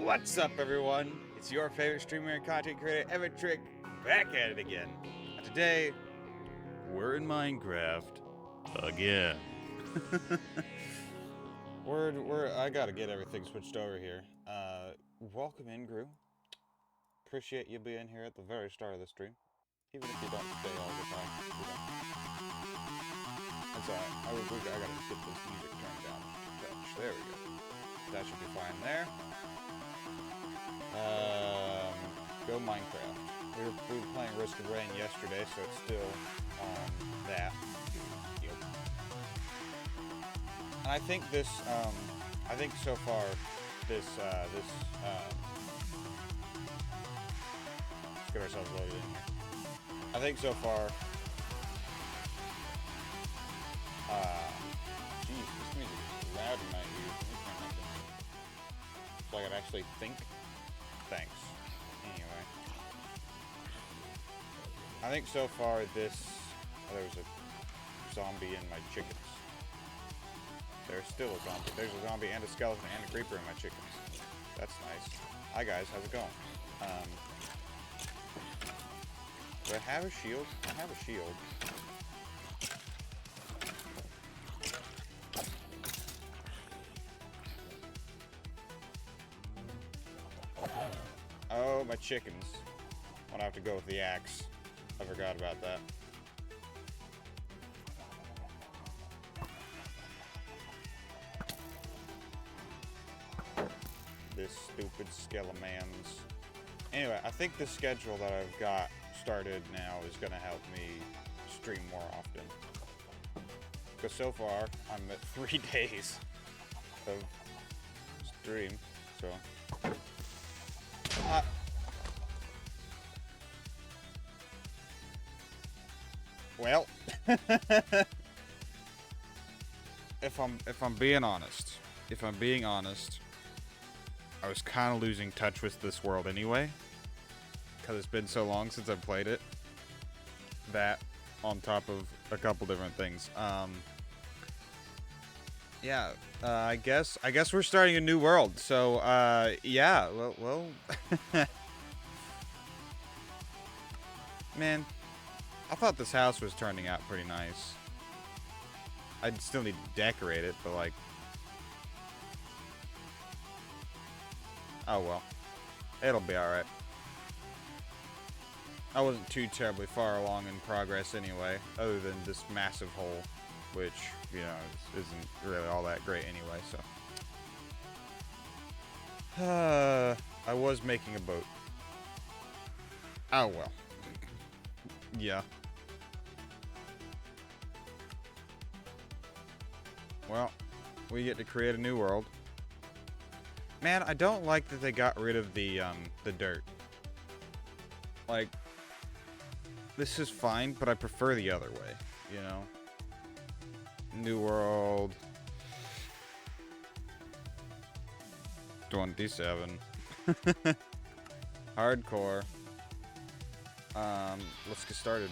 What's up, everyone? It's your favorite streamer and content creator, Evertrick, back at it again. And today, we're in Minecraft again. I gotta get everything switched over here. Welcome in, Gru. Appreciate you being here at the very start of the stream, even if you don't stay all the time. That's alright. I gotta get this music turned down a touch. There we go. That should be fine there. Go Minecraft. We were playing Risk of Rain yesterday, so it's still on that. Yep. And I think this, I think so far, let's get ourselves loaded in here. I think so far, geez, this music is loud in my ears. Let me turn that down so I can actually think. Thanks. Anyway. I think so far this... Oh, there was a zombie in my chickens. There's still a zombie. There's a zombie and a skeleton and a creeper in my chickens. That's nice. Hi guys, how's it going? Do I have a shield? I have a shield. Oh, my chickens. I'm gonna have to go with the axe. I forgot about that. This stupid skelemans. Anyway, I think the schedule that I've got started now is gonna help me stream more often. Because so far, I'm at 3 days of stream, so... Well, if I'm being honest, I was kind of losing touch with this world anyway, because it's been so long since I've played it. That, on top of a couple different things. Yeah, I guess we're starting a new world. So, yeah, well, man, I thought this house was turning out pretty nice. I'd still need to decorate it, but like, oh well, it'll be all right. I wasn't too terribly far along in progress anyway, other than this massive hole, which, you know, isn't really all that great anyway, so. I was making a boat. Oh well. Yeah. Well, we get to create a new world. Man, I don't like that they got rid of the dirt. Like, this is fine, but I prefer the other way, you know? New world. 27. Hardcore. Let's get started.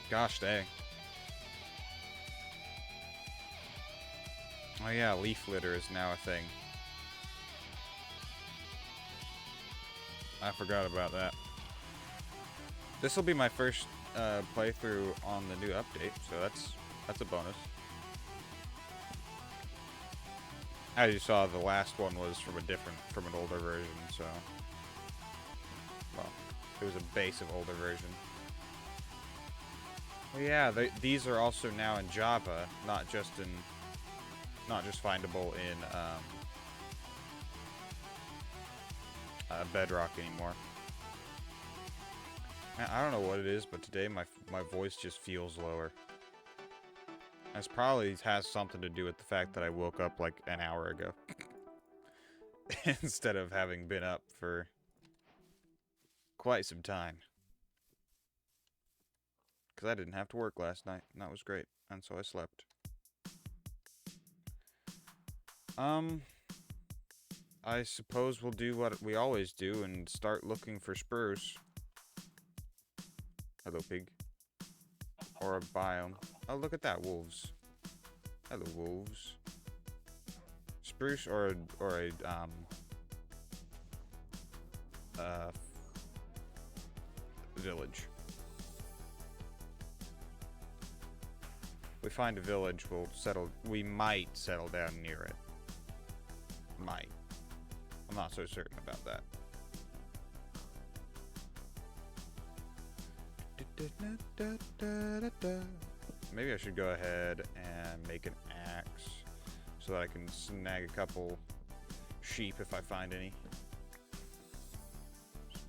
Gosh dang. Oh yeah, leaf litter is now a thing. I forgot about that. This will be my first playthrough on the new update, so that's a bonus. As you saw, the last one was from an older version, so well, it was a base of older version. Well, yeah, these are also now in Java, not just findable in Bedrock anymore. Man, I don't know what it is, but today my voice just feels lower. This probably has something to do with the fact that I woke up like an hour ago. Instead of having been up for quite some time. Because I didn't have to work last night, and that was great. And so I slept. I suppose we'll do what we always do and start looking for spruce. Hello, pig. Or a biome. Oh, look at that, wolves. Hello, wolves. spruce or a village. If we find a village, we might settle down near it. Might. I'm not so certain about that. Maybe I should go ahead and make an axe so that I can snag a couple sheep if I find any.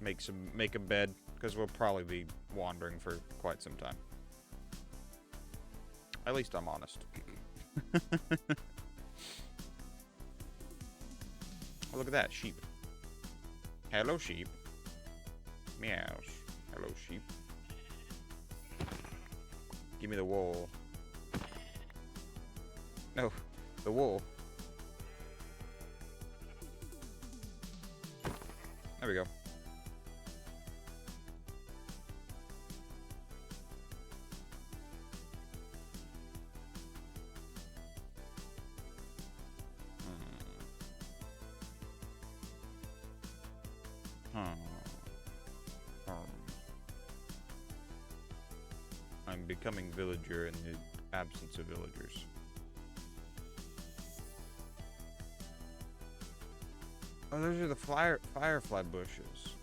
Make a bed, because we'll probably be wandering for quite some time. At least I'm honest. Oh, look at that, sheep. Hello, sheep. Meows. Hello, sheep. Give me the wool. No, the wool. There we go. I'm becoming villager in the absence of villagers. Oh, those are the firefly bushes.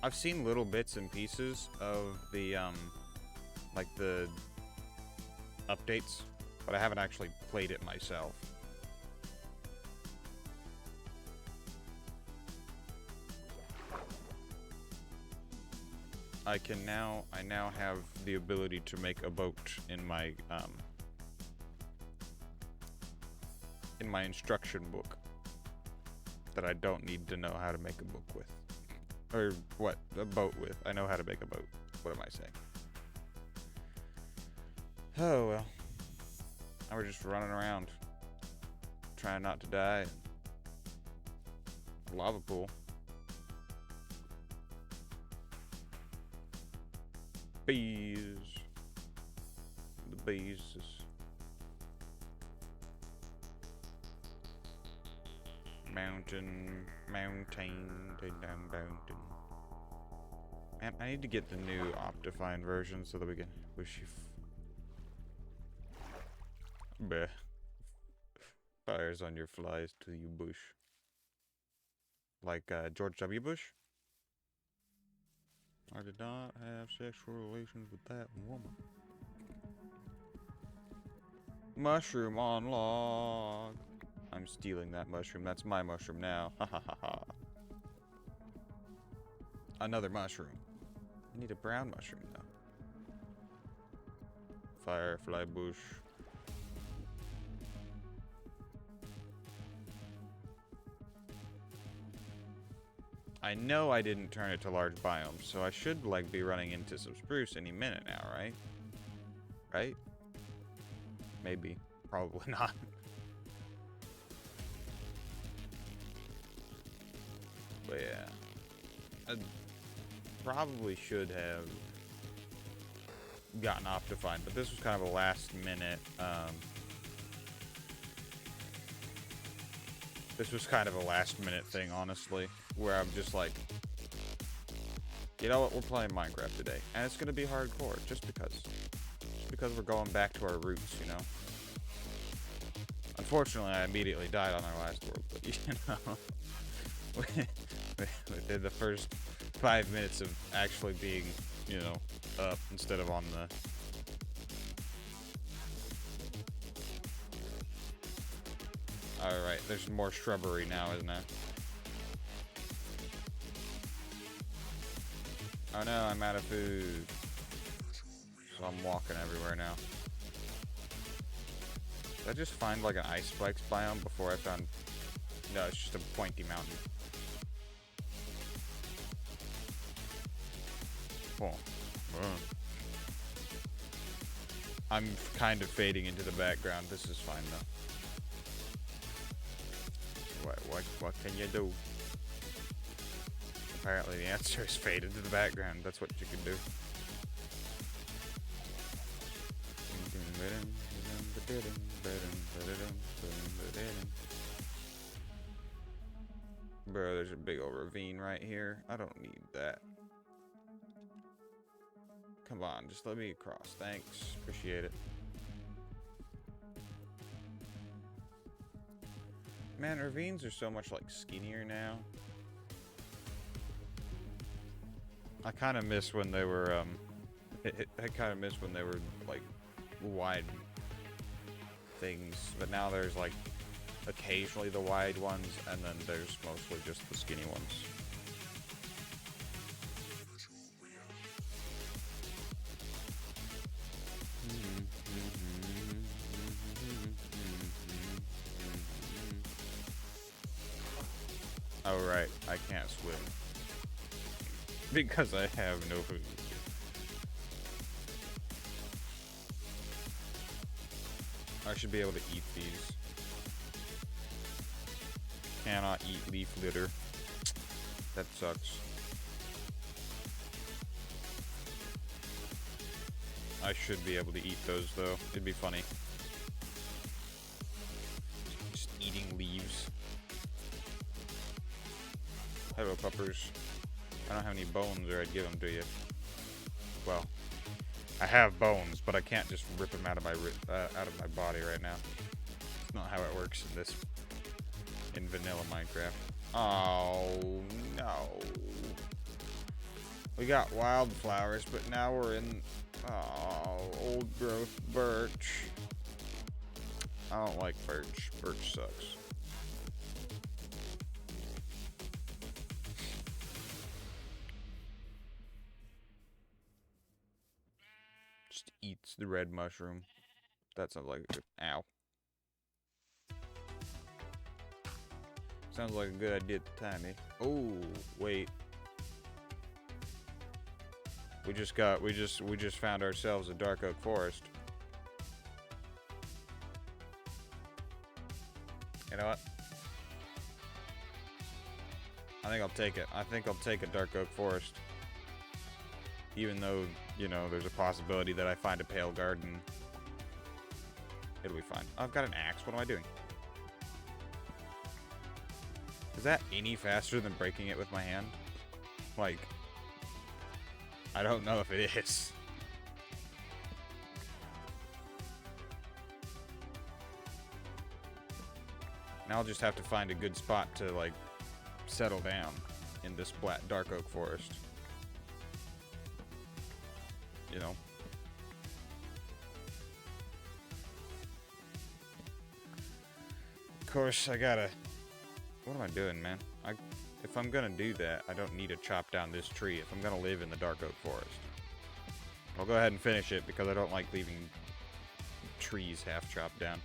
I've seen little bits and pieces of the, like the updates, but I haven't actually played it myself. I now have the ability to make a boat in my instruction book that I don't need to know how to make a book with. Or what? A boat with. I know how to make a boat. What am I saying? Oh well. Now we're just running around trying not to die. Lava pool. Bees. The bees. Mountain. Man, I need to get the new Optifine version so that we can wish you. Bleh. Fires on your flies to you, Bush. Like George W. Bush. I did not have sexual relations with that woman. Mushroom on log. I'm stealing that mushroom. That's my mushroom now. Ha ha ha ha. Another mushroom. I need a brown mushroom though. Firefly bush. I know I didn't turn it to large biomes, so I should like be running into some spruce any minute now, right? Right? Maybe. Probably not. But yeah. I probably should have gotten Optifine, but this was kind of a last minute thing, honestly, where I'm just like, you know what, we're playing Minecraft today, and it's gonna be hardcore, just because we're going back to our roots, you know. Unfortunately, I immediately died on our last world, but you know, within the first 5 minutes of actually being, you know, up instead of on the. Alright, there's more shrubbery now, isn't there? Oh no, I'm out of food. So I'm walking everywhere now. Did I just find like an ice spikes biome before I found... No, it's just a pointy mountain. Oh. I'm kind of fading into the background. This is fine though. What can you do? Apparently the answer is fade into the background. That's what you can do. Bro, there's a big old ravine right here. I don't need that. Come on, just let me across. Thanks. Appreciate it. Man, ravines are so much like skinnier now. I kind of miss when they were, I kind of miss when they were like wide things, but now there's like occasionally the wide ones, and then there's mostly just the skinny ones. Oh right, I can't swim because I have no food. I should be able to eat these. Cannot eat leaf litter. That sucks. I should be able to eat those though. It'd be funny. Just eating leaves. Hello, puppers. I don't have any bones, or I'd give them to you. Well, I have bones, but I can't just rip them out of my body right now. It's not how it works in vanilla Minecraft. Oh no! We got wildflowers, but now we're in old growth birch. I don't like birch. Birch sucks. Just eats the red mushroom. That sounds like a good... Ow. Sounds like a good idea at the time, eh? Oh, wait. We just found ourselves a dark oak forest. You know what? I think I'll take it. I think I'll take a dark oak forest. Even though, you know, there's a possibility that I find a pale garden. It'll be fine. I've got an axe. What am I doing? Is that any faster than breaking it with my hand? Like, I don't know if it is. Now I'll just have to find a good spot to, like, settle down in this dark oak forest. You know? Of course, I gotta... What am I doing, man? If I'm gonna do that, I don't need to chop down this tree if I'm gonna live in the dark oak forest. I'll go ahead and finish it because I don't like leaving trees half chopped down.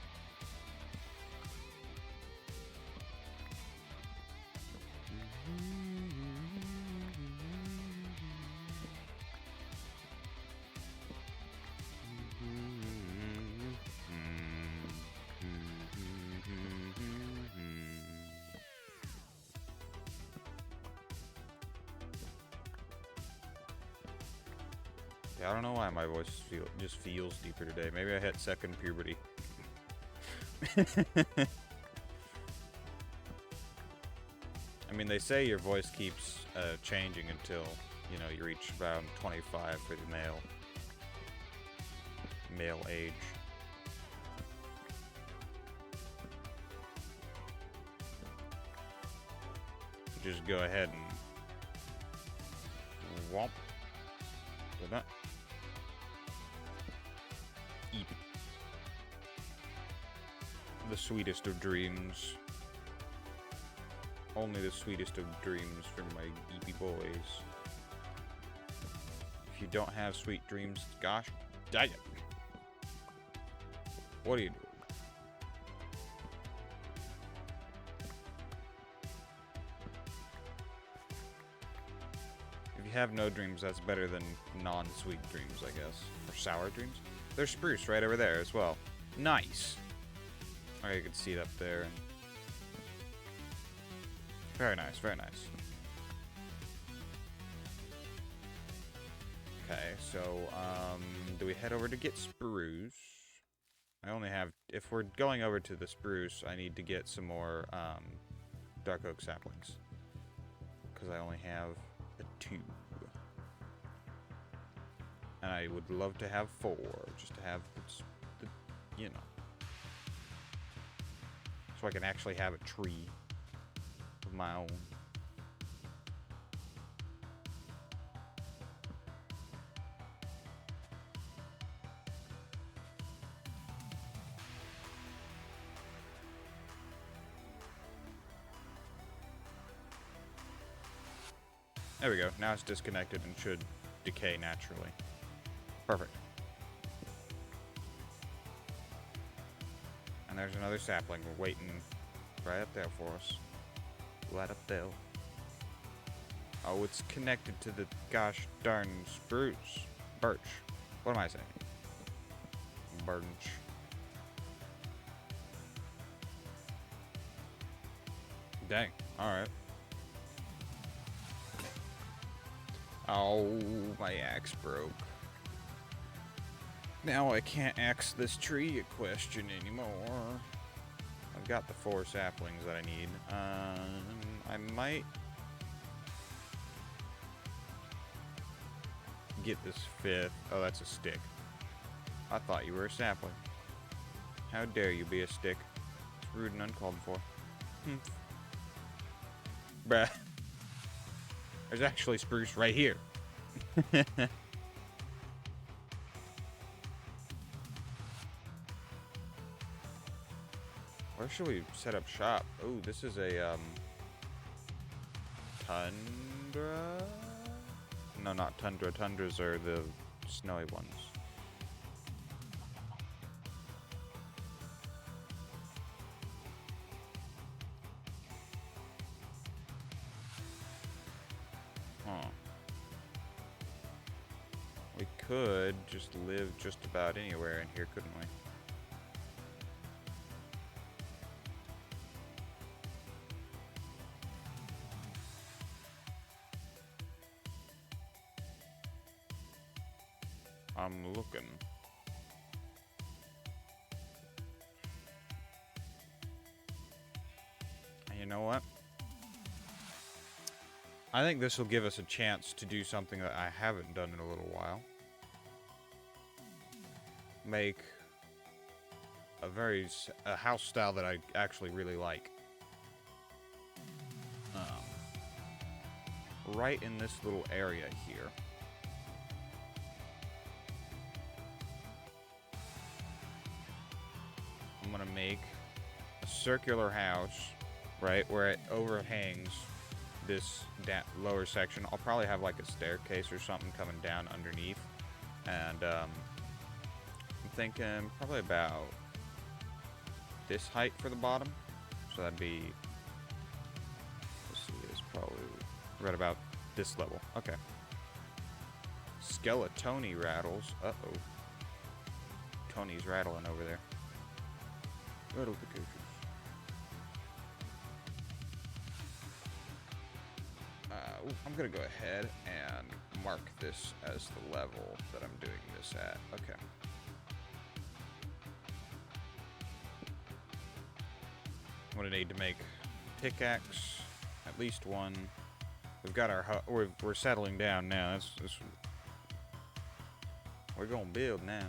I don't know why my voice just feels deeper today. Maybe I hit second puberty. I mean, they say your voice keeps changing until, you know, you reach around 25 for the male age. Just go ahead and womp. Did that? Eep. The sweetest of dreams. Only the sweetest of dreams for my eepy boys. If you don't have sweet dreams, gosh, dang it. What are you doing? If you have no dreams, that's better than non-sweet dreams, I guess. Or sour dreams. There's spruce right over there as well. Nice. Okay, you can see it up there. And very nice, very nice. Okay, so, do we head over to get spruce? I only have... If we're going over to the spruce, I need to get some more dark oak saplings. Because I only have a 2. And I would love to have 4, just to have the you know. So I can actually have a tree of my own. There we go. Now it's disconnected and should decay naturally. Perfect. And there's another sapling. We're waiting right up there for us. Right up there. Oh, it's connected to the gosh darn spruce. Birch. What am I saying? Birch. Dang. Alright. Oh, my axe broke. Now I can't axe this tree question anymore. I've got the 4 saplings that I need. I might get this 5th. Oh, that's a stick. I thought you were a sapling. How dare you be a stick? It's rude and uncalled for. Bruh. There's actually spruce right here. Where should we set up shop? Oh, this is a tundra? No, not tundra. Tundras are the snowy ones. Huh. We could just live just about anywhere in here, couldn't we? I'm looking. And you know what? I think this will give us a chance to do something that I haven't done in a little while. Make a house style that I actually really like. Right in this little area here. I'm gonna make a circular house, right, where it overhangs this lower section. I'll probably have like a staircase or something coming down underneath. And I'm thinking probably about this height for the bottom. So that'd be, let's see, it's probably right about this level. Okay. Skeletoni rattles. Uh-oh. Tony's rattling over there. Rattle the cages. I'm gonna go ahead and mark this as the level that I'm doing this at. Okay. I'm gonna need to make pickaxe, at least one. We've got our we're settling down now. That's we're gonna build now.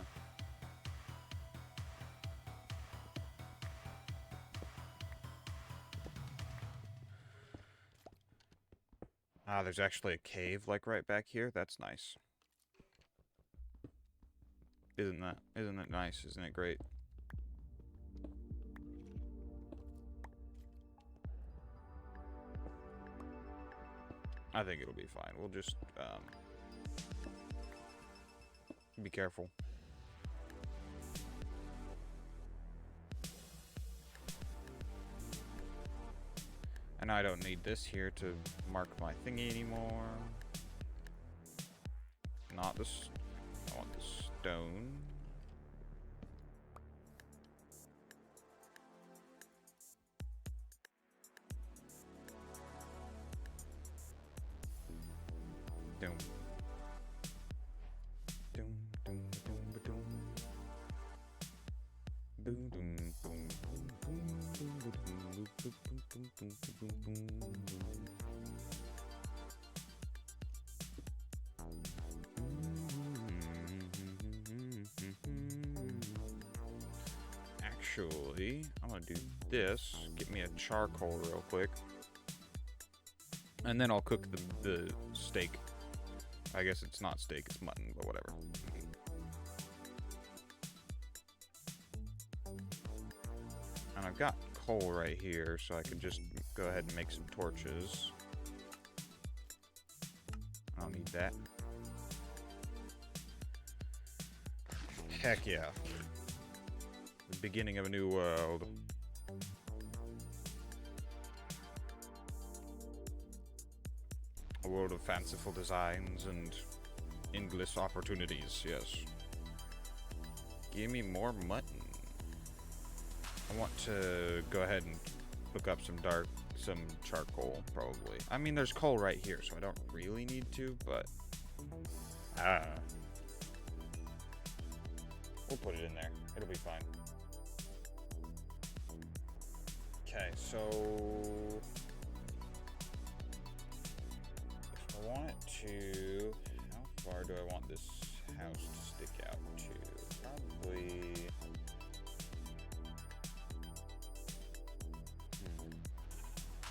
Ah, there's actually a cave like right back here. That's nice. Isn't that nice? Isn't it great? I think it'll be fine. We'll just be careful. And I don't need this here to mark my thingy anymore. Not this. I want the stone. Doom. Doom, doom, doom, doom. Actually, I'm gonna do this. Get me a charcoal real quick. And then I'll cook the steak. I guess it's not steak, it's mutton, but whatever. And I've got coal right here, so I can just go ahead and make some torches. I don't need that. Heck yeah. The beginning of a new world. A world of fanciful designs and endless opportunities, yes. Give me more mutton. I want to go ahead and hook up some charcoal, probably. I mean, there's coal right here, so I don't really need to, but... We'll put it in there. It'll be fine. Okay, so... if I want it to... How far do I want this house to stick out to? Probably...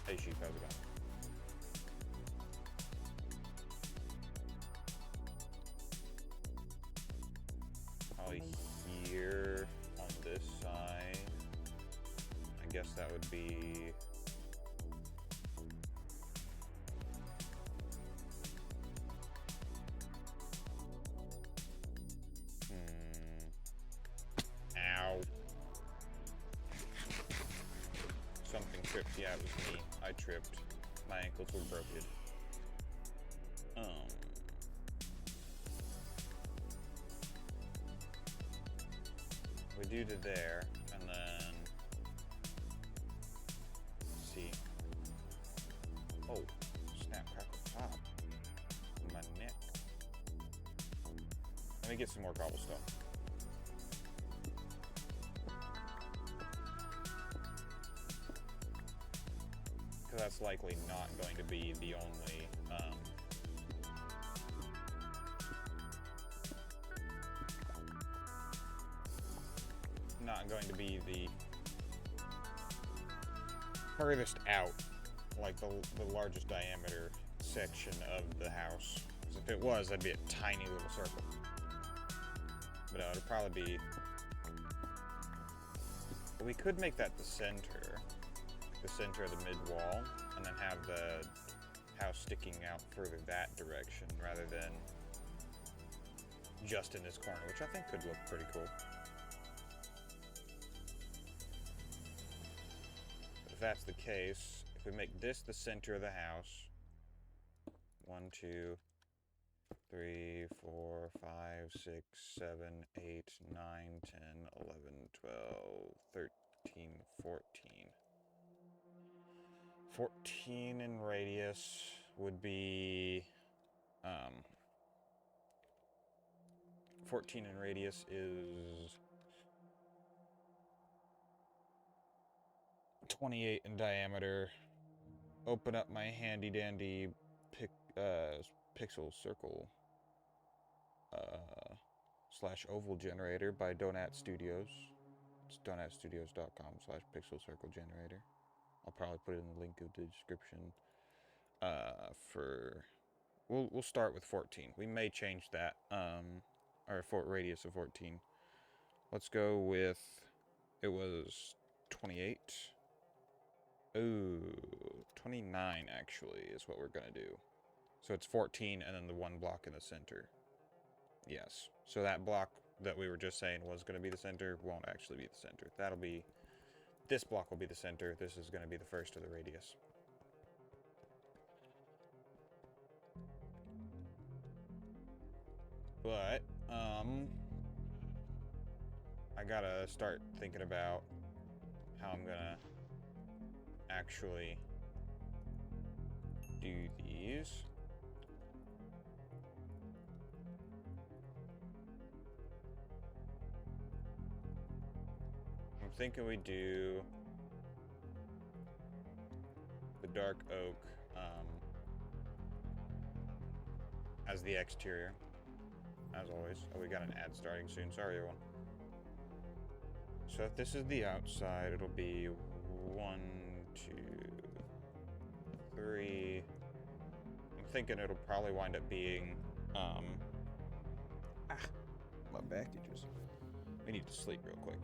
Hey sheep, how's it going? Probably here on this side. I guess that would be... Ow. Something tripped. Yeah, it was me. I tripped. My ankles were broken. We do to there, and then... Let's see. Oh, snap, crackle, pop. My neck. Let me get some more cobblestone. Because that's likely not going to be the only... not going to be the furthest out, like the largest diameter section of the house. Because if it was, that'd be a tiny little circle. But no, it'd probably be... We could make that the center of the mid-wall, and then have the house sticking out further that direction, rather than just in this corner, which I think could look pretty cool. But if that's the case, if we make this the center of the house, 1, 2, 3, 4, 5, 6, 7, 8, 9, 10, 11, 12, 13, 14. 14 in radius would be, 14 in radius is 28 in diameter. Open up my handy dandy pixel circle / oval generator by Donut Studios. It's donutstudios.com/pixel circle generator. I'll probably put it in the link of the description. We'll start with 14. We may change that. Or radius of 14. Let's go with, it was 28. Ooh, 29 actually is what we're gonna do. So it's 14 and then the one block in the center. Yes. So that block that we were just saying was gonna be the center won't actually be the center. That'll be, this block will be the center. This is gonna be the first of the radius. But, I gotta start thinking about how I'm gonna actually do these. I'm thinking we do dark oak as the exterior, as always. Oh, we got an ad starting soon. Sorry, everyone. So if this is the outside, it'll be 1, 2, 3. I'm thinking it'll probably wind up being, my back itches. We need to sleep real quick.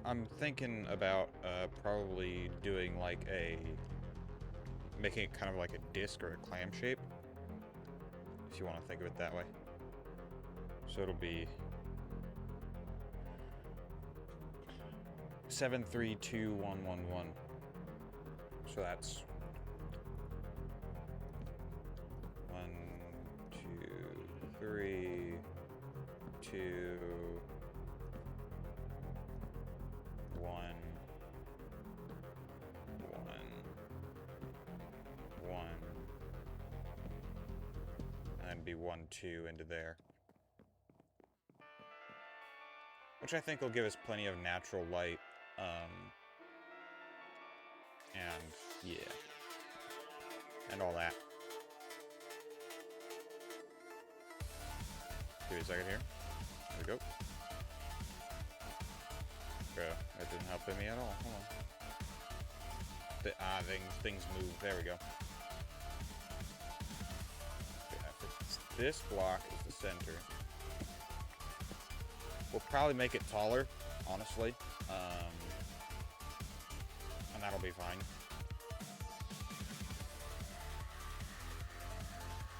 I'm thinking about probably doing like making it kind of like a disc or a clam shape, if you want to think of it that way. So it'll be 732111. So that's 1, 2, 3, 2, 1, 1, 1, and then be 1, 2 into there. Which I think will give us plenty of natural light. And yeah. And all that. Give me a second here. There we go. Bro, that didn't help me at all. Hold on. Things move. There we go. Okay, this block is the center. We'll probably make it taller, honestly. And that'll be fine.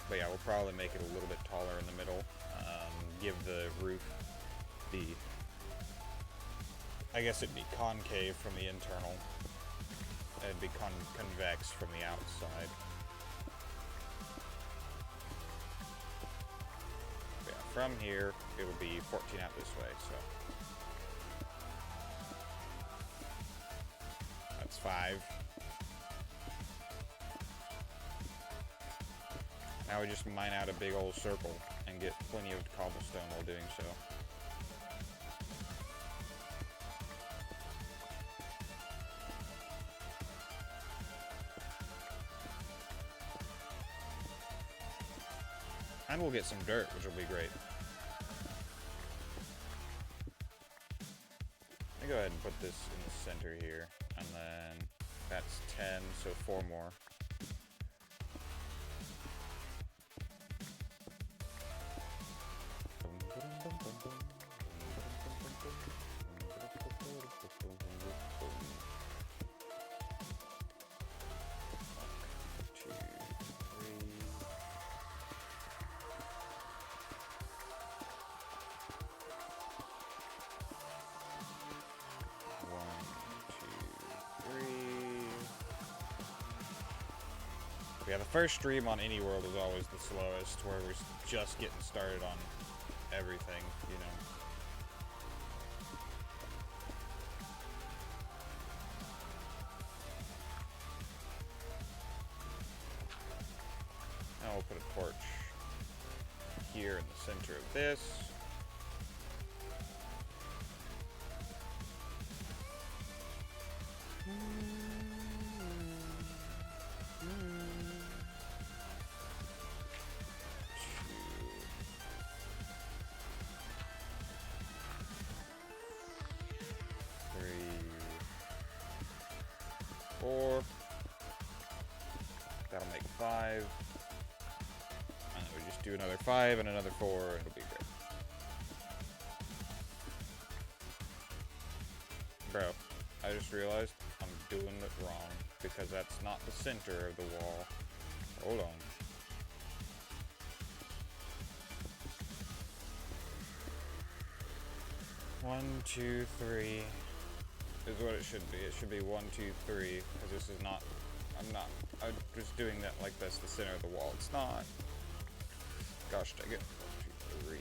But yeah, we'll probably make it a little bit taller in the middle. Give the roof the... I guess it'd be concave from the internal. It'd be convex from the outside. Yeah, from here, it would be 14 out this way, so... That's 5. Now we just mine out a big old circle and get plenty of cobblestone while doing so. And we'll get some dirt, which will be great. Let me go ahead and put this in the center here. And then that's 10, so 4 more. Yeah, the first stream on any world is always the slowest, where we're just getting started on everything, you know. Now we'll put a torch here in the center of this. That'll make 5. And then we just do another 5 and another 4, and it'll be great. Bro, I just realized I'm doing it wrong, because that's not the center of the wall. Hold on. One, 2, 3 is what it should be. It should be 1, 2, 3, because this is not... I'm just doing that like that's the center of the wall. It's not. Gosh dang it. 1, 2, 3.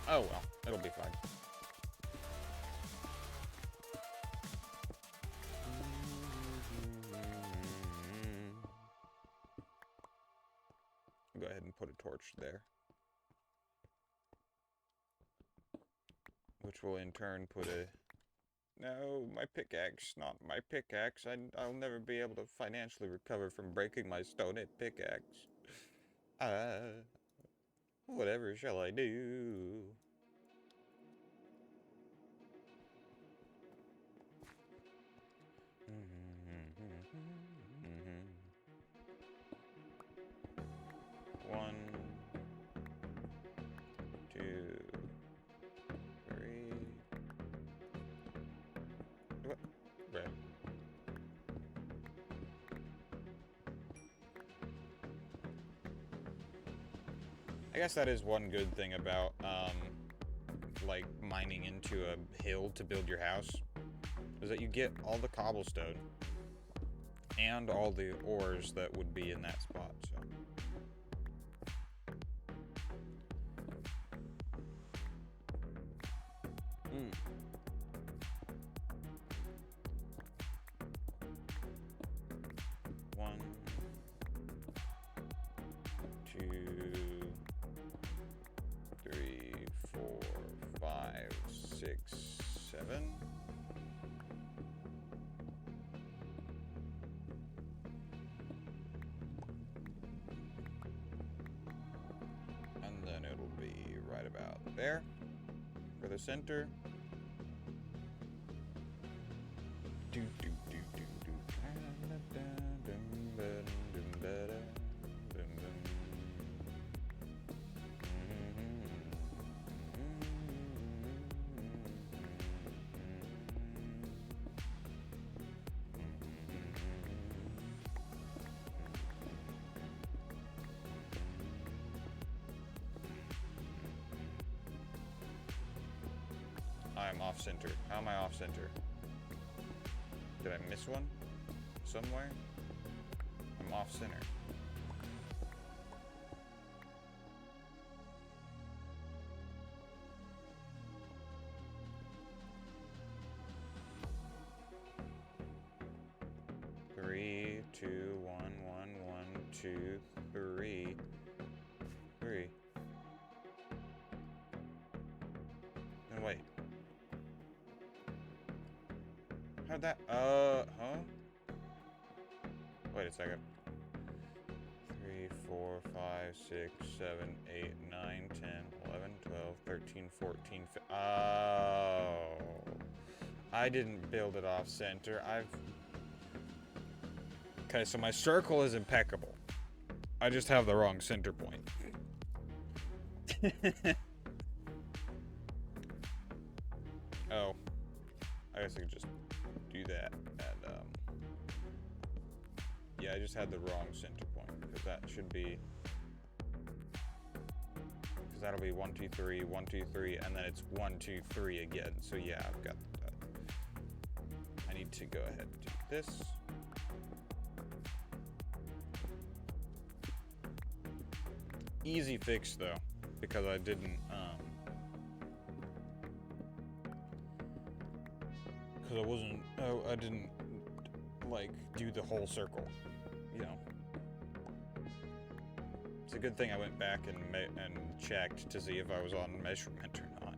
Oh well, it'll be fine. ahead and put a torch there. Which will in turn put a... No, my pickaxe, not my pickaxe. I'll never be able to financially recover from breaking my stone pickaxe. Whatever shall I do? One, two, three. What? Right. I guess that is one good thing about, like, mining into a hill to build your house, is that you get all the cobblestone and all the ores that would be in that spot, so. One, two, three, 4, 5, 6, 7. And then it'll be right about there for the center. Do, do, do, do, do. I'm off center. How am I off center? Did I miss one? Somewhere? I'm off center. Three, two, one, 2, 3. 3. And wait. How'd that, huh? Wait a second. 3, 4, 5, 6, 7, 8, 9, 10, 11, 12, 13, 14, oh. I didn't build it off center. Okay, so my circle is impeccable. I just have the wrong center point. Oh. I guess I could just do that, and, yeah, I just had the wrong center point, because that should be, because that'll be 1, 2, 3, 1, 2, 3, and then it's 1, 2, 3 again, so yeah, I've got that. I need to go ahead and do this. Easy fix, though, because I didn't, because I didn't, like, do the whole circle, you know. It's a good thing I went back and checked to see if I was on measurement or not.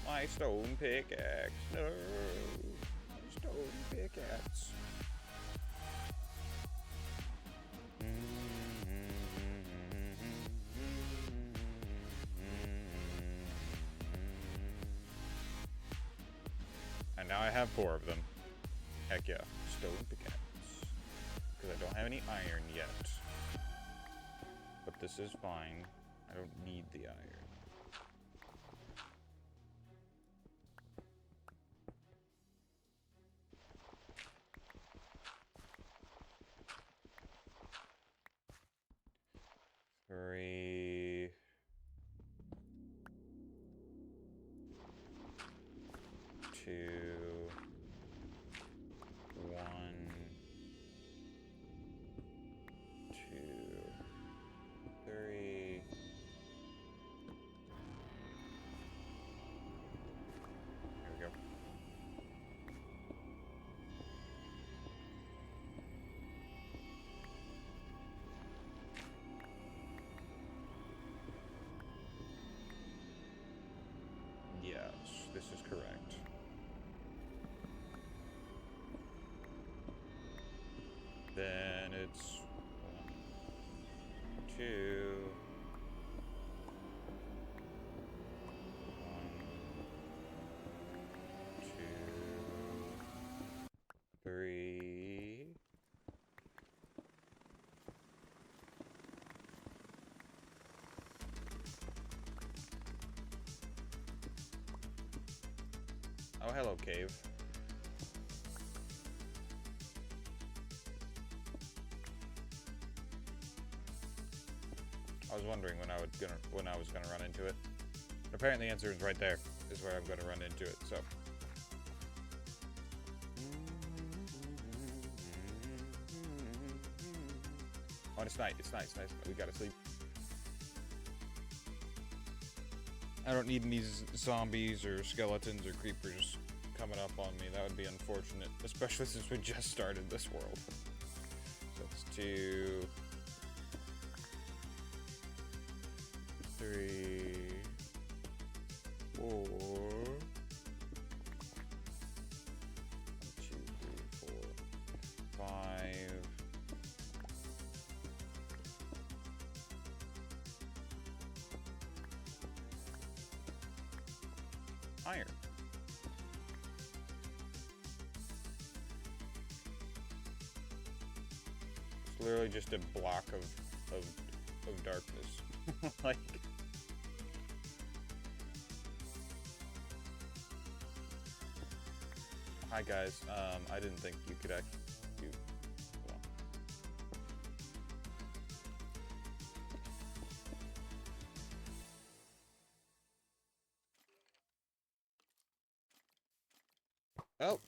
My stone pickaxe, no, my stone pickaxe. And now I have 4 of them. Heck yeah, stone pickaxe. Because I don't have any iron yet. But this is fine. I don't need the iron. Three, 2. 1, 2, 3. Oh, hello, cave. I was wondering when I was gonna run into it. Apparently the answer is right there, is where I'm gonna run into it, so. Oh, it's night, it's nice. We gotta sleep. I don't need any zombies or skeletons or creepers coming up on me. That would be unfortunate, especially since we just started this world. So it's 2, 3, 4. 1, 2, 3, 4, 5. Iron. It's literally just a block of darkness. Like, hi guys. I didn't think you could actually do. Oh.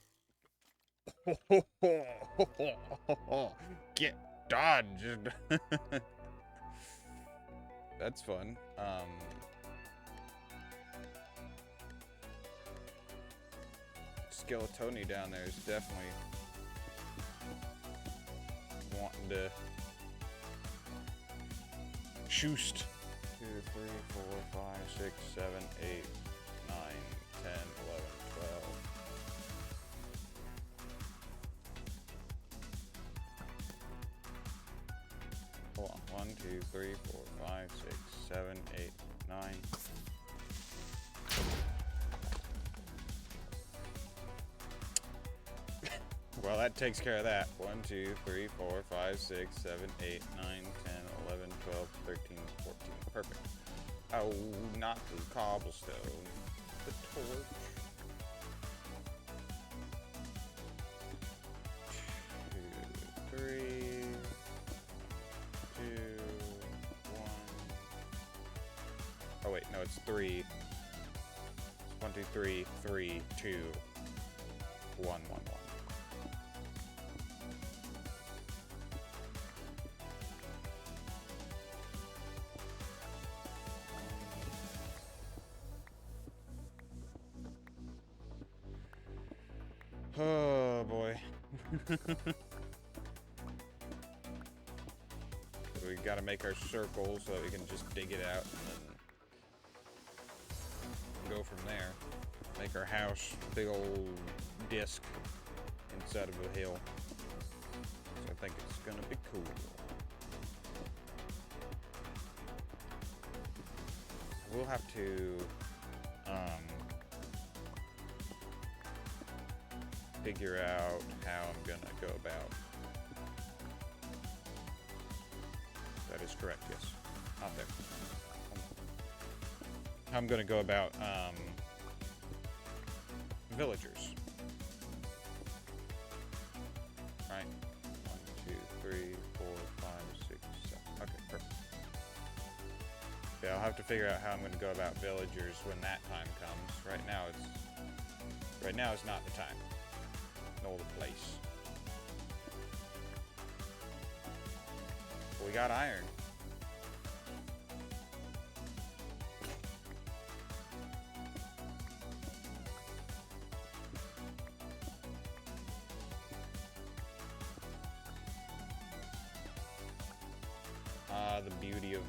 Get dodged. That's fun. Skeletoni down there is definitely wanting to shoost. 2, 3, 4, 5, 6, 7, 8, 9, 10, 11, 12. Hold on. 1, 2, 3, 4, 5, 6, 7, 8, 9. Well, that takes care of that. 1, 2, 3, 4, 5, 6, 7, 8, 9, 10, 11, 12, 13, 14. Perfect. Oh, not the cobblestone. The torch. 2, 3, 2, 1. Oh wait, no, it's 3. 1, 2, 3, 3, 2, 1, 1, 1. Oh boy. We gotta make our circle so that we can just dig it out and then go from there. Make our house a big old disc inside of a hill. So I think it's gonna be cool. We'll have to figure out how I'm gonna go about. That is correct, yes. Out there. How I'm gonna go about villagers. Right? 1, 2, 3, 4, 5, 6, 7. Okay, perfect. Yeah, I'll have to figure out how I'm gonna go about villagers when that time comes. Right now is not the time. Know the place. We got iron. The beauty of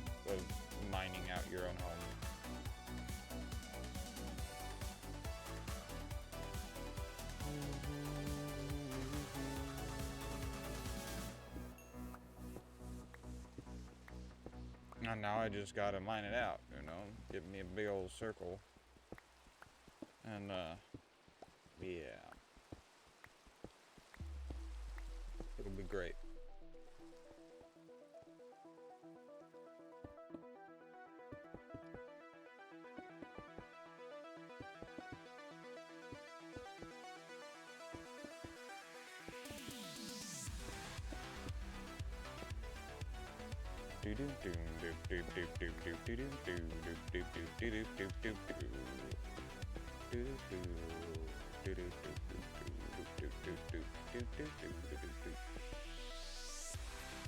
mining out your own home. And now I just gotta mine it out, you know? Give me a big old circle. And, yeah. It'll be great.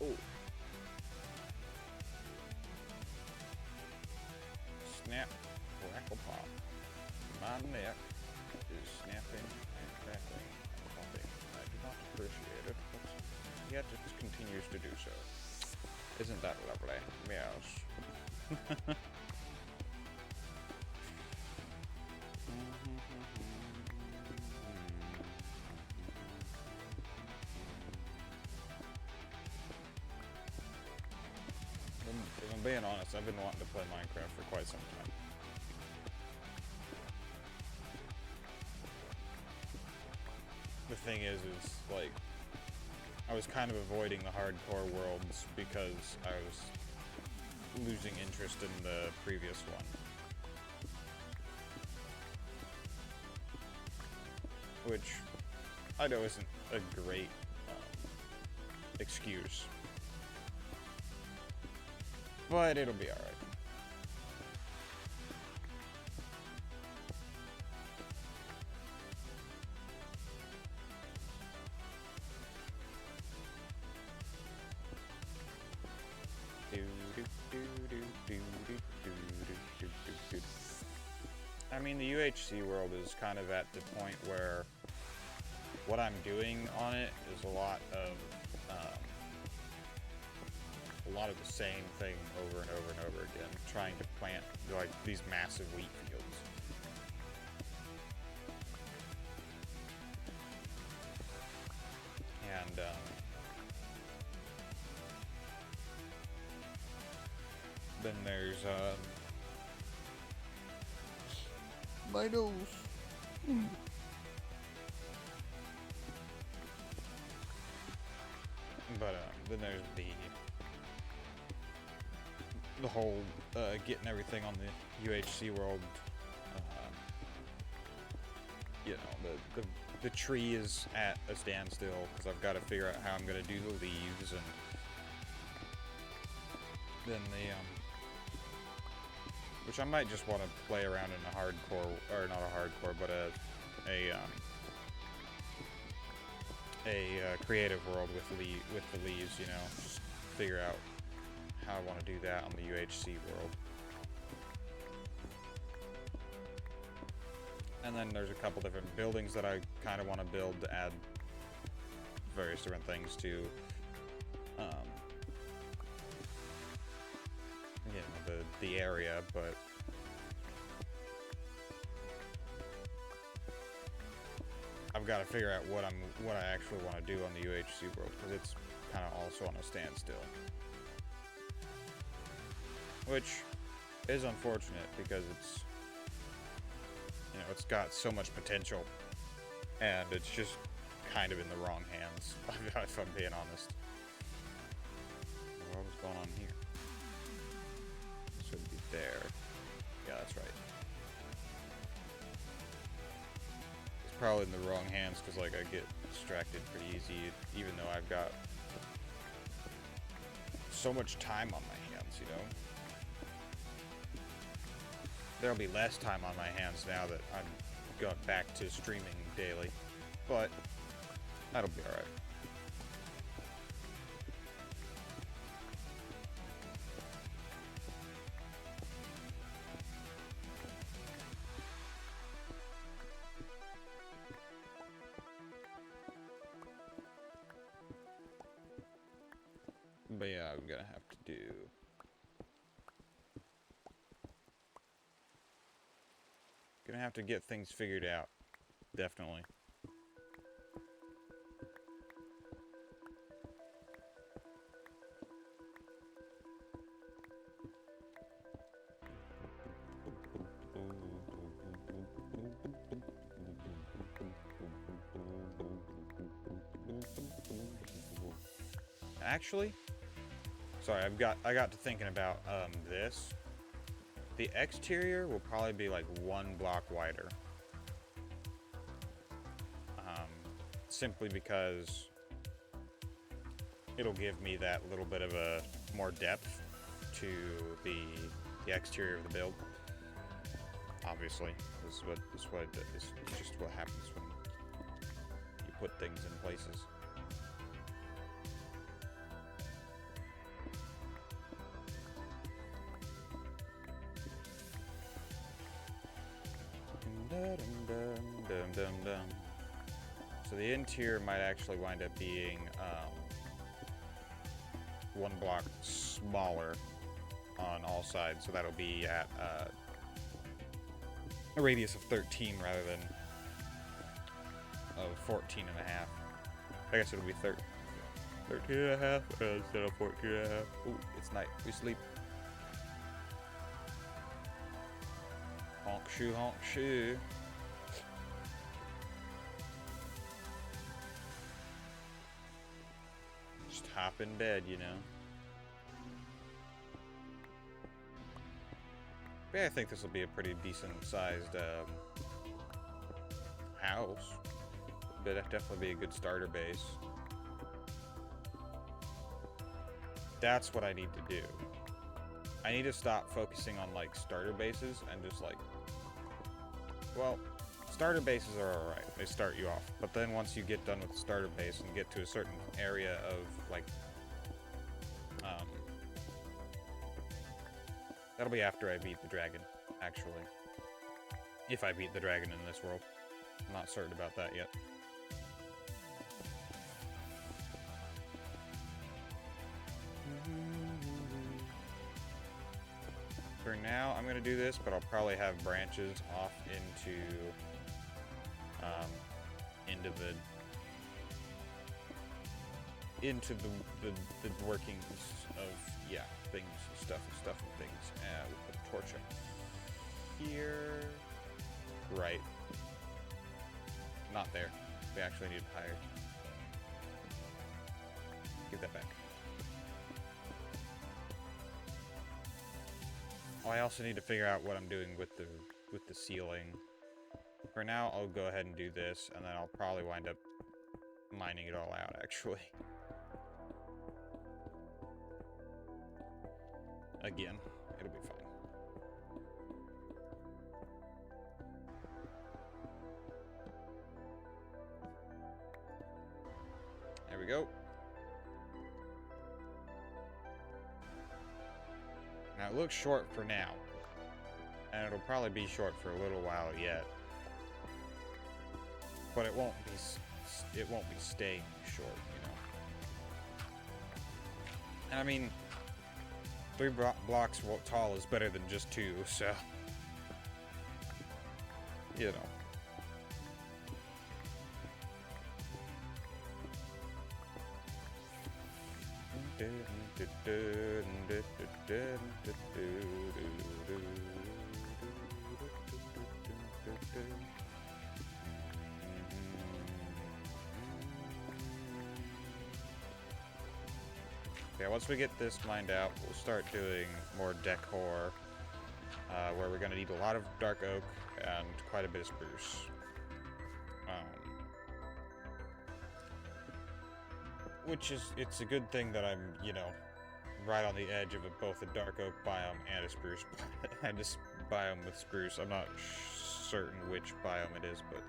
Oh. Snap, crackle pop. My neck is snapping and crackling and popping. I do not appreciate it, but yet it continues to do so. Isn't that lovely? Yes. If I'm being honest, I've been wanting to play Minecraft for quite some time. The thing is like, I was kind of avoiding the hardcore worlds because I was losing interest in the previous one. Which I know isn't a great excuse. But it'll be alright. I mean, the UHC world is kind of at the point where what I'm doing on it is a lot of the same thing over and over and over again, trying to plant like these massive wheat fields. And then there's my nose. But then there's the whole getting everything on the UHC world. You know, the tree is at a standstill because I've got to figure out how I'm going to do the leaves, and then which I might just want to play around in a hardcore, or not a hardcore, but a creative world with the leaves, you know, just figure out how I want to do that on the UHC world. And then there's a couple different buildings that I kind of want to build to add various different things to, you know, the area, but I've got to figure out what I actually want to do on the UHC world, because it's kind of also on a standstill. Which is unfortunate because it's, you know, it's got so much potential, and it's just kind of in the wrong hands, if I'm being honest. What was going on here? This would be there. Yeah, that's right. It's probably in the wrong hands because, like, I get distracted pretty easy, even though I've got so much time on my hands, you know? There'll be less time on my hands now that I'm going back to streaming daily, but that'll be alright. But yeah, I'm gonna have to do... Gonna have to get things figured out. Definitely. actually, sorry, I got to thinking about this. The exterior will probably be like 1 block wider. Simply because it'll give me that little bit of a more depth to the exterior of the build. Obviously, this is just what happens when you put things in places. So the interior might actually wind up being 1 block smaller on all sides, so that'll be at a radius of 13 rather than of 14 and a half. I guess it'll be 13 and a half instead of 14 and a half. Ooh, it's night. We sleep. Honk shoe, honk shoe. Just hop in bed, you know. But yeah, I think this will be a pretty decent sized house. But it'd definitely be a good starter base. That's what I need to do. I need to stop focusing on like starter bases and just like, well, starter bases are alright. They start you off. But then once you get done with the starter base and get to a certain area of like, that'll be after I beat the dragon, actually. If I beat the dragon in this world. I'm not certain about that yet. For now, I'm going to do this, but I'll probably have branches off into the workings of, yeah, things, stuff and things. We'll put a torch up here. Right. Not there. We actually need it higher. Give that back. Oh, I also need to figure out what I'm doing with the ceiling. For now, I'll go ahead and do this, and then I'll probably wind up mining it all out, actually. Again, it'll be fine. There we go. Now it looks short for now, and it'll probably be short for a little while yet. But it won't be staying short, you know. And I mean, 3 blocks tall is better than just 2, so you know. Yeah, once we get this mined out, we'll start doing more decor, where we're going to need a lot of dark oak and quite a bit of spruce. Which is, it's a good thing that I'm, you know, right on the edge of both a dark oak biome and a spruce and a biome with spruce. I'm not certain which biome it is, but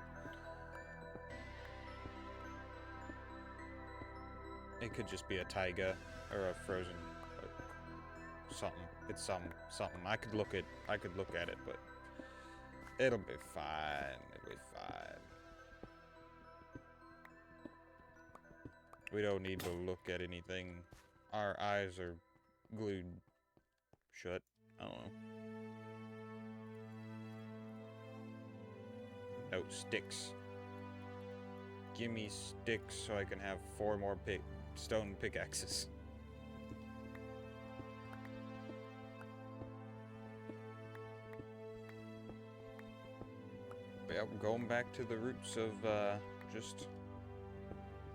it could just be a taiga or a frozen something. It's something. I could look at it, but it'll be fine. It'll be fine. We don't need to look at anything. Our eyes are glued shut. I don't know. No, sticks. Give me sticks so I can have 4 more stone pickaxes. But yeah, we're going back to the roots of just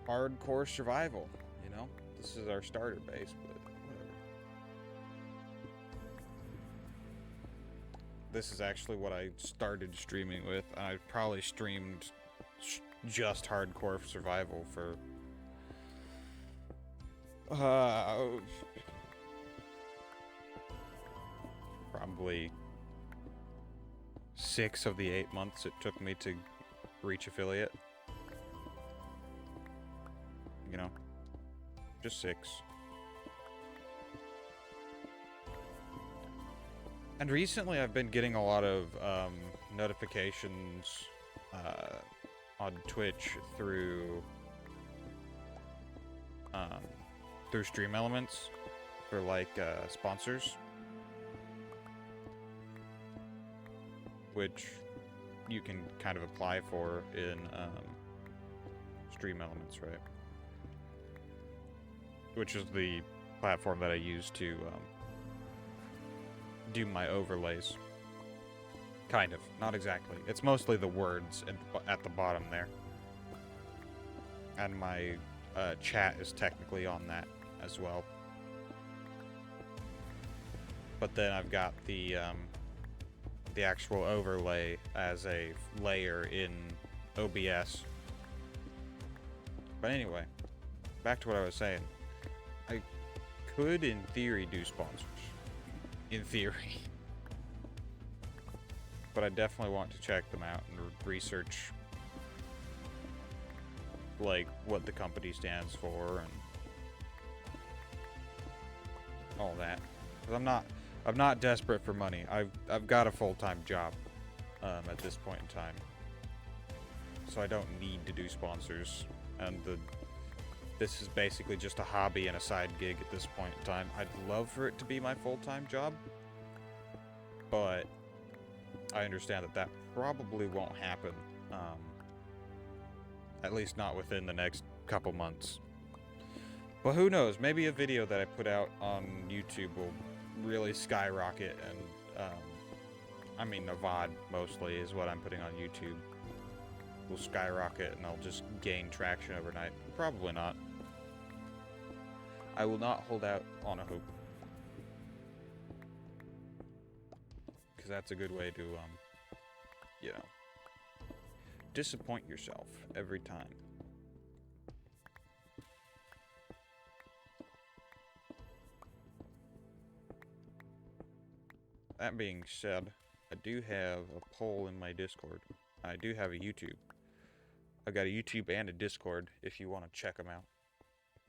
hardcore survival, you know? This is our starter base, but whatever. This is actually what I started streaming with. I probably streamed just hardcore survival for probably 6 of the 8 months it took me to reach affiliate. You know, just 6. And recently I've been getting a lot of notifications on Twitch through Stream Elements for like sponsors, which you can kind of apply for in Stream Elements, right? Which is the platform that I use to do my overlays. Kind of, not exactly. It's mostly the words at the bottom there. And my chat is technically on that as well. But then I've got the actual overlay as a layer in OBS. But anyway, back to what I was saying. I could, in theory, do sponsors. In theory. But I definitely want to check them out and research, like, what the company stands for and all that. 'Cause I'm not desperate for money. I've got a full-time job at this point in time, so I don't need to do sponsors. And this is basically just a hobby and a side gig at this point in time. I'd love for it to be my full-time job, but I understand that probably won't happen. At least not within the next couple months. But who knows? Maybe a video that I put out on YouTube will really skyrocket, and I mean a VOD mostly is what I'm putting on YouTube. Will skyrocket and I'll just gain traction overnight. Probably not. I will not hold out on a hope. Because that's a good way to, you know, disappoint yourself every time. That being said, I do have a poll in my Discord. I do have a YouTube. I've got a YouTube and a Discord if you want to check them out.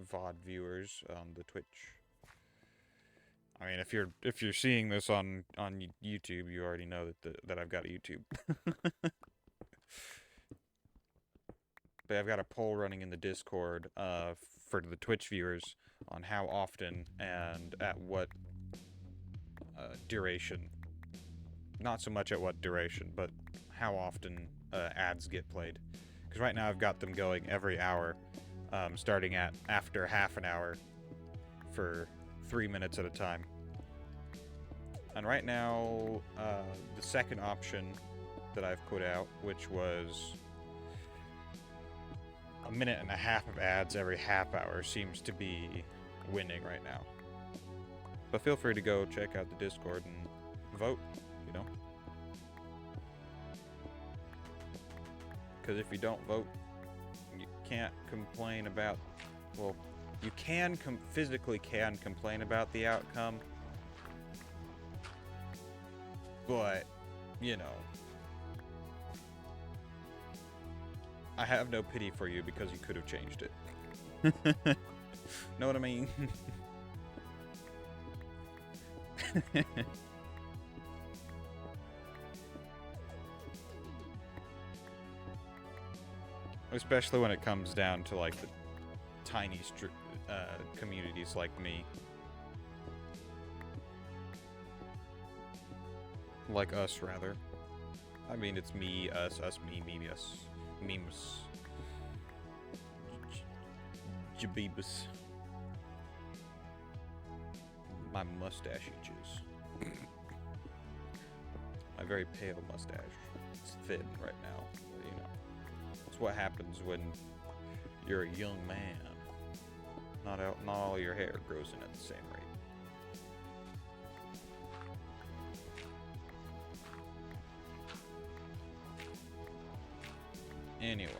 VOD viewers on the Twitch. I mean, if you're seeing this on YouTube, you already know that I've got a YouTube. But I've got a poll running in the Discord for the Twitch viewers on how often and at what duration. Not so much at what duration, but how often ads get played. Because right now I've got them going every hour, starting at after half an hour for 3 minutes at a time. And right now, the second option that I've put out, which was a minute and a half of ads every half hour, seems to be winning right now. But feel free to go check out the Discord and vote, you know? Because if you don't vote, you can't complain about, well, you can physically complain about the outcome, but, you know, I have no pity for you because you could have changed it. Know what I mean? Especially when it comes down to, like, the tiny communities like me. Like us, rather. I mean, it's me, us, me, us. Memes. Jabibus. My mustache itches. My very pale mustache. It's thin right now. But, you know, it's what happens when you're a young man. Not all your hair grows in at the same rate. Anyway.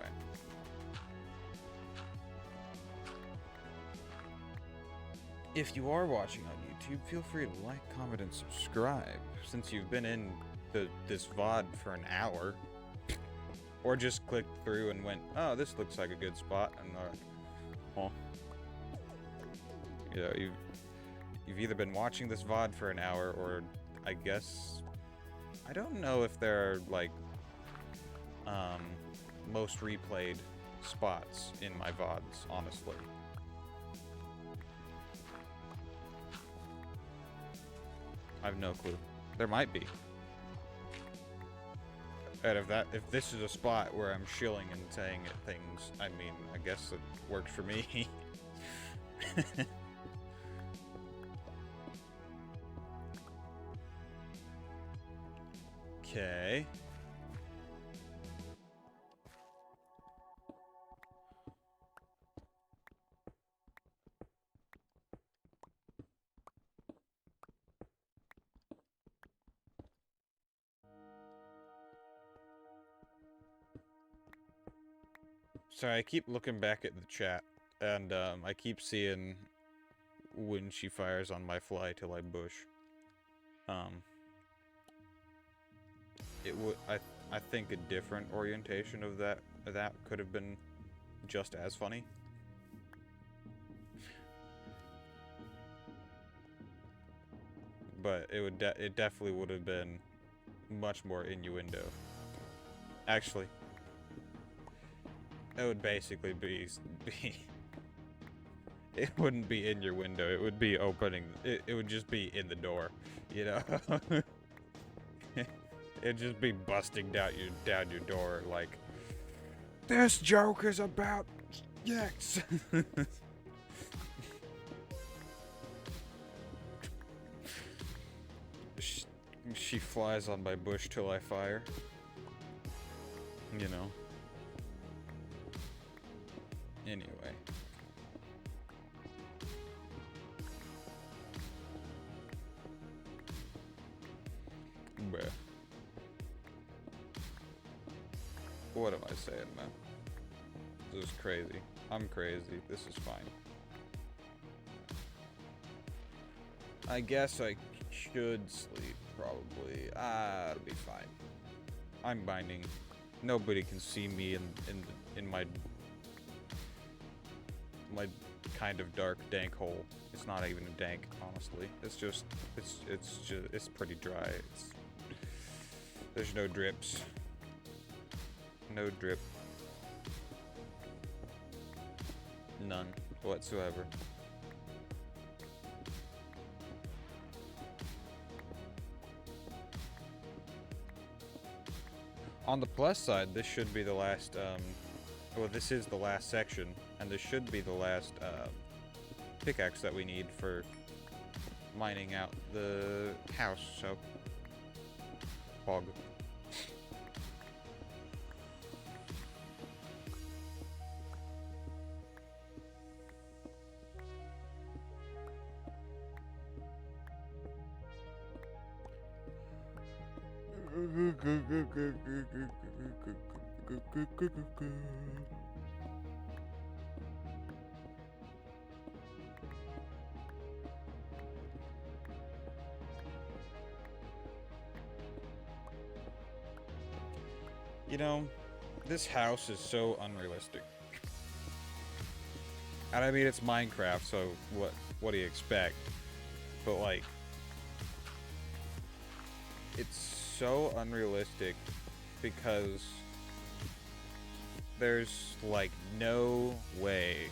If you are watching on YouTube, feel free to like, comment, and subscribe. Since you've been in this VOD for an hour, or just clicked through and went, oh, this looks like a good spot, and well, you know, you've either been watching this VOD for an hour, or I guess, I don't know if there are like most replayed spots in my VODs, honestly. I have no clue. There might be. And if this is a spot where I'm shilling and saying things, I mean, I guess it worked for me. Okay. Sorry, I keep looking back at the chat, and I keep seeing when she fires on my fly till I bush. It would I think a different orientation of that could have been just as funny. But it definitely would have been much more innuendo. Actually, it would basically be it wouldn't be in your window. It would be opening. It would just be in the door, you know. It'd just be busting down your door like, this joke is about X. She flies on my bush till I fire. You know. Anyway. Bruh. What am I saying, man? This is crazy. I'm crazy. This is fine. I guess I should sleep, probably. It'll be fine. I'm binding. Nobody can see me in my kind of dark, dank hole. It's not even a dank, honestly. It's pretty dry. There's no drips. No drip. None whatsoever. On the plus side, this should be the last, well, this is the last section, and this should be the last, pickaxe that we need for mining out the house, so... Pog. You know, this house is so unrealistic. And I mean, it's Minecraft, so what do you expect? But like, it's so unrealistic because there's like no way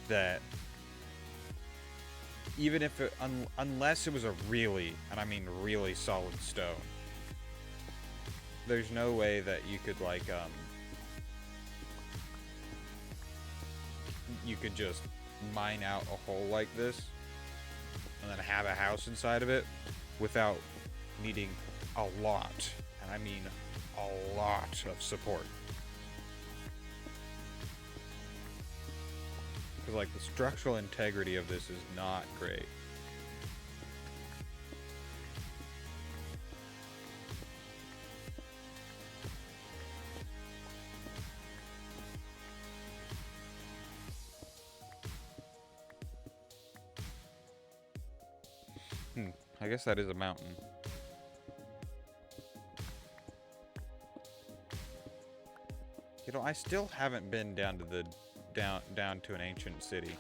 that even if it, unless it was a really, and I mean really solid stone, there's no way that you could like you could just mine out a hole like this and then have a house inside of it without needing a lot, and I mean a lot of support. Because, like, the structural integrity of this is not great. I guess that is a mountain. You know, I still haven't been down to the down to an ancient city.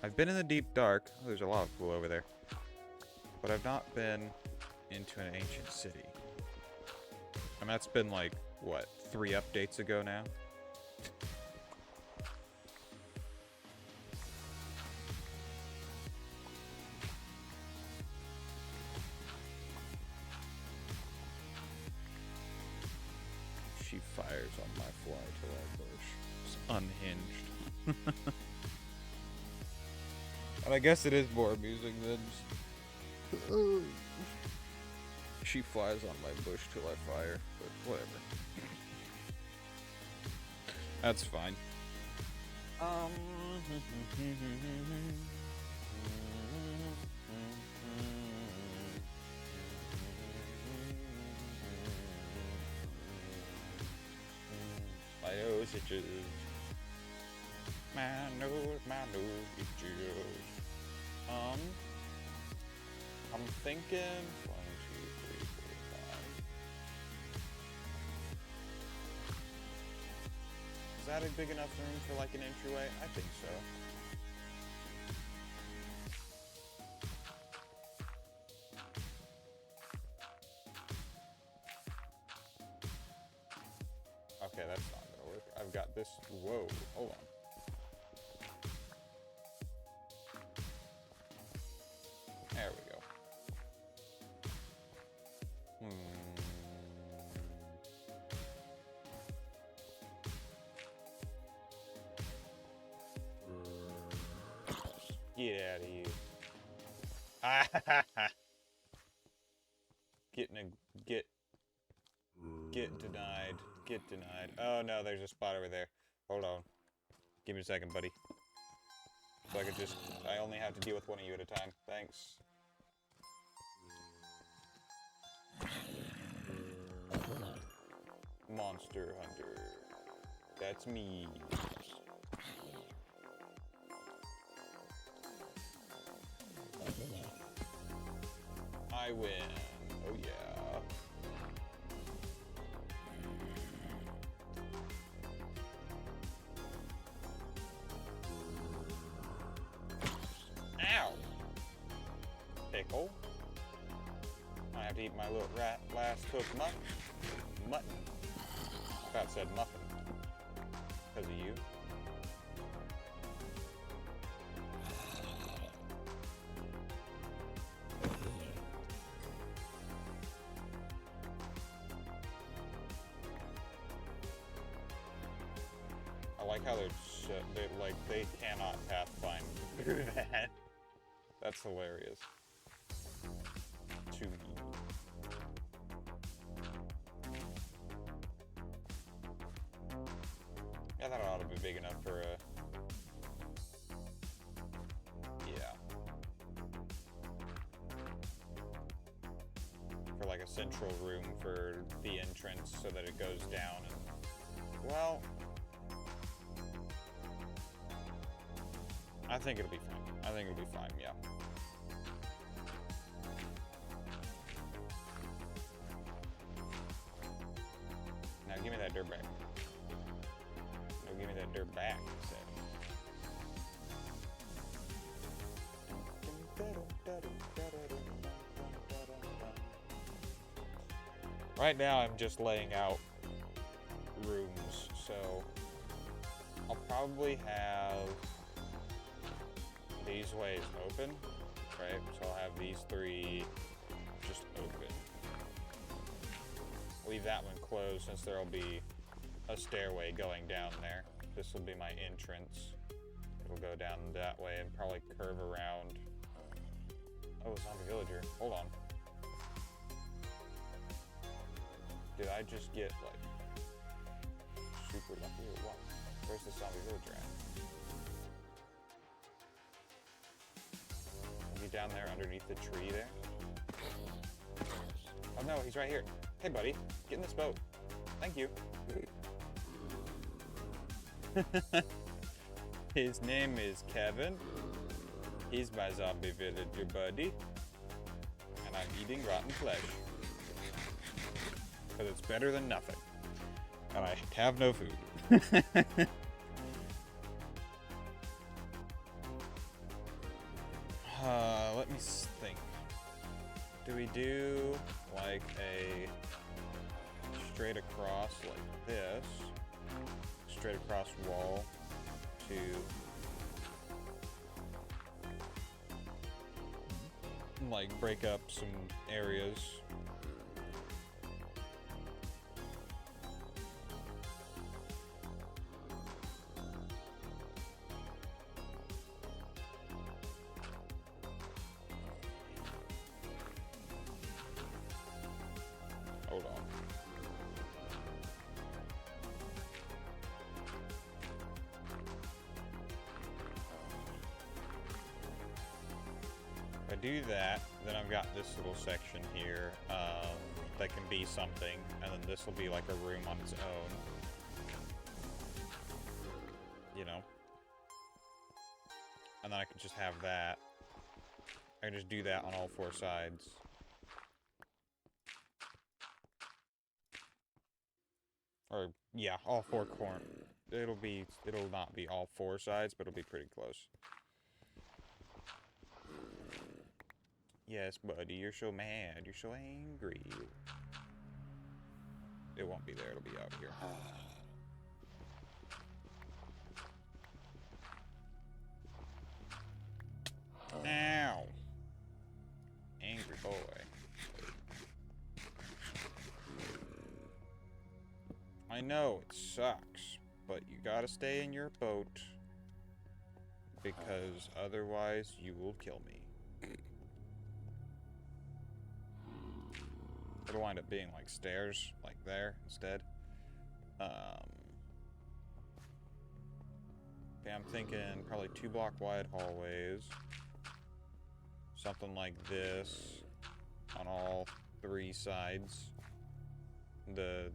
I've been in the deep dark. Oh, there's a lava pool over there. But I've not been into an ancient city. And that's been like, what, 3 updates ago now? She fires on my fly till I bush. It's unhinged. And I guess it is more amusing than just... She flies on my bush till I fire, but whatever. That's fine. My nose itches. My nose itches. I'm thinking 1, 2, 3, 4, 5. Is that a big enough room for like an entryway? I think so. Okay, that's not gonna work. I've got this. Whoa, hold on. There we go. Get out of here. Get denied. Get denied. Oh no, there's a spot over there. Hold on. Give me a second, buddy. So I only have to deal with one of you at a time. Thanks. Monster Hunter. That's me. I win. Oh yeah. Ow! Pickle. I have to eat my little last cooked mutton. I thought it said muffin. Because of you. I like how they cannot pathfind through that. That's hilarious. To me. Yeah, that ought to be big enough for a... Yeah. For like a central room for the entrance so that it goes down and... Well... I think it'll be fine. I think it'll be fine, yeah. Now give me that dirt back. No, give me that dirt back, I said. Right now I'm just laying out rooms, so I'll probably have these ways open, right? So I'll have these 3 just open. Leave that one closed since there'll be a stairway going down there. This will be my entrance. It'll go down that way and probably curve around. Oh, zombie villager. Hold on. Did I just get like super lucky or what? Where's the zombie villager at? he down there underneath the tree there? Oh no, he's right here. Hey buddy, get in this boat. Thank you. His name is Kevin. He's my zombie villager buddy. And I'm eating rotten flesh. Because it's better than nothing. And I have no food. Let me think. Do we do like a straight across like this? Straight across wall to like break up some areas. Hold on. If I do that, then I've got this little section here that can be something, and then this will be like a room on its own. You know? And then I can just have that. I can just do that on all four sides. Or, yeah, all four corners. It'll not be all four sides, but it'll be pretty close. Yes, buddy, you're so mad. You're so angry. It won't be there. It'll be out here. Ow. Angry boy. I know, it sucks, but you gotta stay in your boat. Because otherwise, you will kill me. It'll wind up being like stairs, like there, instead. Okay, I'm thinking probably 2-block wide hallways. Something like this on all three sides.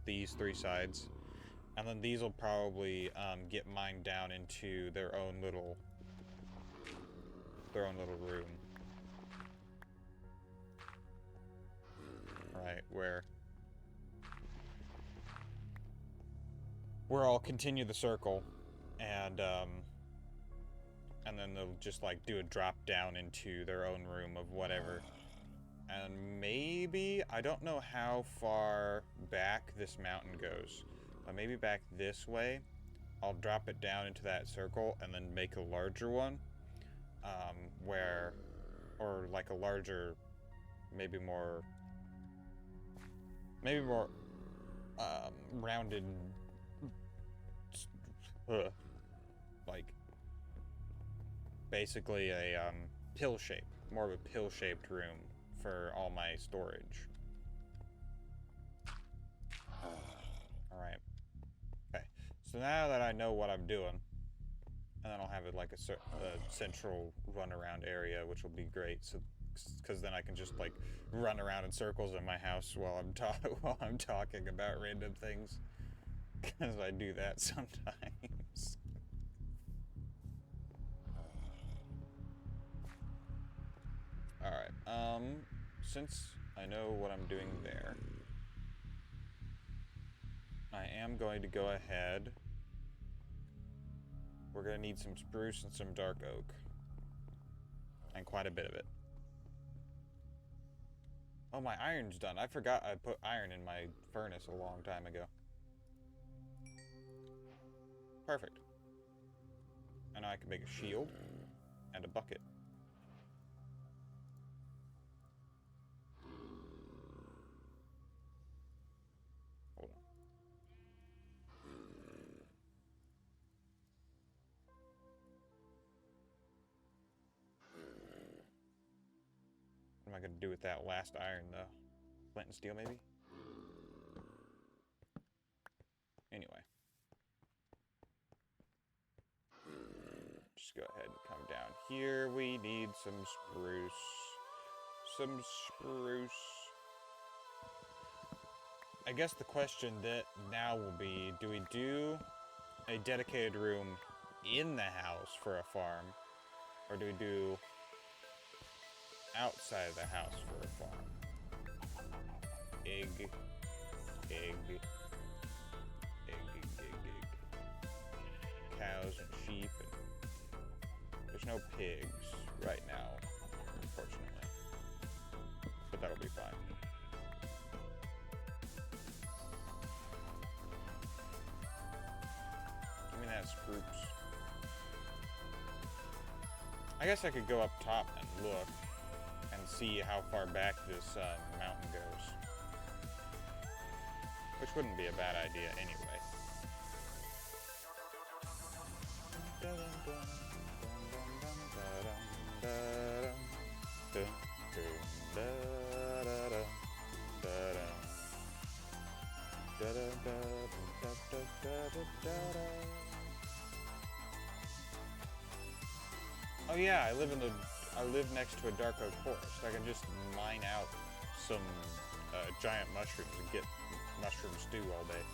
These three sides. And then these will probably get mined down into their own little room. Right, where I'll continue the circle, and then they'll just like do a drop down into their own room of whatever. And maybe, I don't know how far back this mountain goes, but maybe back this way, I'll drop it down into that circle and then make a larger one, or like a larger, maybe more rounded, like, basically a pill shape, more of a pill-shaped room for all my storage. Alright. Okay, so now that I know what I'm doing, and then I'll have it like a central runaround area, which will be great, so because then I can just like run around in circles in my house while I'm talking about random things, because I do that sometimes. Alright, since I know what I'm doing there, I am going to go ahead. We're going to need some spruce and some dark oak. And quite a bit of it. Oh, my iron's done. I forgot I put iron in my furnace a long time ago. Perfect. And now I can make a shield and a bucket. Hold on. What am I going to do with that last iron, though? Flint and steel, maybe? Anyway. Just go ahead and come down here. We need some spruce. Some spruce. I guess the question that now will be, do we do a dedicated room in the house for a farm? Or do we do outside of the house for a farm? Egg. Egg. Egg, egg, egg, egg. Cows and sheep. And there's no pigs right now, unfortunately. But that'll be fine. Give me that spruce. I guess I could go up top and look and see how far back this mountain goes. Which wouldn't be a bad idea anyway. Oh yeah, I live next to a dark oak forest. I can just mine out some giant mushrooms and get mushroom stew all day.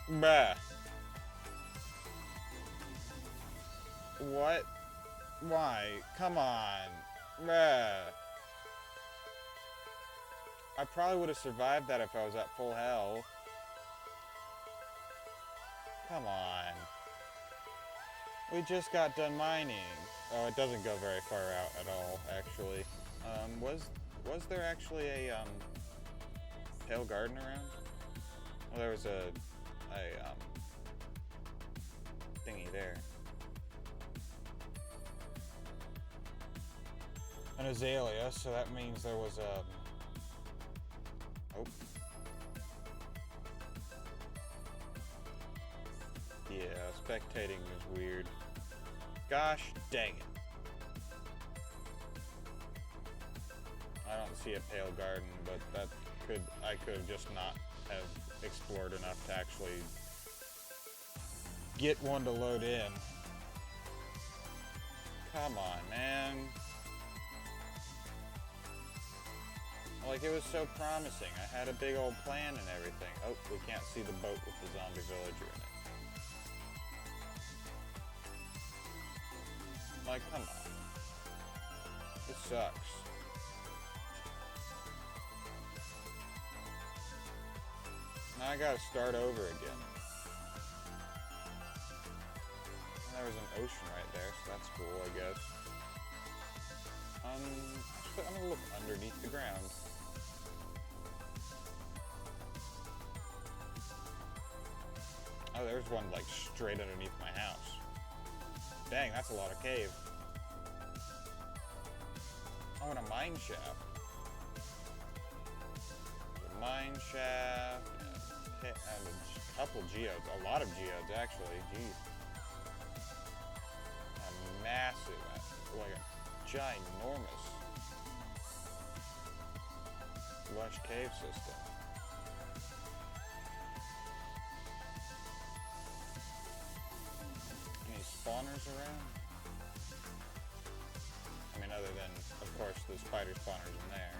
Bruh. What? Why? Come on. Bruh. I probably would have survived that if I was at full health. Come on. We just got done mining. Oh, it doesn't go very far out at all, actually. Was there actually a, pale garden around? Well, there was a thingy there. An azalea, so that means there was a... Oh. Yeah, spectating is weird. Gosh dang it. I don't see a pale garden, but I could have just not have explored enough to actually get one to load in. Come on, man. Like, it was so promising. I had a big old plan and everything. Oh, we can't see the boat with the zombie villager in it. Like, come on. This sucks. Now I gotta start over again. There was an ocean right there, so that's cool, I guess. I'm gonna look underneath the ground. Oh, there's one, like, straight underneath my house. Dang, that's a lot of cave. Oh, and a mine shaft. A mine shaft, and a couple geodes. A lot of geodes, actually. Jeez. A massive, like a ginormous lush cave system. Any spawners around? I mean, other than, of course, the spider spawners in there.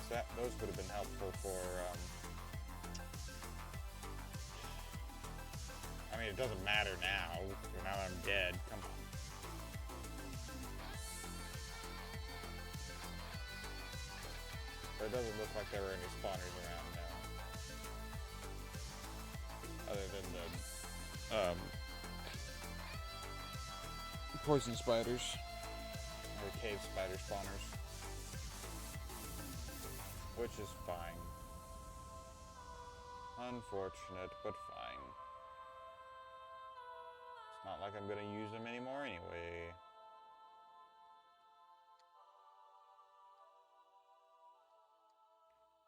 So those would have been helpful for, I mean, it doesn't matter now. Now that I'm dead. Come on. But it doesn't look like there were any spawners around now. Other than the, poison spiders. Or cave spider spawners. Which is fine. Unfortunate, but fine. It's not like I'm gonna use them anymore anyway.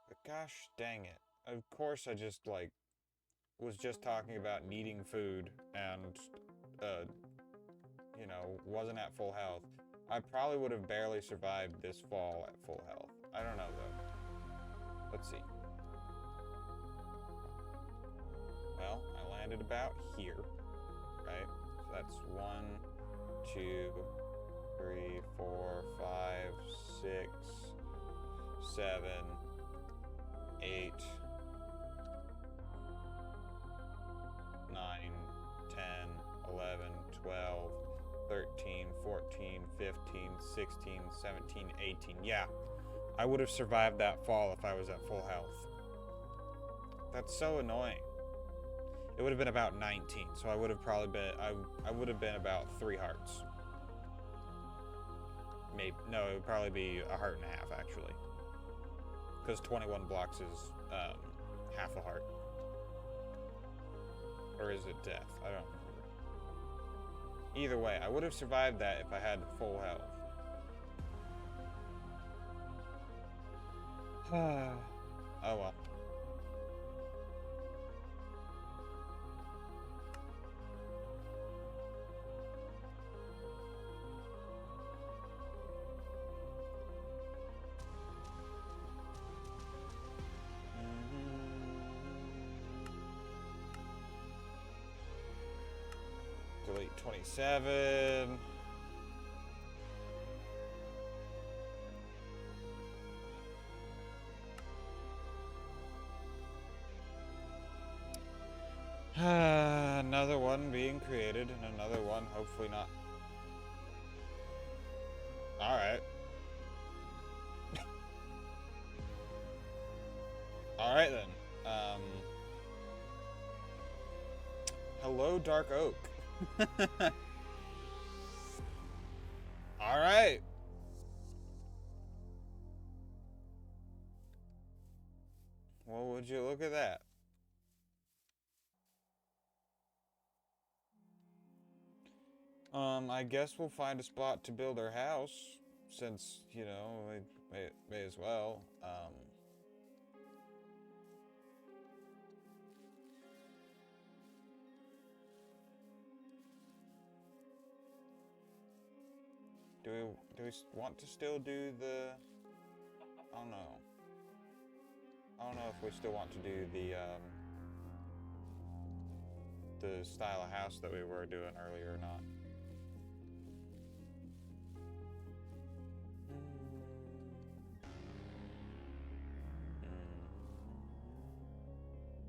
But gosh dang it. Of course I just, like, was just talking about needing food and, you know, wasn't at full health. I probably would have barely survived this fall at full health. I don't know, though. Let's see. Well, I landed about here, right? So that's 1, 2, 3, 4, 5, 6, 7, 8, 9, 10, 11, 12, 13, 14, 15, 16, 17, 18. Yeah, I would have survived that fall if I was at full health. That's so annoying. It would have been about 19, so I would have probably been, I would have been about 3 hearts. Maybe, no, it would probably be a heart and a half, actually. Because 21 blocks is half a heart. Or is it death? I don't remember. Either way, I would have survived that if I had full health. Oh well. Delete 27. Another one being created, and another one hopefully not. Alright. Alright then. Hello, Dark Oak. Alright. Well, would you look at that? I guess we'll find a spot to build our house, since, you know, we may as well. Do we want to still do the... I don't know. I don't know if we still want to do the style of house that we were doing earlier or not.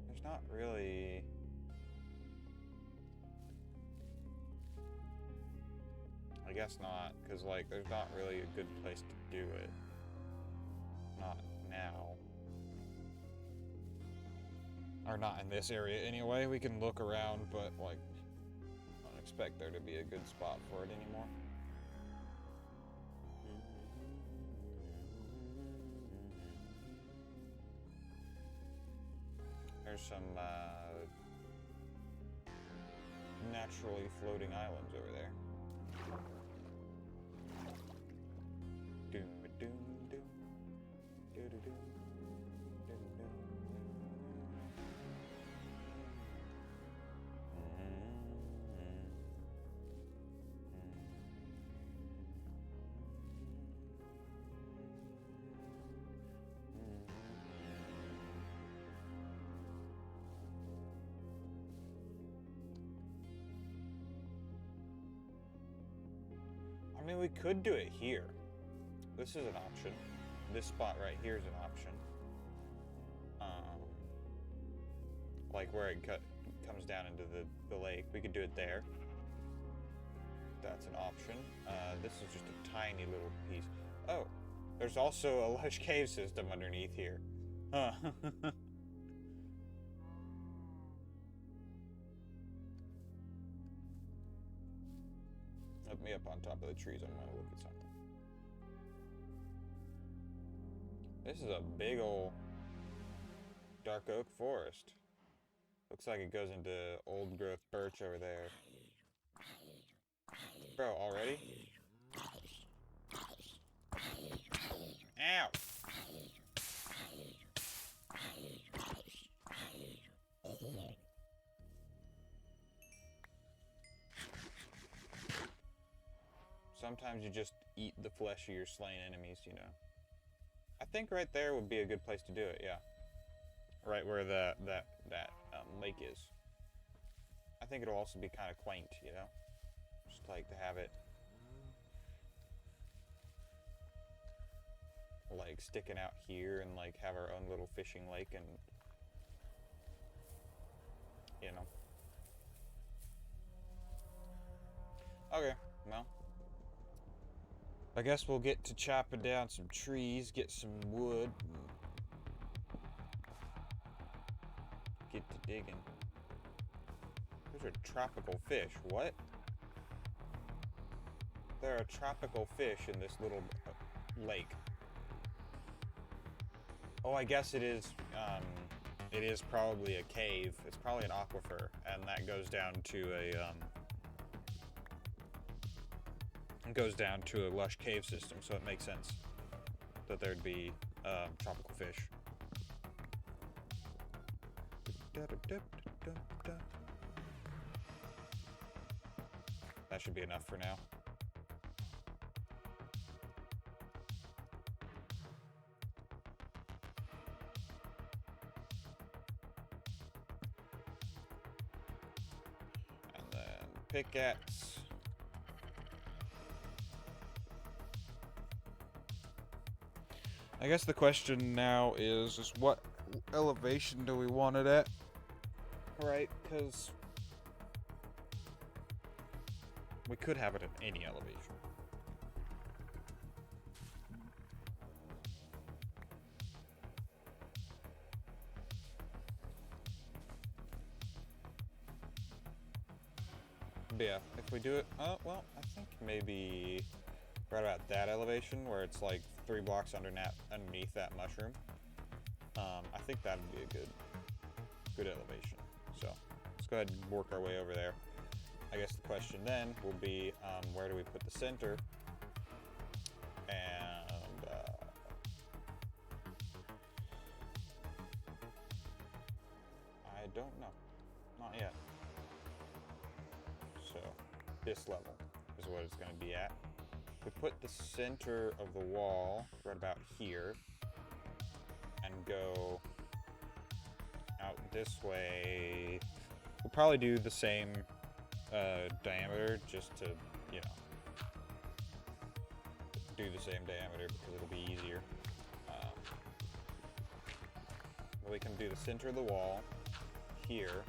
There's not really... I guess not, because, like, there's not really a good place to do it. Not now. Or not in this area anyway. We can look around, but, like, I don't expect there to be a good spot for it anymore. There's some, naturally floating islands over there. Doom doom doom doom doom doom doom doom. I mean, we could do it here. This is an option. This spot right here is an option. Like where it comes down into the lake. We could do it there. That's an option. This is just a tiny little piece. Oh, there's also a lush cave system underneath here. Huh. Let me up on top of the trees. I'm gonna look at something. This is a big ol' dark oak forest. Looks like it goes into old growth birch over there. Bro, already? Ow! Sometimes you just eat the flesh of your slain enemies, you know. I think right there would be a good place to do it, yeah. Right where that lake is. I think it'll also be kind of quaint, you know? Just like to have it like sticking out here and like have our own little fishing lake and, you know. Okay, well, I guess we'll get to chopping down some trees, get some wood, get to digging. Those are tropical fish. What? There are tropical fish in this little lake. Oh, I guess it is probably a cave. It's probably an aquifer, and that goes down to a lush cave system, so it makes sense that there'd be tropical fish. That should be enough for now. And then pickaxe. I guess the question now is what elevation do we want it at? Right, because we could have it at any elevation. But yeah, if we do it, well, I think maybe right about that elevation where it's like 3 blocks underneath that mushroom. I think that would be a good elevation. So let's go ahead and work our way over there. I guess the question then will be, where do we put the center? And I don't know, not yet. So this level is what it's going to be at. We put the center of the wall right about here and go out this way. We'll probably do the same diameter just to, you know, do the same diameter because it'll be easier. We can do the center of the wall here.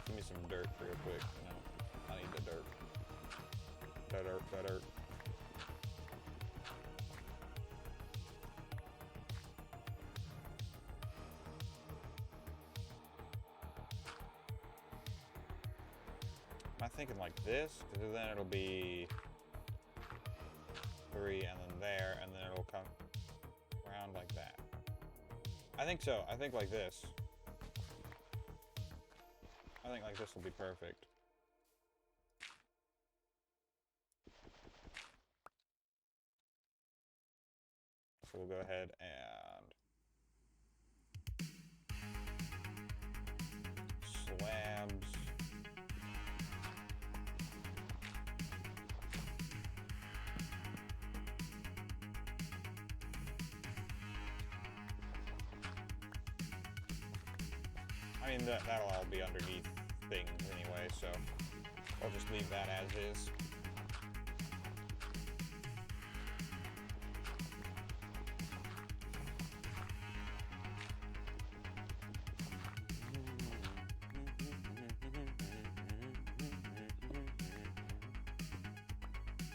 Give me some dirt real quick. No, I need the dirt. The dirt. Am I thinking like this? Because then it'll be 3 and then there, and then it'll come around like that. I think so. I think like this. I think like this will be perfect. So we'll go ahead and slabs. I mean, that'll all be underneath things anyway, so I'll just leave that as is.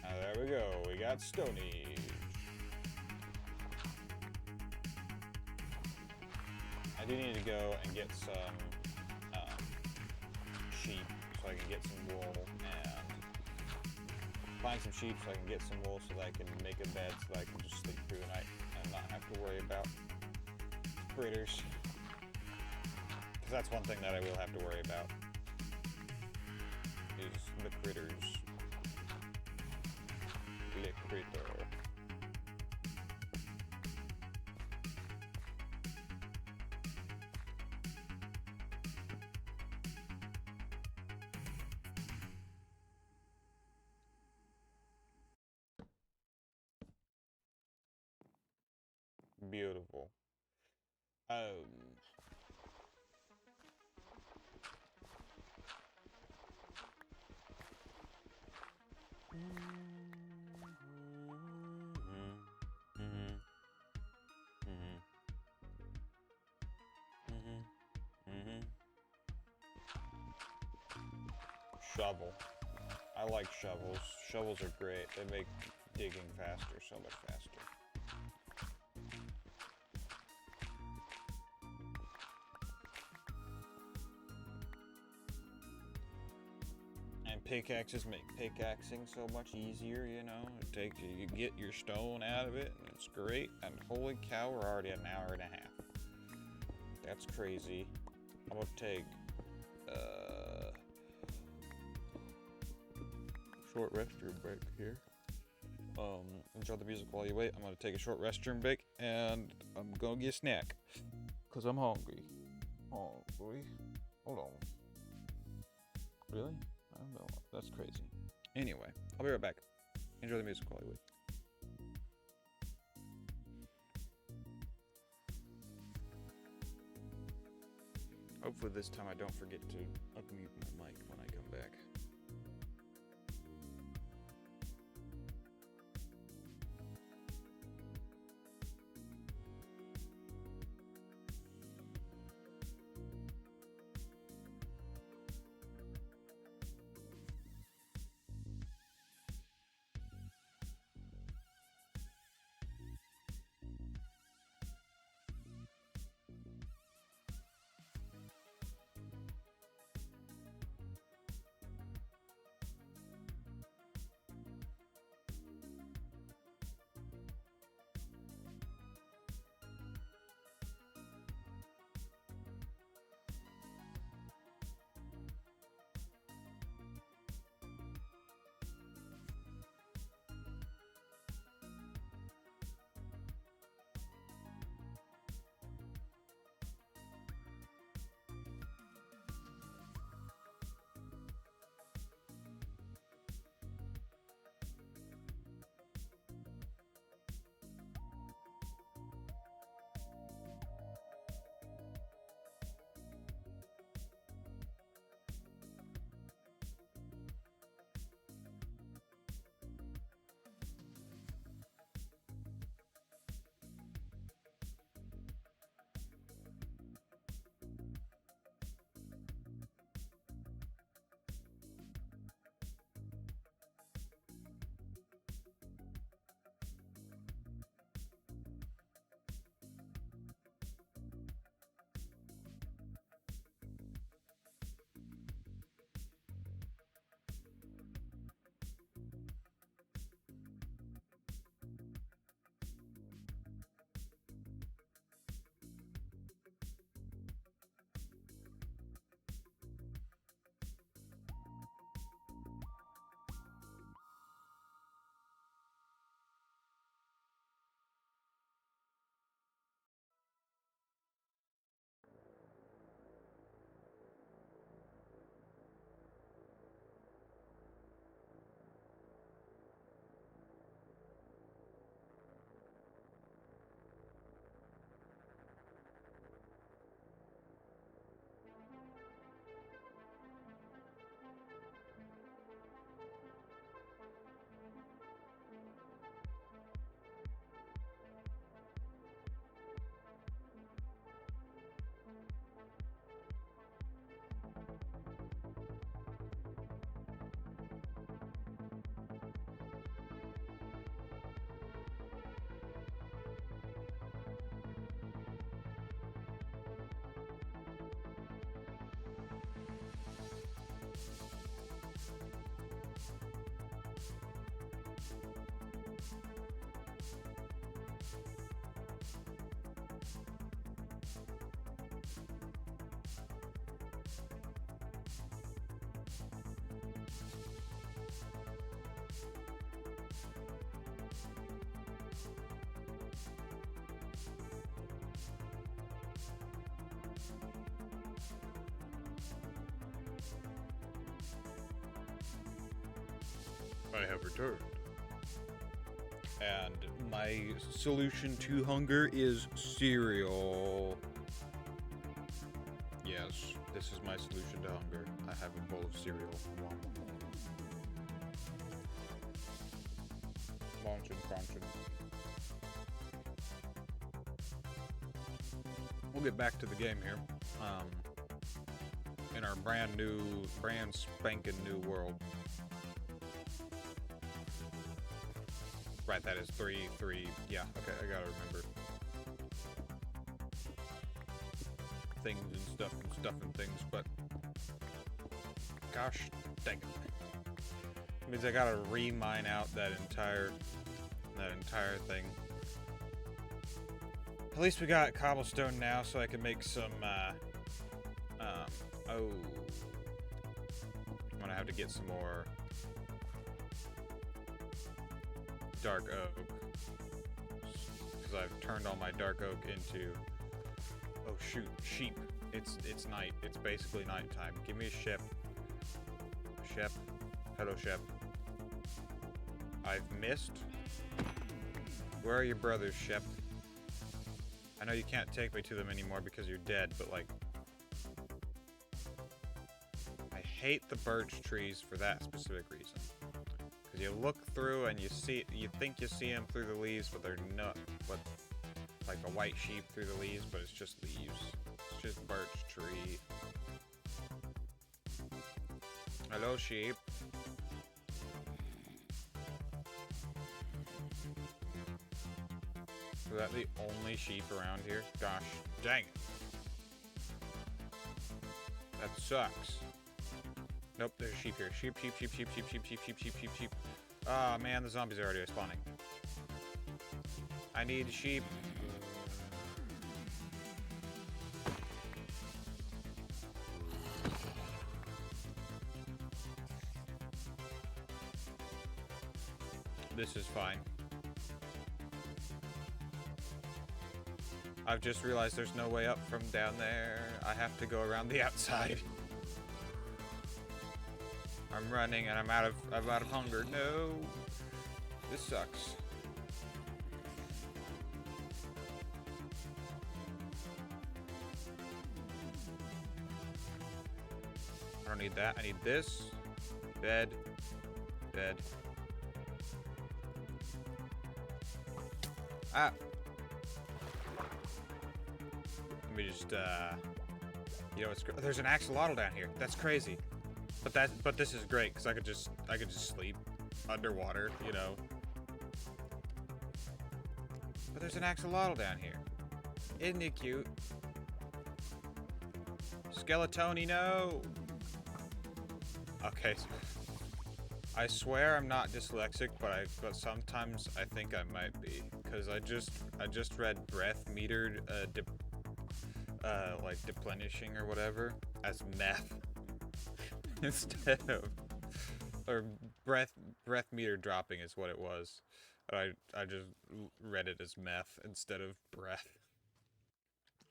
There we go, we got Stone Age. I do need to go and get some sheep so I can get some wool, and find some sheep so I can get some wool so that I can make a bed so that I can just sleep through the night and not have to worry about critters. Because that's one thing that I will have to worry about, is the critters. Le critter. Beautiful. Shovel. I like shovels. Shovels are great. They make digging faster, so much faster. And pickaxes make pickaxing so much easier, you know? You get your stone out of it, and it's great. And holy cow, we're already at an hour and a half. That's crazy. I'm gonna take short restroom break here. Enjoy the music while you wait. I'm gonna take a short restroom break, and I'm gonna get a snack, cause I'm hungry. Hungry. Hold on. Really? I don't know. That's crazy. Anyway, I'll be right back. Enjoy the music while you wait. Hopefully this time I don't forget to unmute my mic when I come back. I have returned. And My solution to hunger is cereal. Yes, this is my solution to hunger. I have a bowl of cereal. Munching, crunching. We'll get back to the game here. In our brand spanking new world. Right, that is 3. Yeah, okay, I gotta remember. Things and stuff and things, but gosh dang it. Means I gotta re-mine out that entire thing. At least we got cobblestone now, so I can make some oh, I'm gonna have to get some more dark oak, because I've turned all my dark oak into, oh shoot, sheep. It's night. It's basically nighttime. Give me a Shep. Shep. Hello, Shep. I've missed. Where are your brothers, Shep? I know you can't take me to them anymore because you're dead, but like, I hate the birch trees for that specific reason. Because you look through and you think you see them through the leaves, but they're not. But like a white sheep through the leaves, but it's just leaves. It's just birch tree. Hello, sheep. Is that the only sheep around here? Gosh, dang it. That sucks. Nope, there's sheep here. Sheep. Ah, man, the zombies are already spawning. I need sheep. This is fine. I've just realized there's no way up from down there. I have to go around the outside. I'm running and I'm out of hunger. No. This sucks. I don't need that. I need this. Bed. Ah. Let me just, you know, there's an axolotl down here. That's crazy. But this is great because I could just sleep underwater, you know. But there's an axolotl down here. Isn't it cute? Skeletoni, no. Okay. I swear I'm not dyslexic, but sometimes I think I might be, because I just read breath metered like deplenishing or whatever as meth instead of, or breath meter dropping is what it was. I just read it as meth instead of breath.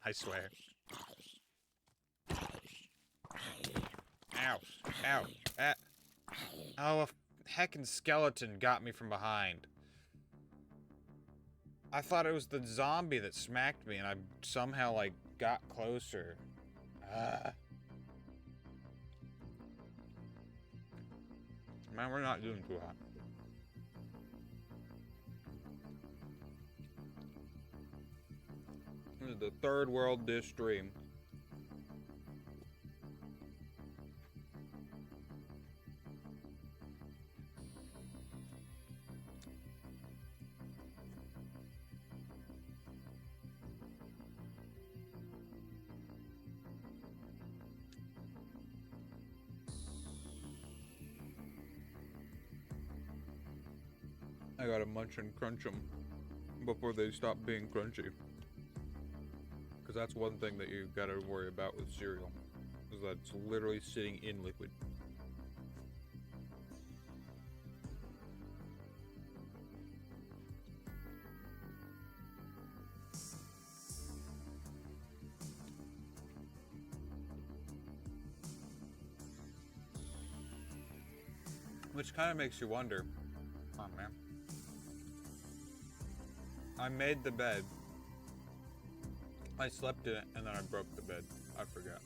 I swear. Ow. Ow. Ah. Oh, a heckin' skeleton got me from behind. I thought it was the zombie that smacked me and I somehow, like, got closer. Man, we're not doing too hot. This is the third world dish stream. I gotta munch and crunch them before they stop being crunchy. Because that's one thing that you gotta worry about with cereal, is that it's literally sitting in liquid. Which kind of makes you wonder, oh man, made the bed. I slept in it, and then I broke the bed. I forgot.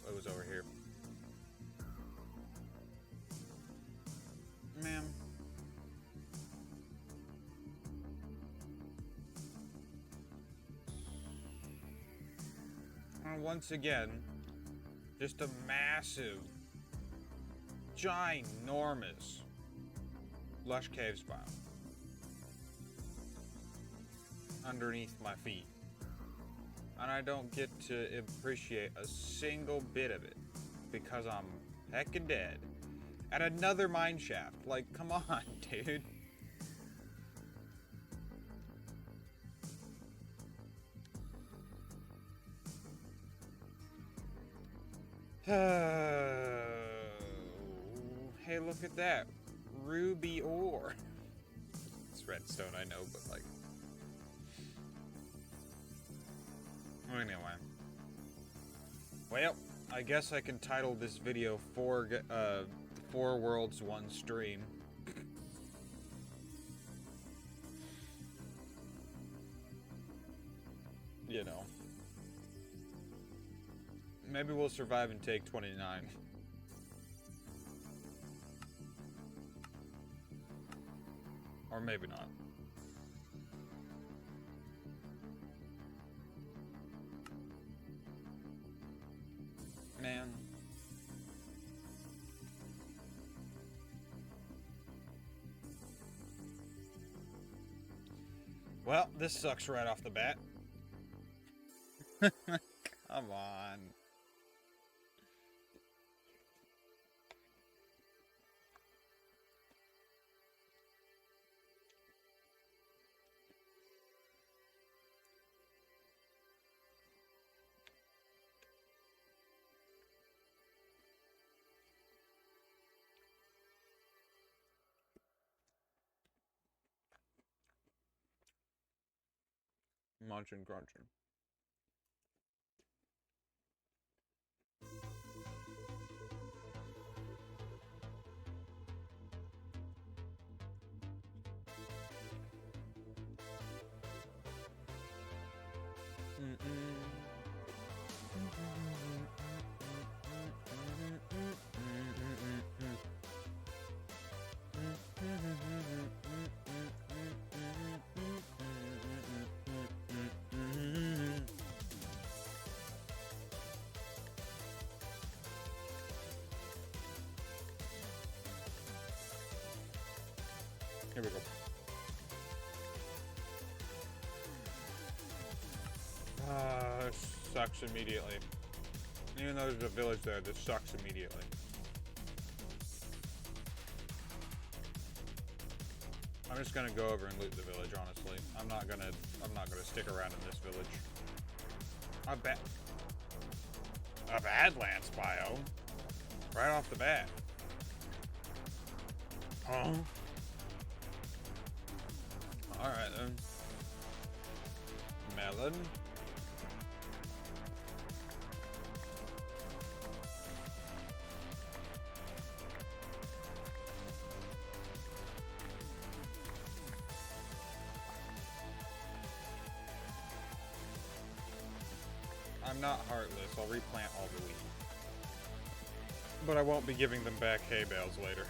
It was over here. Man. And once again, just a massive, ginormous lush caves biome underneath my feet. And I don't get to appreciate a single bit of it because I'm heckin' dead at another mine shaft. Like, come on, dude. Hey, look at that. Ruby ore. It's redstone, I know, but like... Anyway. Well, I guess I can title this video Four Worlds, One Stream. You know. Maybe we'll survive and take 29. Or maybe not. Man. Well, this sucks right off the bat. Come on. Munchin' crunchin'. Here we go. This sucks immediately. Even though there's a village there, this sucks immediately. I'm just gonna go over and loot the village, honestly. I'm not gonna stick around in this village. A Badlands biome? Right off the bat. Huh? Alright then. Melon. I'm not heartless. I'll replant all the wheat. But I won't be giving them back hay bales later.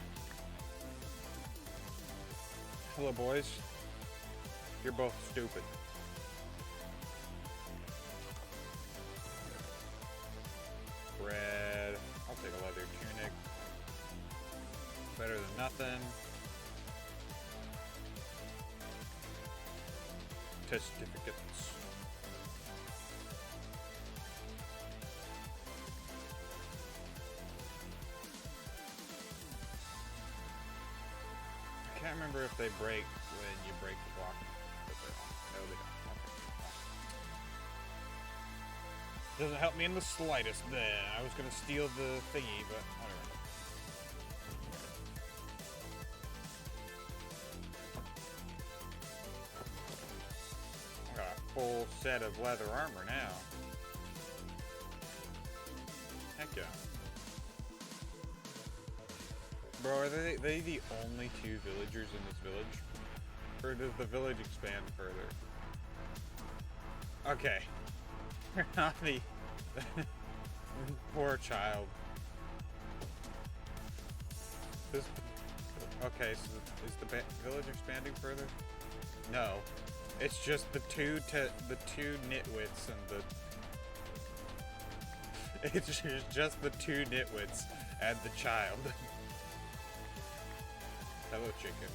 Hello, boys. You're both stupid. Bread. I'll take a leather tunic. Better than nothing. Test certificates. I can't remember if they break when you break the block. No, they don't. Doesn't help me in the slightest. Then I was gonna steal the thingy, but whatever. I got a full set of leather armor now. Heck yeah. Bro, are they the only two villagers in this village? Or does the village expand further? Okay. Nani. Poor child. This. Okay, so is the village expanding further? No. It's just the two nitwits and the. It's just the two nitwits and the child. Hello, chicken.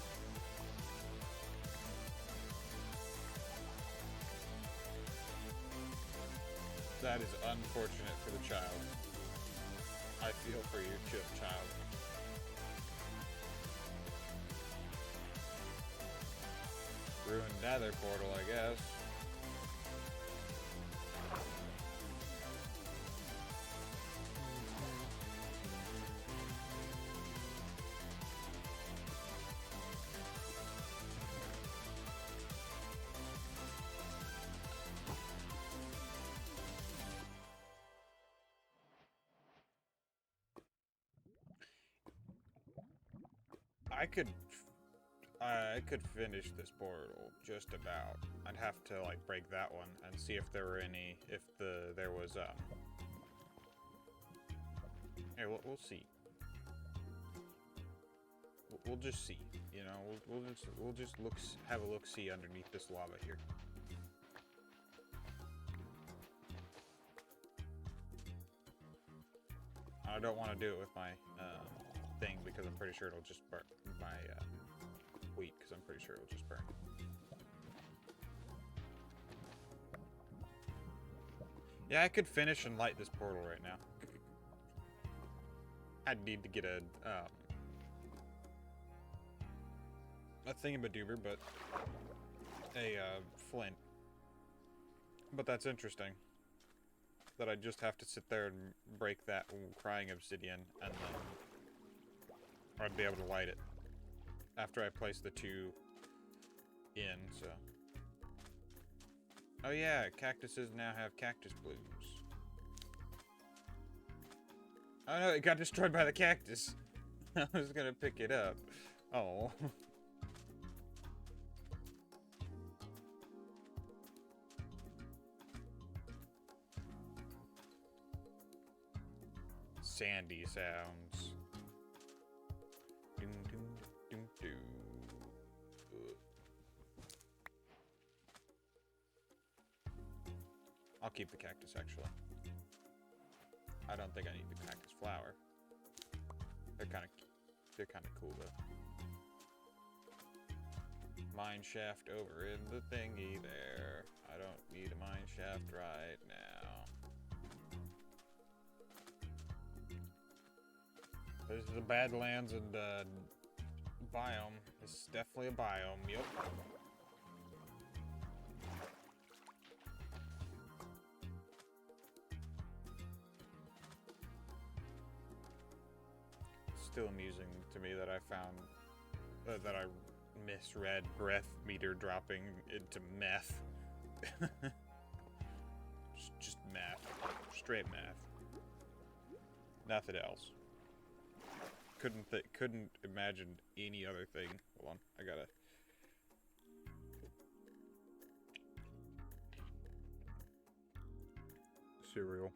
That is unfortunate for the child. I feel for you, child. Ruined nether portal, I guess. I could finish this portal just about. I'd have to like break that one and see if there were any, there was Here, we'll see. We'll just see. You know, we'll just have a look see underneath this lava here. I don't want to do it with my thing because I'm pretty sure it'll just burn my wheat because I'm pretty sure it'll just burn. Yeah, I could finish and light this portal right now. I'd need to get a thingamadoober, but a flint. But that's interesting. That I just have to sit there and break that crying obsidian, and then I'd be able to light it after I place the two in, so. Oh yeah, cactuses now have cactus blooms. Oh no, it got destroyed by the cactus. I was gonna pick it up. Oh. Sandy sounds. Doom, doom, doom, doom. I'll keep the cactus, actually. I don't think I need the cactus flower. They're kind of cool, though. Mine shaft over in the thingy there. I don't need a mine shaft right now. This is a Badlands and biome. This is definitely a biome, yup. Still amusing to me that I found that I misread breath meter dropping into meth. just math, straight math, nothing else. Couldn't imagine any other thing. Hold on, I gotta. Cereal.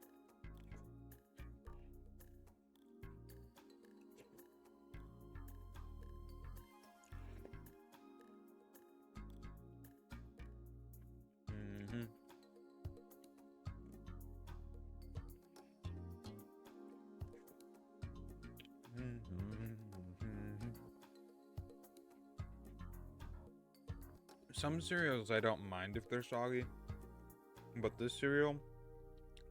Some cereals I don't mind if they're soggy, but this cereal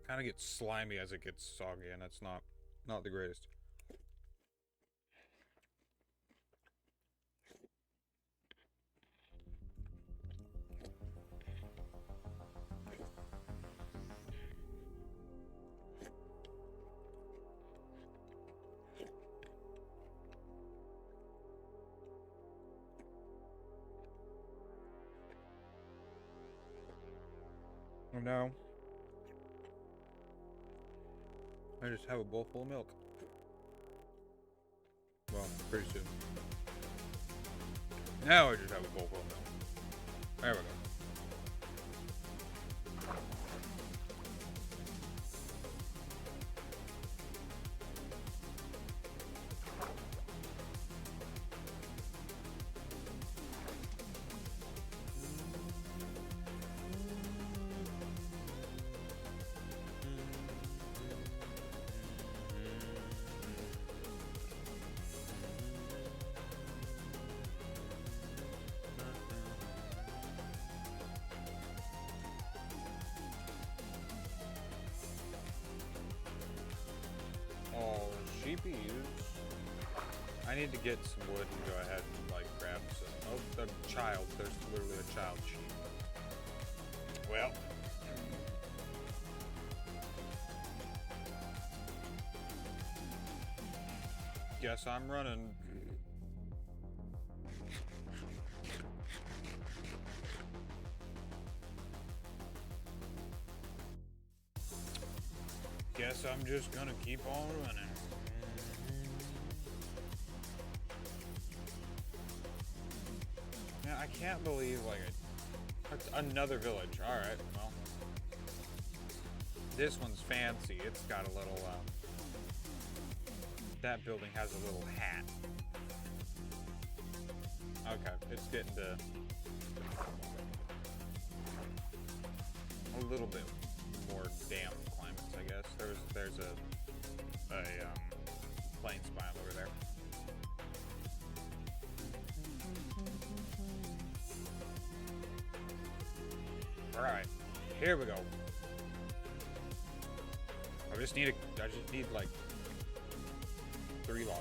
kind of gets slimy as it gets soggy, and it's not the greatest. Oh no. I just have a bowl full of milk. Well, pretty soon. Now I just have a bowl full of milk. There we go. Oh, sheepies. I need to get some wood and go ahead and, like, grab some. Oh, the child. There's literally a child sheep. Well. Guess I'm running. Guess I'm just gonna keep on running. Man, I can't believe, like, another village. Alright, well. This one's fancy. It's got a little, that building has a little hat. Okay, it's getting to a little bit more damp climates, I guess. There's a plains biome over there. Alright, here we go. I just need like 3 logs.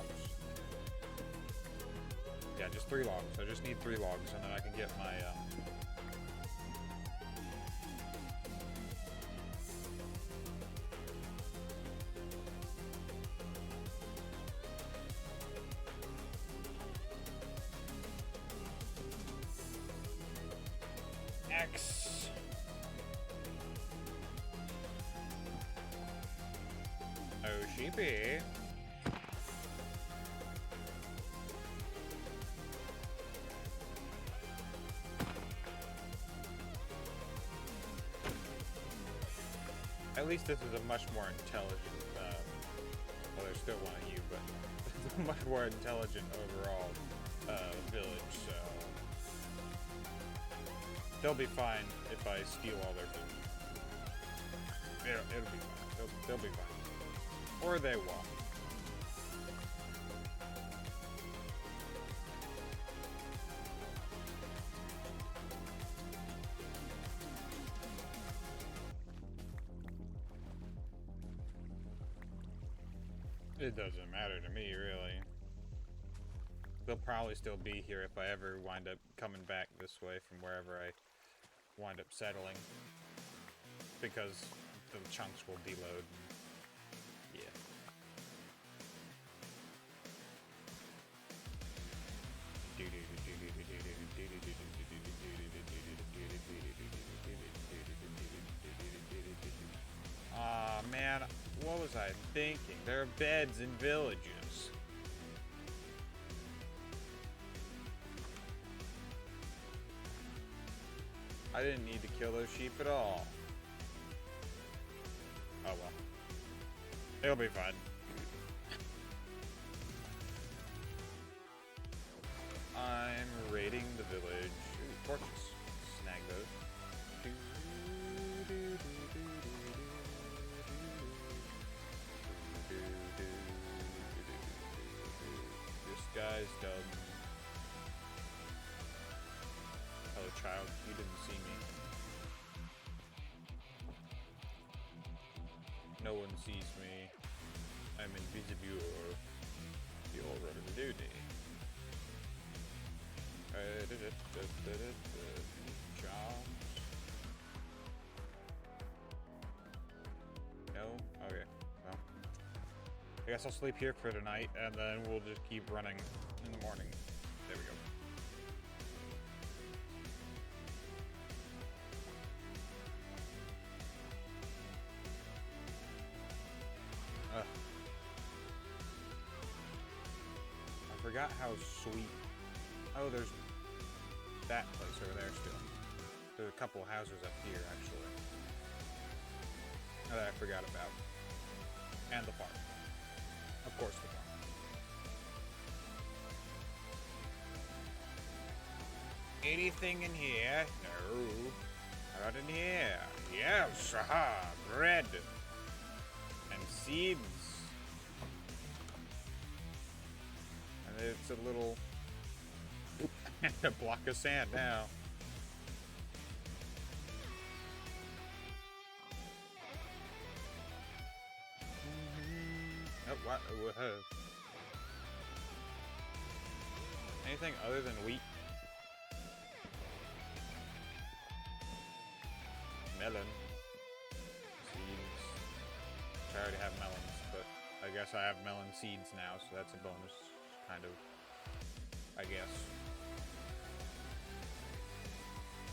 Yeah, just 3 logs. I just need 3 logs, and then I can get my X. Oh, sheepy. At least this is a much more intelligent, well, there's still one of you, but it's a much more intelligent overall village, so they'll be fine if I steal all their food. It'll be fine. They'll be fine. Or they won't. It doesn't matter to me, really. They'll probably still be here if I ever wind up coming back this way from wherever I wind up settling. Because the chunks will deload. Yeah. Aw, man, what was I thinking? There are beds in villages. I didn't need to kill those sheep at all. Oh well. It'll be fine. I'm raiding the village. Ooh, torches. Snag those. This guy's dumb. Hello, child. You didn't see me. No one sees me. I'm invisible. You're running the duty. Jobs. No? Okay. Well, I guess I'll sleep here for tonight, and then we'll just keep running in the morning. There we go. I forgot how sweet. Oh, there's that place over there still. There's a couple of houses up here, actually. That I forgot about. And the farm. Of course, the farm. Anything in here? No. Not in here. Yes, aha, bread. And seeds. And it's a little... a block of sand now. Oh, what? Whoa. Anything other than wheat? Melon. Seeds. I already have melons, but I guess I have melon seeds now, so that's a bonus, kind of. I guess.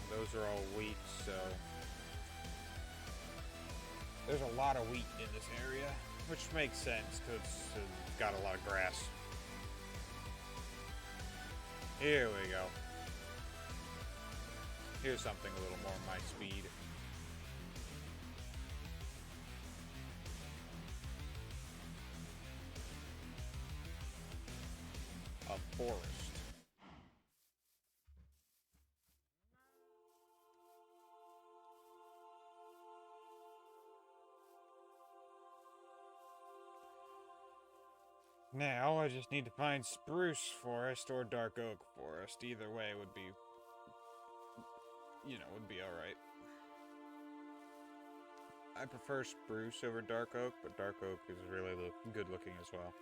Those are all wheat, so... There's a lot of wheat in this area, which makes sense, because it's got a lot of grass. Here we go. Here's something a little more my speed. A forest. Now, I just need to find spruce forest or dark oak forest. Either way would be, you know, would be alright. I prefer spruce over dark oak, but dark oak is really good looking as well.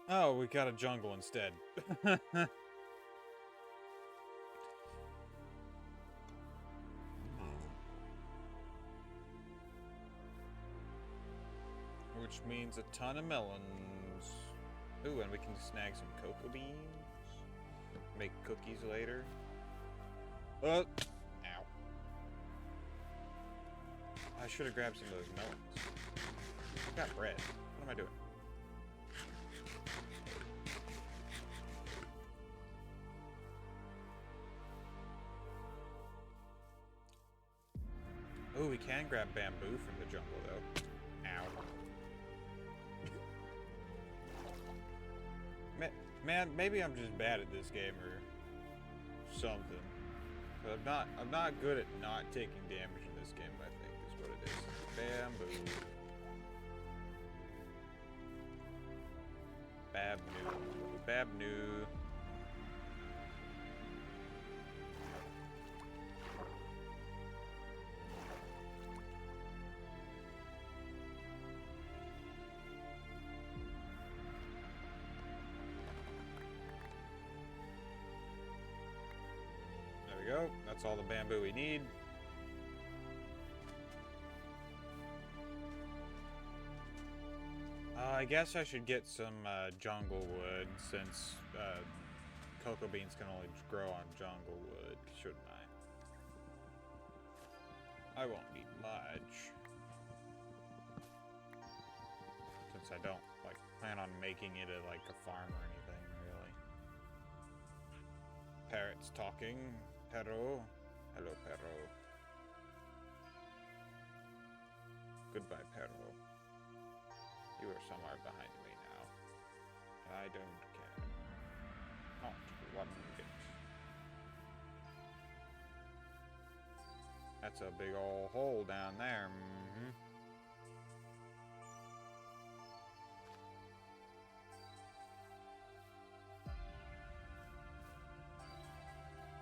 Oh, we got a jungle instead. Which means a ton of melons. Ooh, and we can snag some cocoa beans. Make cookies later. Ow. I should have grabbed some of those melons. I got bread. What am I doing? Ooh, we can grab bamboo from the jungle, though. Ow. Man, maybe I'm just bad at this game or something. But I'm not good at not taking damage in this game, I think is what it is. Bamboo. Babnoo. There we go. That's all the bamboo we need. I guess I should get some jungle wood since cocoa beans can only grow on jungle wood, shouldn't I? I won't need much. Since I don't plan on making it a farm or anything, really. Parrots talking. Perro. Hello, Perro. Goodbye, Perro. You are somewhere behind me now. I don't care. Not one bit. That's a big old hole down there.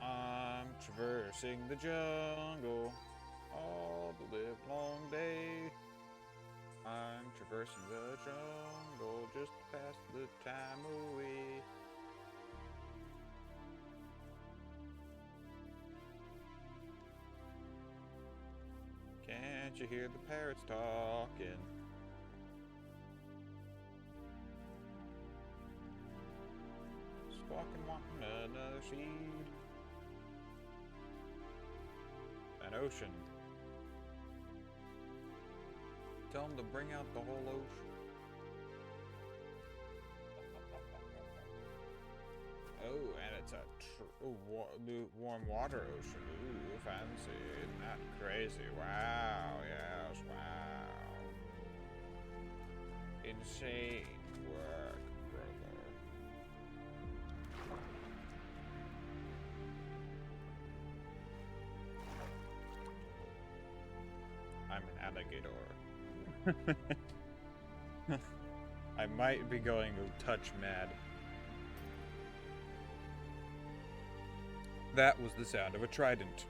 I'm traversing the jungle all the livelong day. I'm traversing the jungle just to pass the time away. Can't you hear the parrots talking? Squawking, wanting another seed. An ocean. Tell them to bring out the whole ocean. Oh, and it's a warm water ocean. Ooh, fancy. Isn't that crazy? Wow, yes, wow. Insane work, brother. I'm an alligator. I might be going a touch mad. That was the sound of a trident.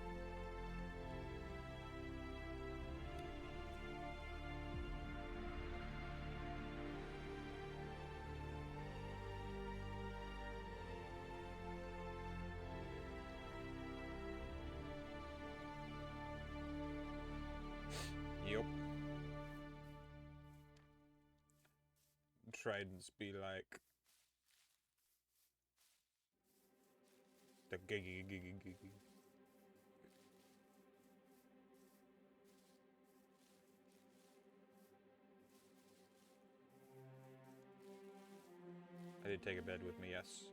Yup. Tridents be like the giggy. I did take a bed with me, yes.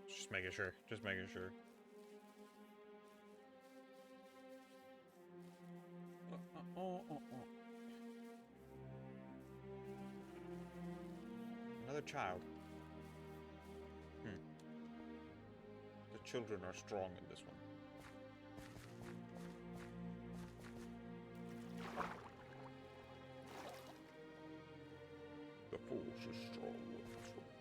Just making sure. Just making sure. Another child. The children are strong in this one. The force is strong in this one.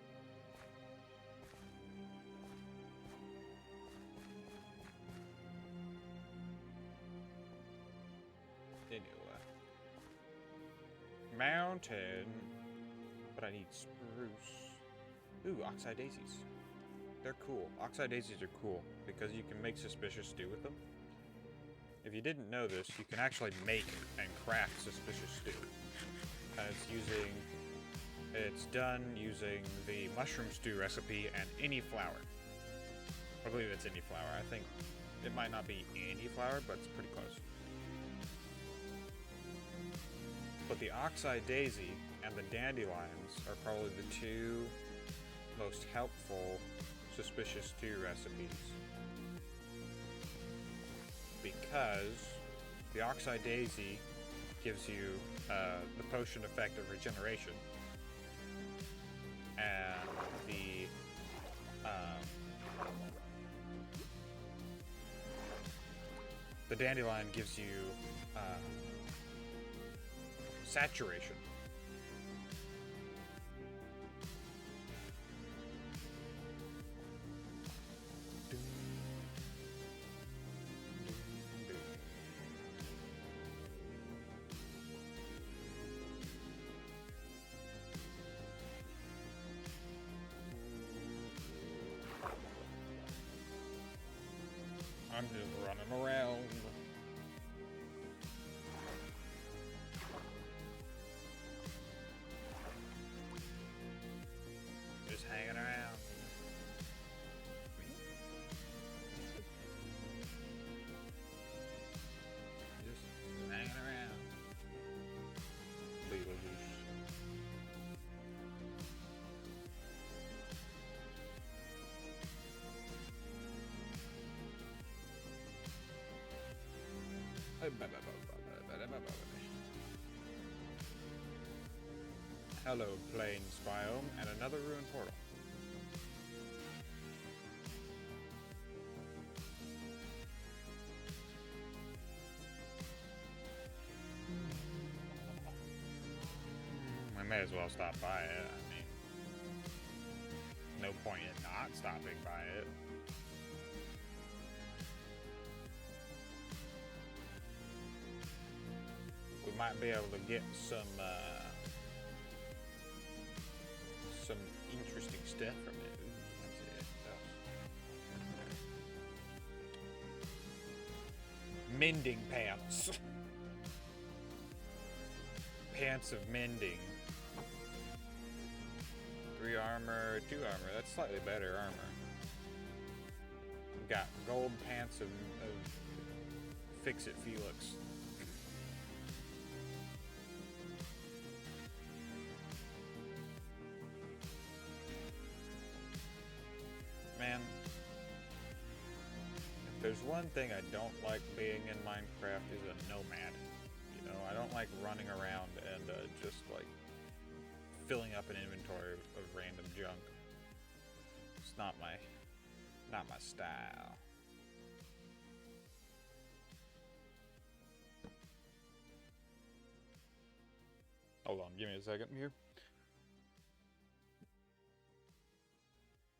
Anyway. Mountain. But I need spruce. Ooh, oxeye daisies. They're cool. Oxeye daisies are cool because you can make suspicious stew with them. If you didn't know this, you can actually make and craft suspicious stew. And it's done using the mushroom stew recipe and any flour. I believe it's any flour. I think it might not be any flour, but it's pretty close. But the oxeye daisy and the dandelions are probably the two most helpful suspicious stew recipes. Because the oxeye daisy gives you the potion effect of regeneration, and the dandelion gives you saturation. I'm just running around. Just hanging around. Just hanging around. Beetlejuice. Hello, plains biome, and another ruined portal. I may as well stop by it. I mean, no point in not stopping by it. We might be able to get some interesting stuff from it. Mending pants. Pants of mending. 3 armor, 2 armor. That's slightly better armor. We've got gold pants of Fix-It Felix. one thing I don't like being in Minecraft is a nomad. You know, I don't like running around and just like filling up an inventory of random junk. It's not my style. Hold on, give me a second here.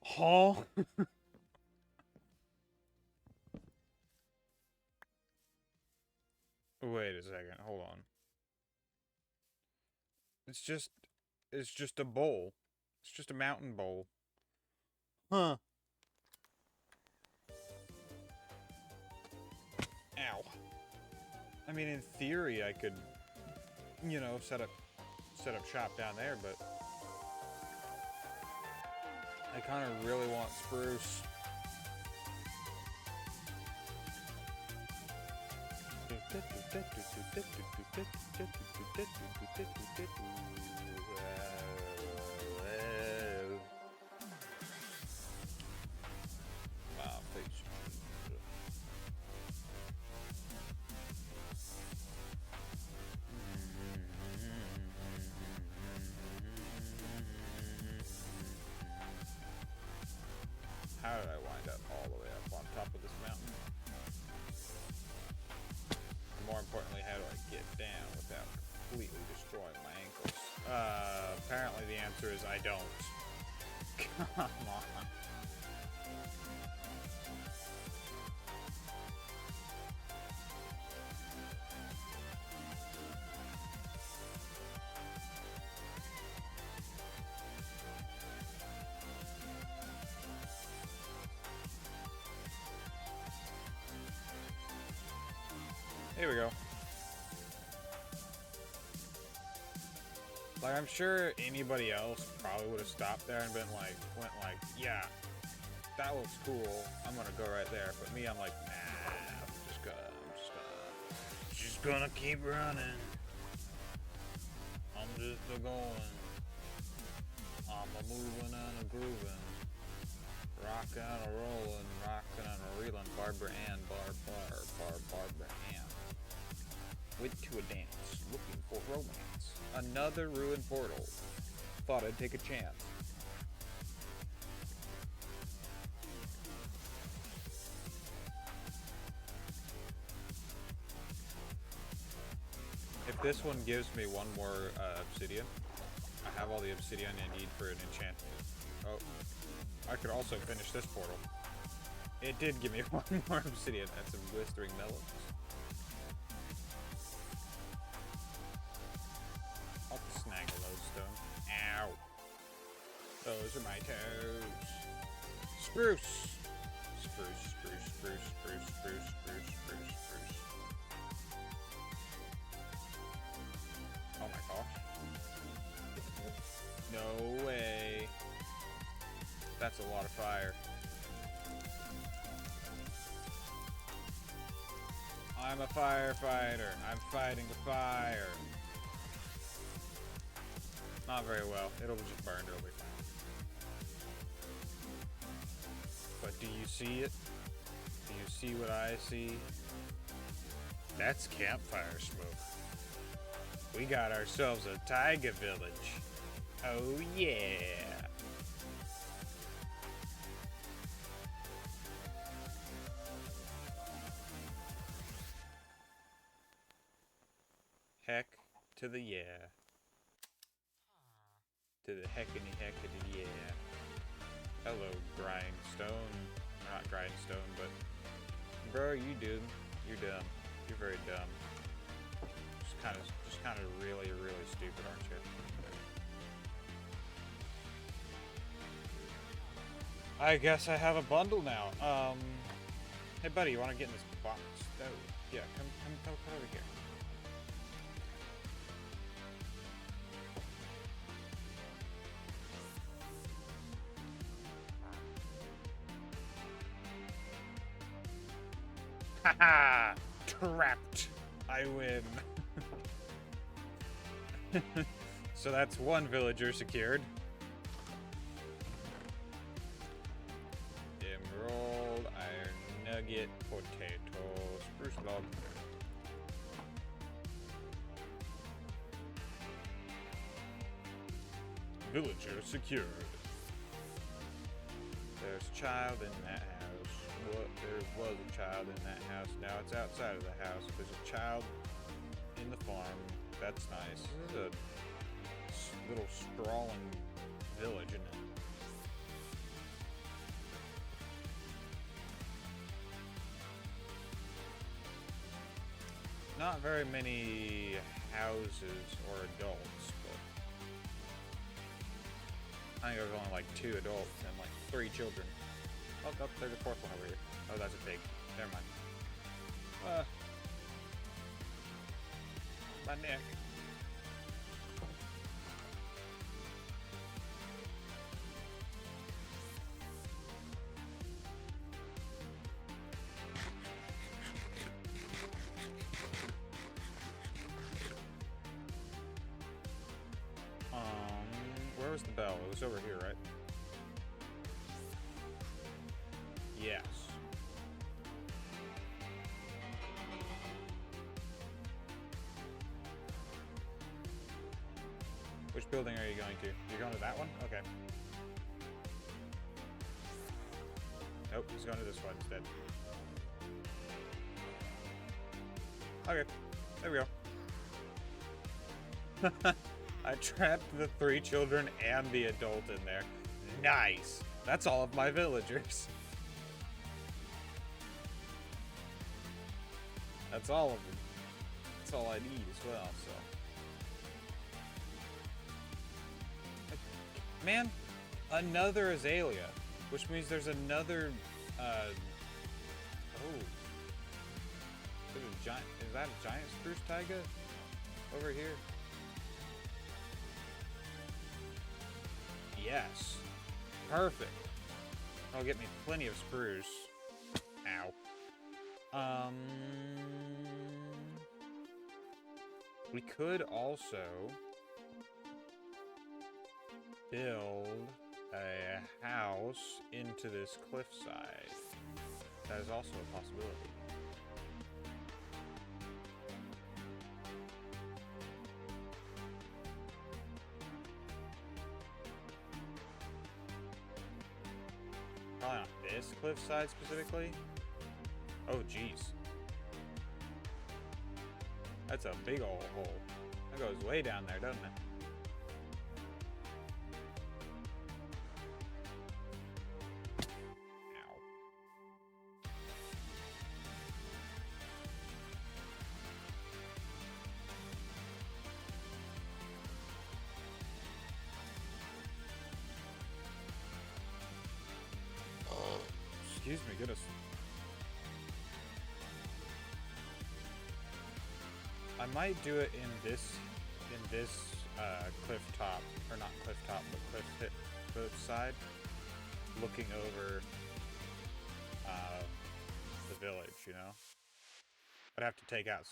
Hall. Wait a second, hold on. It's just a bowl. It's just a mountain bowl. Huh. Ow. I mean, in theory, I could, you know, set up shop down there, but I kind of really want spruce. How did I wind up all the way up on top of this mountain? And more importantly, how do I get down without completely destroying my ankles? Apparently the answer is I don't. Come on. Here we go. Like, I'm sure anybody else probably would have stopped there and went like, yeah, that looks cool. I'm gonna go right there. But me, I'm like, nah, I'm just gonna keep running. I'm just a going. I'm a moving and a grooving. Rockin' and a rolling, rockin' and a reelin'. Barbara Ann, Barbara Ann. Went to a dance, looking for romance. Another ruined portal. Thought I'd take a chance. If this one gives me one more obsidian, I have all the obsidian I need for an enchantment. Oh, I could also finish this portal. It did give me one more obsidian and some blistering melons. I'll snag a lodestone. Ow. Those are my toes. Spruce. Spruce. Oh my gosh. No way. That's a lot of fire. I'm a firefighter. I'm fighting the fire. Not very well. It'll just burn. It'll be fine. But do you see it? Do you see what I see? That's campfire smoke. We got ourselves a taiga village. Oh yeah. Heck to the yeah. To the heckity yeah. Hello, grindstone. Not grindstone, but bro, you dude. You're dumb. You're very dumb. Just kind of really, really stupid, aren't you? I guess I have a bundle now. Hey buddy, you want to get in this box? Oh, yeah, come over here. Haha! Trapped! I win. So that's one villager secured. Emerald, iron gonna get potatoes. Spruce log. Villager secured. There's a child in that house. What? There was a child in that house. Now it's outside of the house. There's a child in the farm. That's nice. This is a little sprawling village, isn't it? Not very many houses or adults, but I think there's only like 2 adults and like 3 children. Oh, oh, there's a 4th one over here. Oh, that's a pig. Never mind. My neck. Where was the bell? It was over here, right? Yes. Which building are you going to? You're going to that one? Okay. Nope, he's going to this one instead. Okay, there we go. I trapped the 3 children and the adult in there. Nice! That's all of my villagers. That's all of them. That's all I need as well, so. Man, another azalea. Which means there's another, oh. There's a giant, is that a giant spruce taiga? Over here? Yes. Perfect. That'll get me plenty of spruce. Ow. We could also build a house into this cliffside. That is also a possibility. Probably not this cliffside specifically. Oh, jeez. That's a big old hole. That goes way down there, doesn't it? Excuse me, goodness. I might do it in this cliff top, or not cliff top, but cliff side, looking over the village. You know, I'd have to take out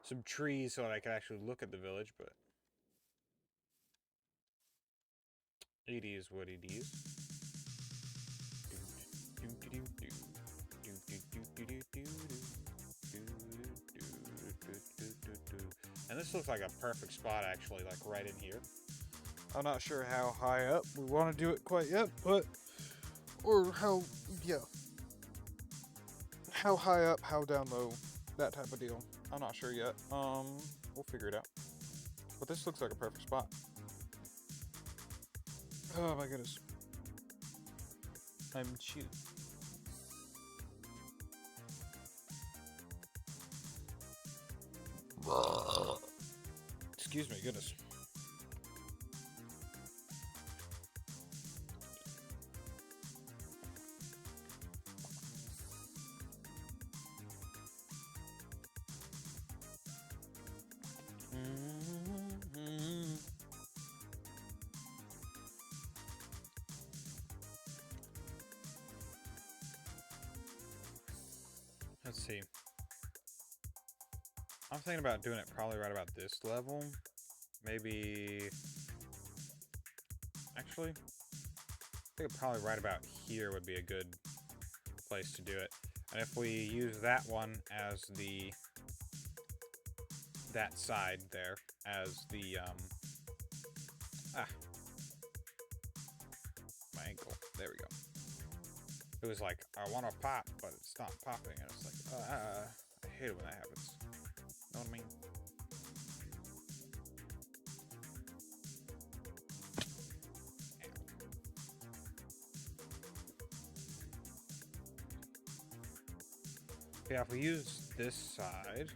some trees so that I could actually look at the village, but it is what it is. And this looks like a perfect spot, actually, like right in here. I'm not sure how high up we want to do it quite yet, but or how high up, how down low, that type of deal. I'm not sure yet. We'll figure it out. But this looks like a perfect spot. Oh my goodness. I'm chewed. Excuse me, goodness. Let's see. I'm thinking about doing it probably right about this level. Maybe... Actually, I think probably right about here would be a good place to do it. And if we use that one as that side there as the, my ankle. There we go. It was like, I want to pop, but it's not popping. And it's like, I hate it when that happens. Know what I mean? Yeah, if we use this side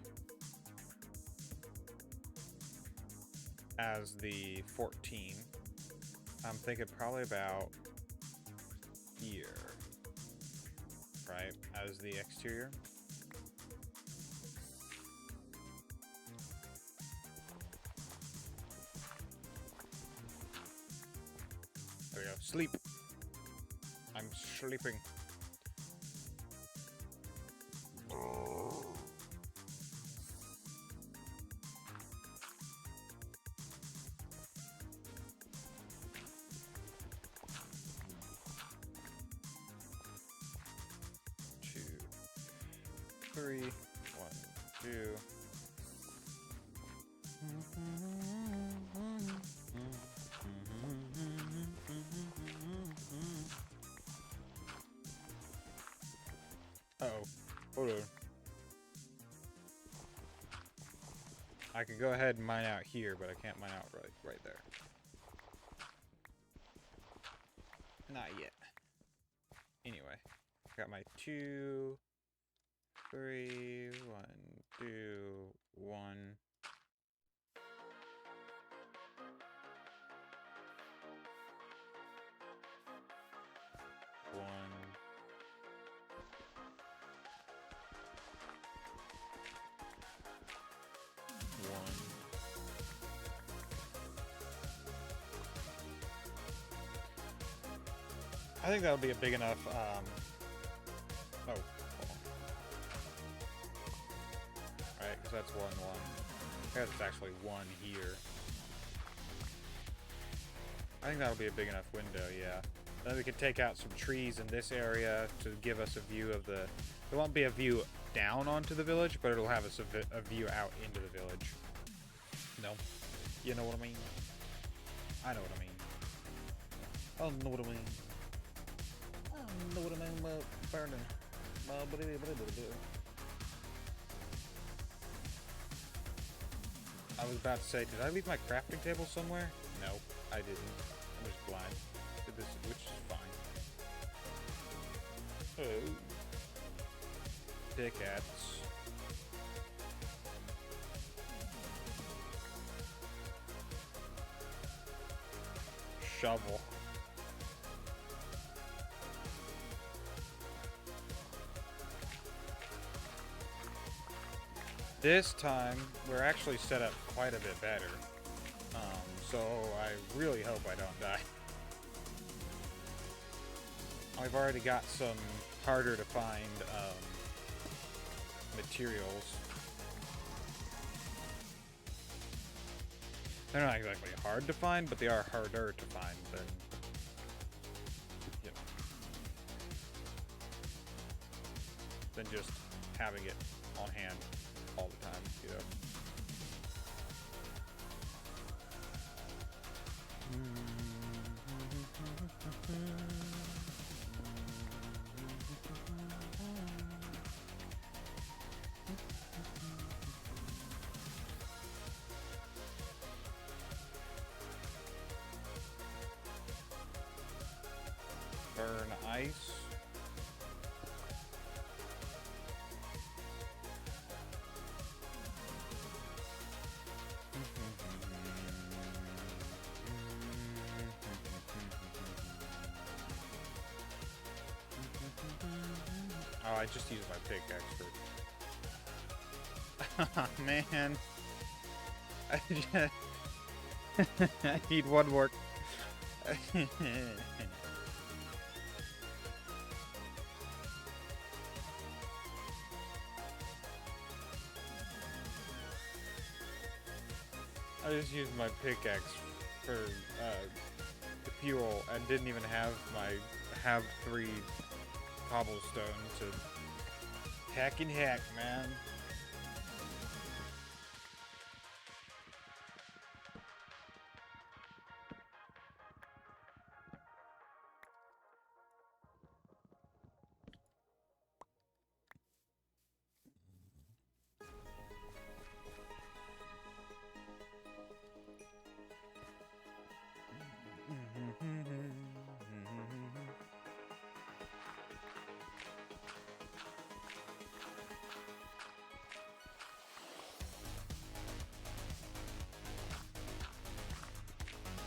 as the 14, I'm thinking probably about here, right, as the exterior. There we go. Sleep. I'm sleeping. Three, 1, 2. Uh-oh. Hold on. I could go ahead and mine out here, but I can't mine out right there. Not yet. Anyway, got my 2, 3, 1, 2, 1. 1. I think that'll be a big enough, oh. Alright, because that's 1, 1. I guess it's actually 1 here. I think that'll be a big enough window, yeah. Then we could take out some trees in this area to give us a view of the... There won't be a view down onto the village, but it'll have us a view out into the village. No? You know what I mean? I know what I mean. I know what I mean. I know what I mean about burning. I was about to say, did I leave my crafting table somewhere? No, I didn't. I'm just blind. Did this, which is fine. Oh. Pickaxe. Shovel. This time, we're actually set up quite a bit better. So I really hope I don't die. I've already got some harder to find materials. They're not exactly hard to find, but they are harder to find than, you know, than just having it on hand all the time, you know. Burn ice. Oh, I just used my pickaxe for... Man. I just... I need one more... I just used my pickaxe for fuel and didn't even have my have 3 cobblestone to hack and hack, man.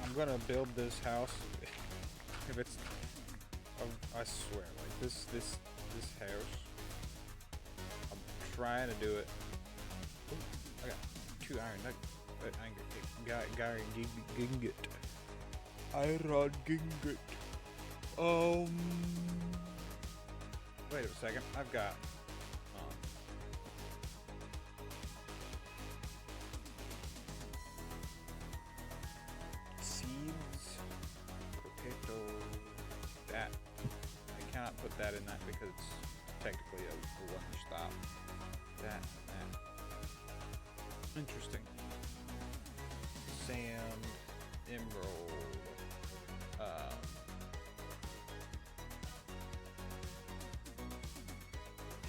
I'm gonna build this house. If it's, I swear, like this house. I'm trying to do it. Ooh, I got 2 iron nuggets. Iron ginget. Iron ginget. Wait a second. I've got. Seeds. Potato. That. I cannot put that in that because it's technically a one stop. That and that. Interesting. Sand, emerald,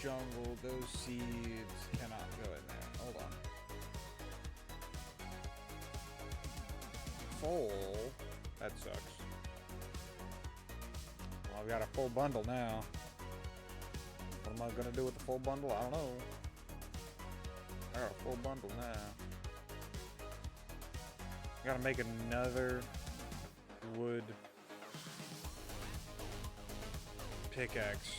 jungle, those seeds cannot go in there. Hold on. Full. That sucks. Well, I've got a full bundle now. What am I gonna do with the full bundle? I don't know. I got a full bundle now. Gotta make another wood pickaxe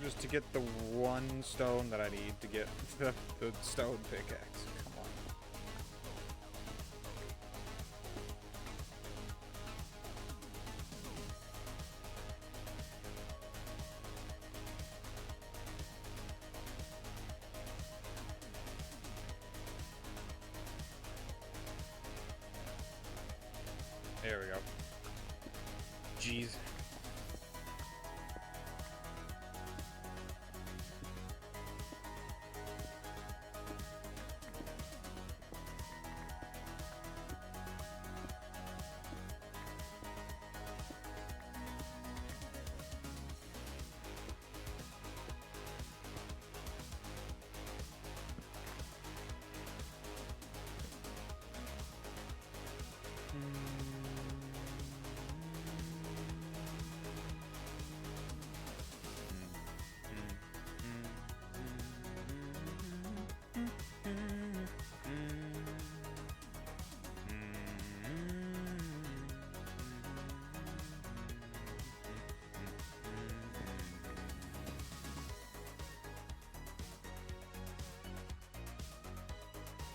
just to get the 1 stone that I need to get the stone pickaxe. Come on. There we go. Jeez.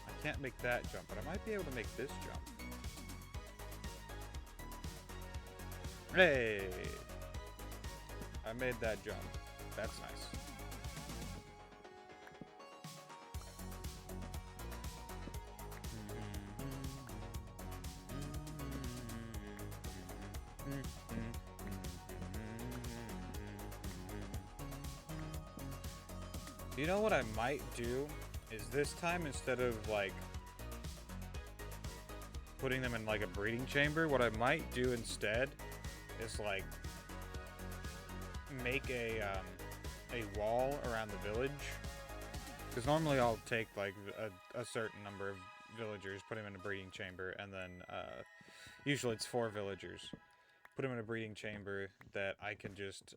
I can't make that jump, but I might be able to make this jump. Hey! I made that jump. That's nice. You know what I might do? Is this time, instead of like putting them in like a breeding chamber, what I might do instead is like make a wall around the village. Because normally I'll take like a certain number of villagers, put them in a breeding chamber, and then usually it's 4 villagers. Put them in a breeding chamber that I can just,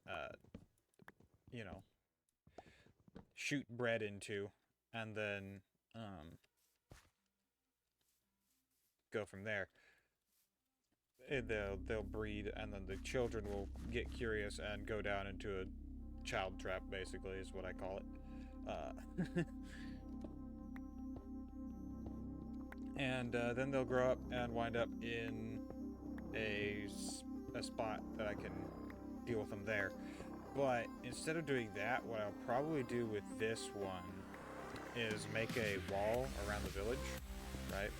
you know, shoot bread into, and then go from there. They'll breed, and then the children will get curious and go down into a child trap, basically, is what I call it. And then they'll grow up and wind up in a spot that I can deal with them there. But instead of doing that, what I'll probably do with this one is make a wall around the village, right?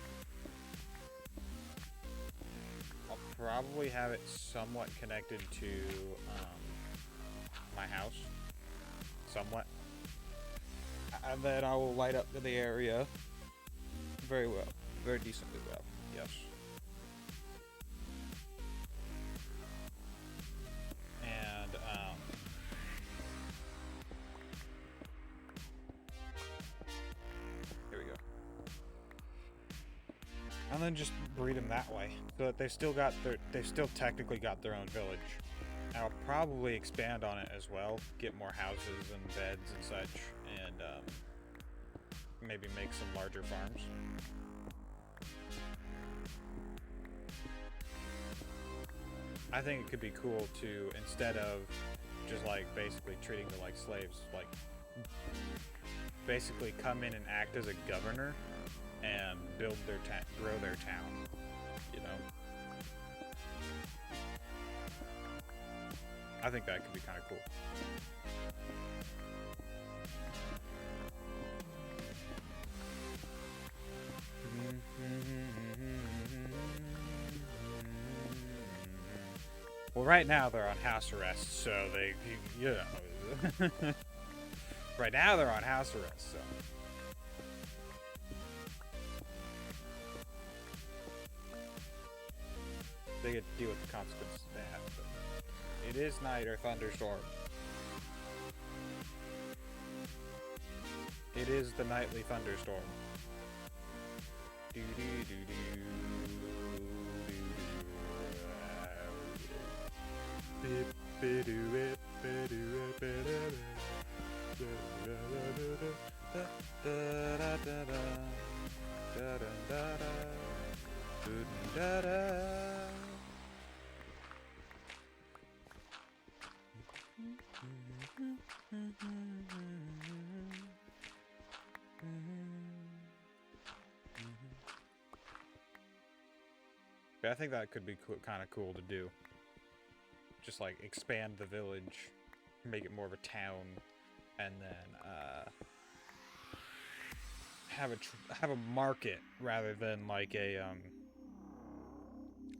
I'll probably have it somewhat connected to my house somewhat. And then I will light up the area very well. Very decently well. Yes. And, here we go. And then just breed them that way, so that they've still technically got their own village. I'll probably expand on it as well, get more houses and beds and such, and maybe make some larger farms. I think it could be cool to, instead of just like basically treating them like slaves, like basically come in and act as a governor and build their grow their town, you know? I think that could be kind of cool. Well, right now they're on house arrest, so they, you know. Right now they're on house arrest, so. They get to deal with the consequences of that. But it is night or thunderstorm. It is the nightly thunderstorm. Do do do do. I think that could be kind of cool to do. Just like expand the village, make it more of a town, and then have a market rather than like a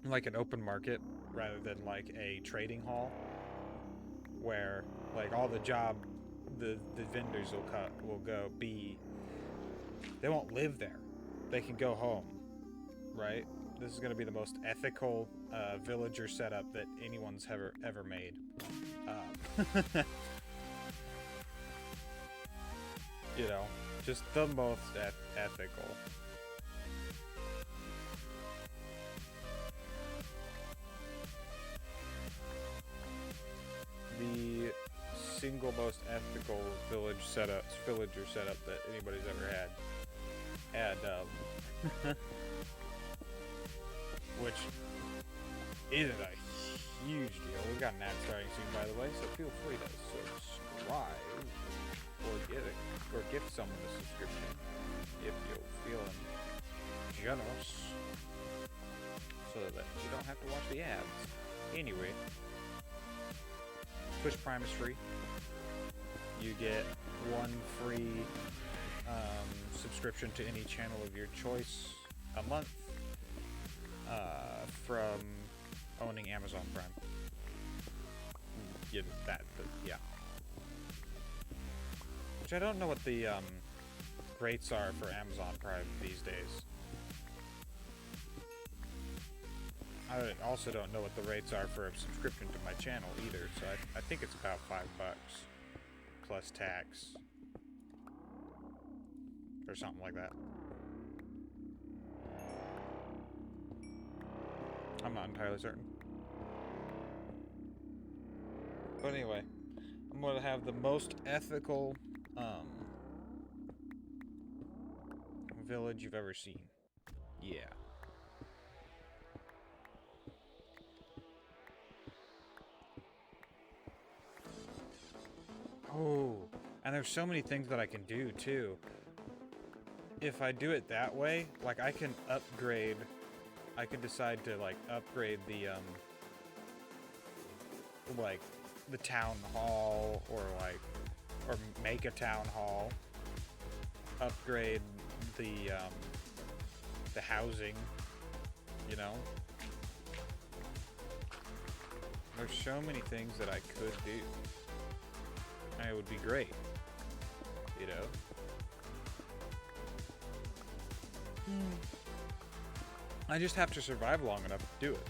like an open market rather than like a trading hall, where like all the vendors they won't live there, they can go home, right? This is going to be the most ethical villager setup that anyone's ever made. You know, just the most ethical. The single most ethical villager setup that anybody's ever had. And which isn't a huge deal. We've got an ad starting soon, by the way, so feel free to subscribe or gift someone a subscription if you're feeling generous, so that you don't have to watch the ads. Anyway, Twitch Prime is free. You get one free subscription to any channel of your choice a month. From owning Amazon Prime. Yeah, yeah. Which I don't know what the rates are for Amazon Prime these days. I also don't know what the rates are for a subscription to my channel either, so I think it's about $5 plus tax. Or something like that. I'm not entirely certain. But anyway, I'm going to have the most ethical village you've ever seen. Yeah. Oh, and there's so many things that I can do too. If I do it that way, like I can decide to like upgrade the like the town hall, or make a town hall, upgrade the housing, you know. There's so many things that I could do. And it would be great. You know? I just have to survive long enough to do it.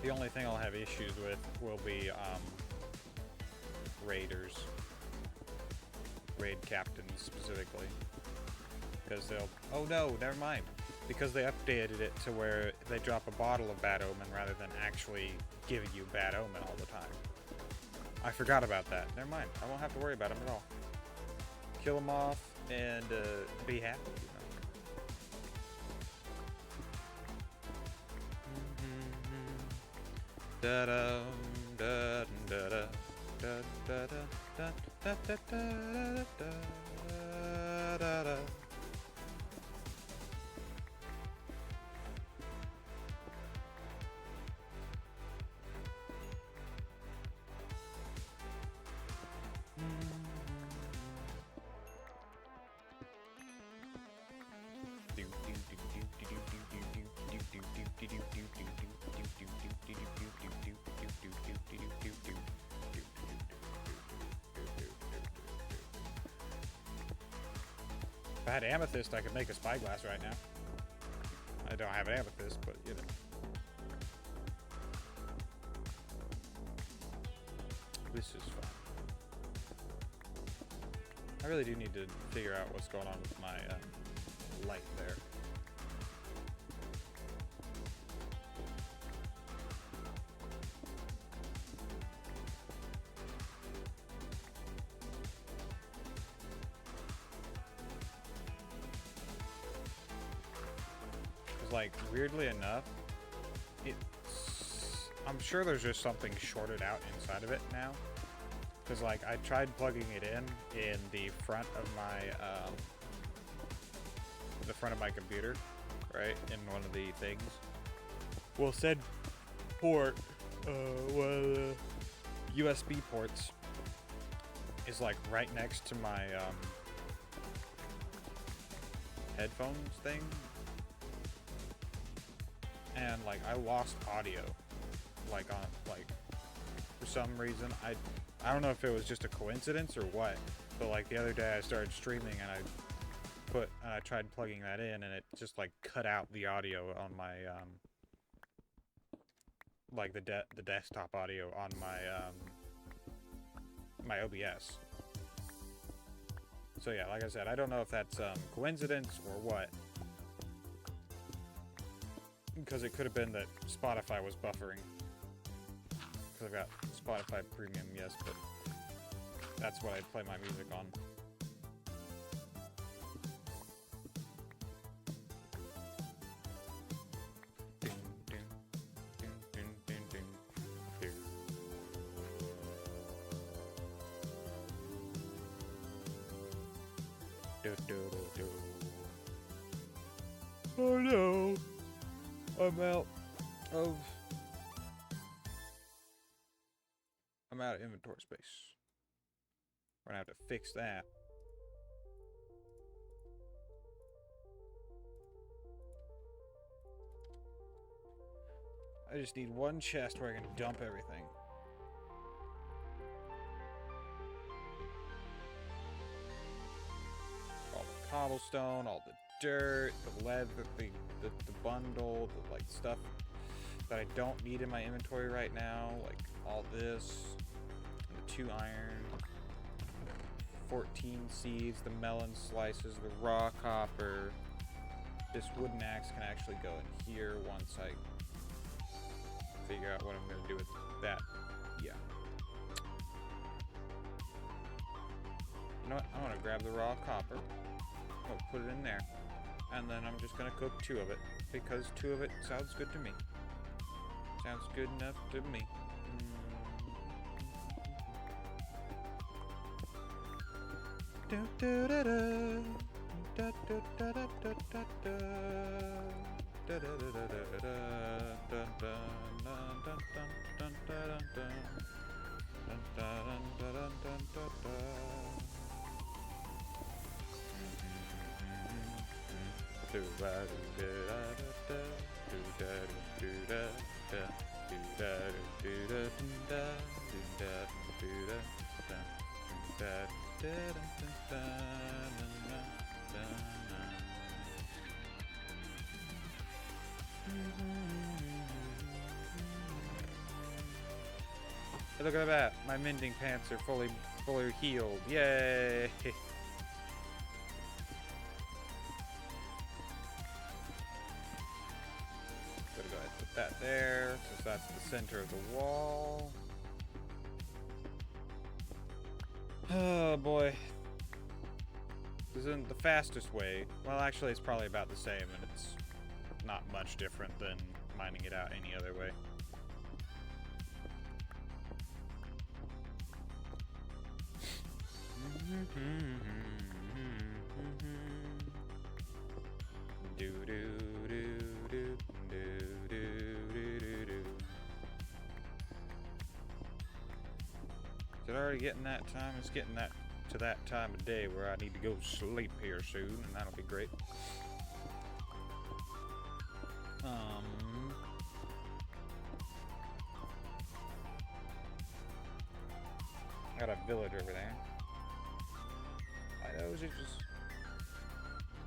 The only thing I'll have issues with will be raiders, raid captains specifically, because they'll, oh no, never mind, because they updated it to where they drop a bottle of bad omen rather than actually giving you bad omen all the time. I forgot about that. Never mind, I won't have to worry about them at all. Kill them off and be happy, you know. Da da da da da da da da da da da da da da. If I had amethyst, I could make a spyglass right now. I don't have an amethyst, but you know. This is fun. I really do need to figure out what's going on with my light there. Like, weirdly enough, I'm sure there's just something shorted out inside of it now. Because, like, I tried plugging it in the front of my computer, right, in one of the things. Well, said port, one of the USB ports is, like, right next to my, headphones thing. And like I lost audio, like on for some reason. I don't know if it was just a coincidence or what, but like the other day I started streaming and I tried plugging that in and it just like cut out the audio on my like the desktop audio on my my OBS. So yeah, like I said, I don't know if that's coincidence or what. Because it could have been that Spotify was buffering. Because I've got Spotify Premium, yes, but that's what I play my music on. Oh no! I'm out of inventory space. We're gonna have to fix that. I just need one chest where I can dump everything. All the cobblestone, all the dirt, the lead, the bundle, the like stuff that I don't need in my inventory right now, like all this, the 2 iron, 14 seeds, the melon slices, the raw copper. This wooden axe can actually go in here once I figure out what I'm going to do with that. Yeah. You know what? I'm going to grab the raw copper. I'll put it in there. And then I'm just going to cook 2 of it. Because 2 of it sounds good to me. Sounds good enough to me. Hey, look at that! My mending pants are fully healed. Yay! Gotta go ahead and put that there, since that's the center of the wall. Oh boy. This isn't the fastest way. Well, actually, it's probably about the same, and it's not much different than mining it out any other way. Is it already getting that time? It's getting that to that time of day where I need to go sleep here soon, and that'll be great. Got a villager over there. I know, it's just...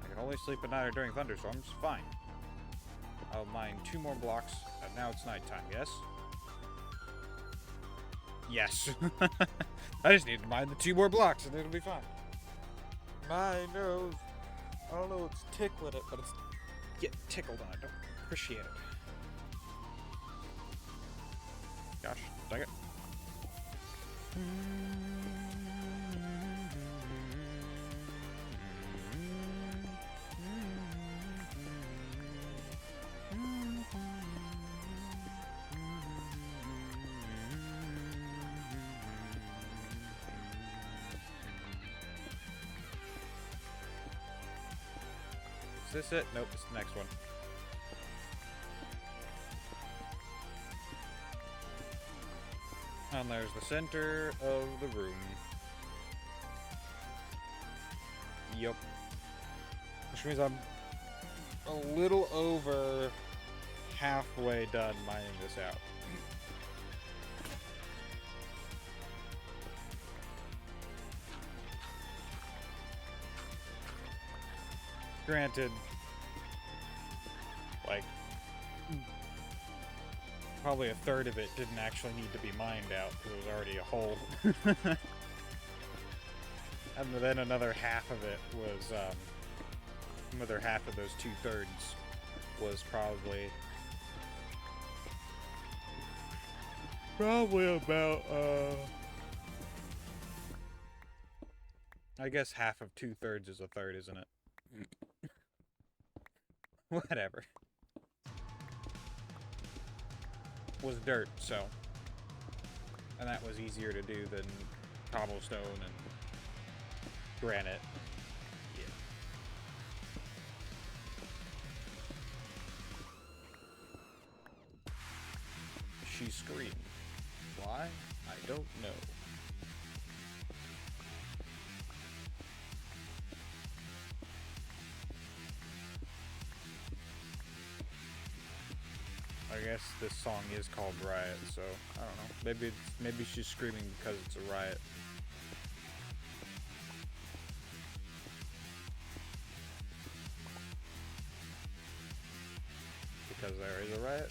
I can only sleep at night or during thunderstorms. Fine. I'll mine 2 more blocks, and now it's nighttime, yes? Yes. I just need to mine the 2 more blocks, and it'll be fine. My nose. I don't know what's tickling it, but it's getting tickled, and I don't appreciate it. Gosh, dang it. Is this it? Nope, it's the next one. And there's the center of the room. Yup. Which means I'm a little over halfway done mining this out. Granted, like, probably a third of it didn't actually need to be mined out because it was already a hole. And then another half of it was, another half of those 2/3 was probably about, I guess half of 2/3 is a third, isn't it? Whatever. Was dirt, so. And that was easier to do than cobblestone and granite. Yeah. She screamed. Why? I don't know. I guess this song is called Riot, so I don't know. Maybe she's screaming because it's a riot. Because there is a riot?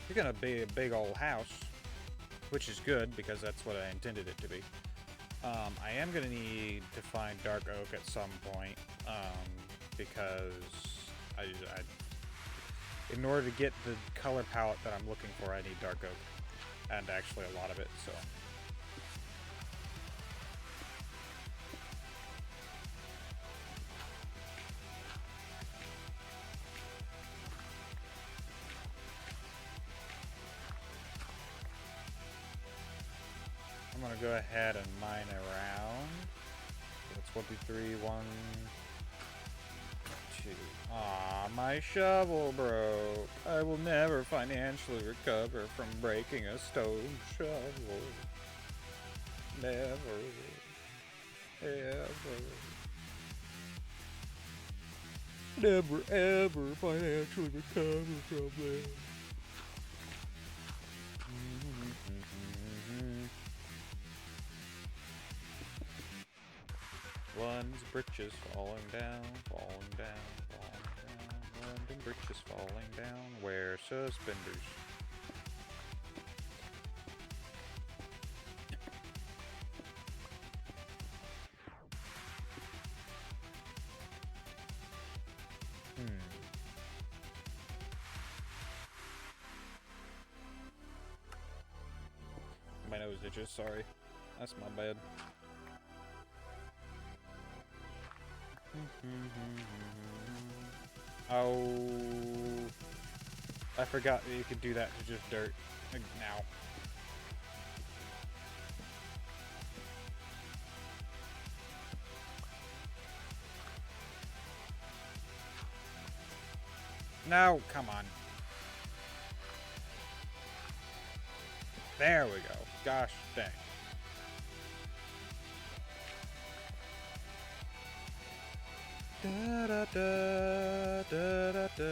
You're gonna be a big old house, which is good because that's what I intended it to be. I am gonna need to find dark oak at some point, because in order to get the color palette that I'm looking for, I need dark oak, and actually a lot of it, so. gonna go ahead and mine around. That's 1, 2, 3, 1, 2. Aw, my shovel broke. I will never financially recover from breaking a stone shovel. Never. Ever. Never ever financially recover from that. One's britches falling down, falling down, falling down. London britches falling down. Wear suspenders. My nose itches, sorry. That's my bad. Oh, I forgot that you could do that to just dirt now. No, come on. There we go. Gosh dang. Da da da da da da.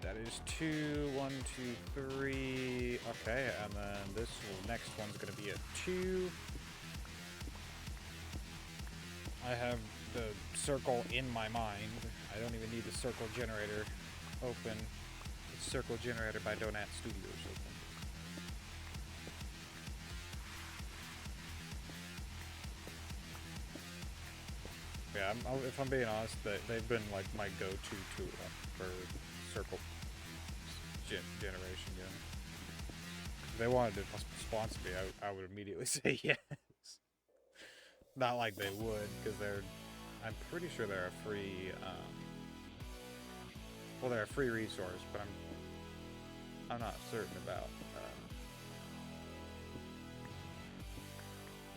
That is 2, 1, 2, 3. Okay, and then this next one's gonna be a 2. I have the circle in my mind. I don't even need the circle generator open. It's circle generator by Donut Studios open. Yeah, if I'm being honest, they've been like my go-to tool for circle generation. Yeah. If they wanted to sponsor me, I would immediately say yes. Not like they would, because I'm pretty sure they're a free, well, they're a free resource, but I'm not certain about,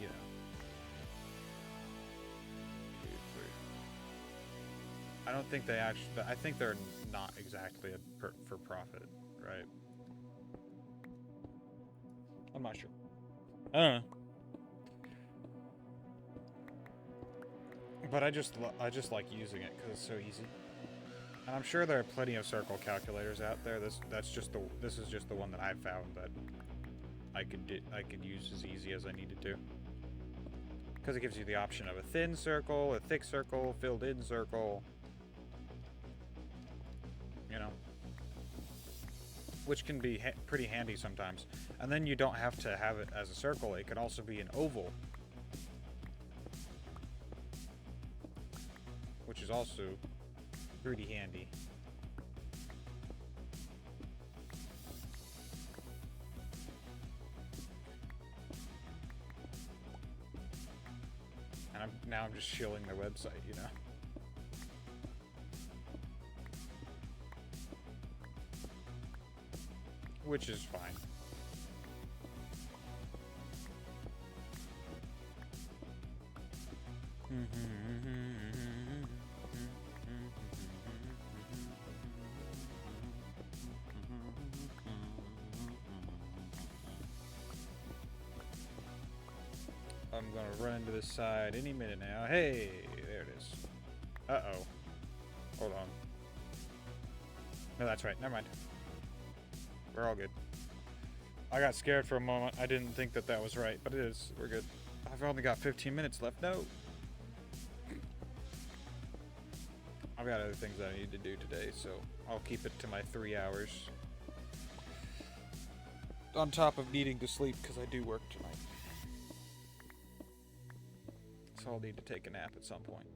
you know. 2, 3. I don't think they actually, I think they're not exactly for profit, right? I'm not sure. I don't know. But I just like using it because it's so easy. And I'm sure there are plenty of circle calculators out there. This is just the one that I found that I could use as easy as I needed to. Because it gives you the option of a thin circle, a thick circle, filled in circle. You know. Which can be pretty handy sometimes. And then you don't have to have it as a circle. It can also be an oval. Which is also pretty handy. And now I'm just shilling their website, you know. Which is fine. I'm gonna run into this side any minute now. Hey, there it is. Uh-oh. Hold on. No, that's right. Never mind. We're all good. I got scared for a moment. I didn't think that was right, but it is. We're good. I've only got 15 minutes left. No. I've got other things that I need to do today, so I'll keep it to my 3 hours. On top of needing to sleep, because I do work tonight. So I'll need to take a nap at some point.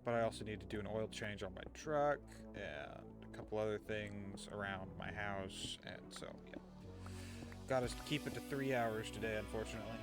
But I also need to do an oil change on my truck, and a couple other things around my house, and so, yeah. Gotta keep it to 3 hours today, unfortunately.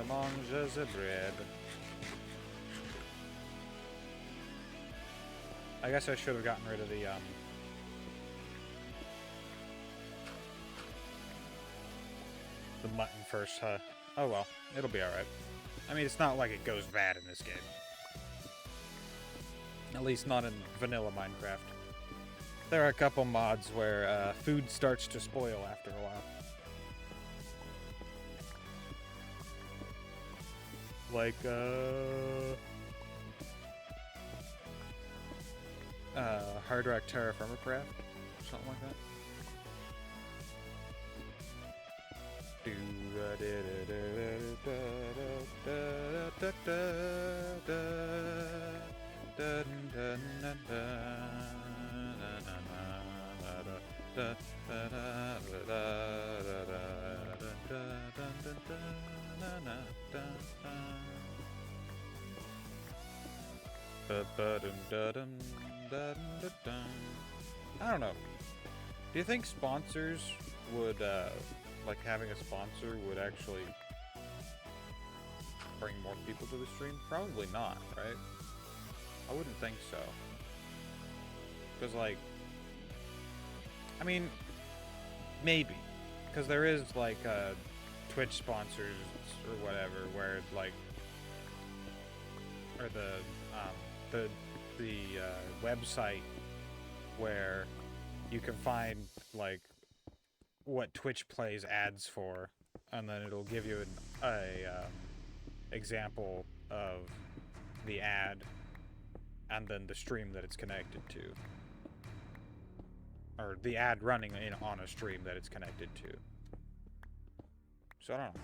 Mange the bread. I guess I should have gotten rid of the mutton first, huh? Oh well, it'll be alright. I mean, it's not like it goes bad in this game. At least not in vanilla Minecraft. There are a couple mods where food starts to spoil after a while. Like, Hard Rock Terraformer Craft? Something like that. I don't know. Do you think sponsors would, like having a sponsor would actually bring more people to the stream? Probably not, right? I wouldn't think so. Because, like, I mean, maybe. Because there is, like, Twitch sponsors or whatever, where, like, or the website where you can find, like, what Twitch plays ads for, and then it'll give you a example of the ad, and then the stream that it's connected to. Or the ad running on a stream that it's connected to. So I don't know.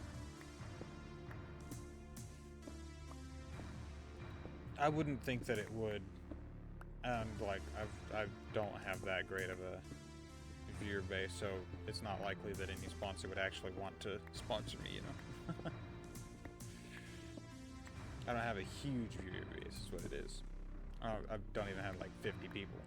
I wouldn't think that it would, and like I don't have that great of a viewer base, so it's not likely that any sponsor would actually want to sponsor me, you know. I don't have a huge viewer base, is what it is. I don't even have like 50 people.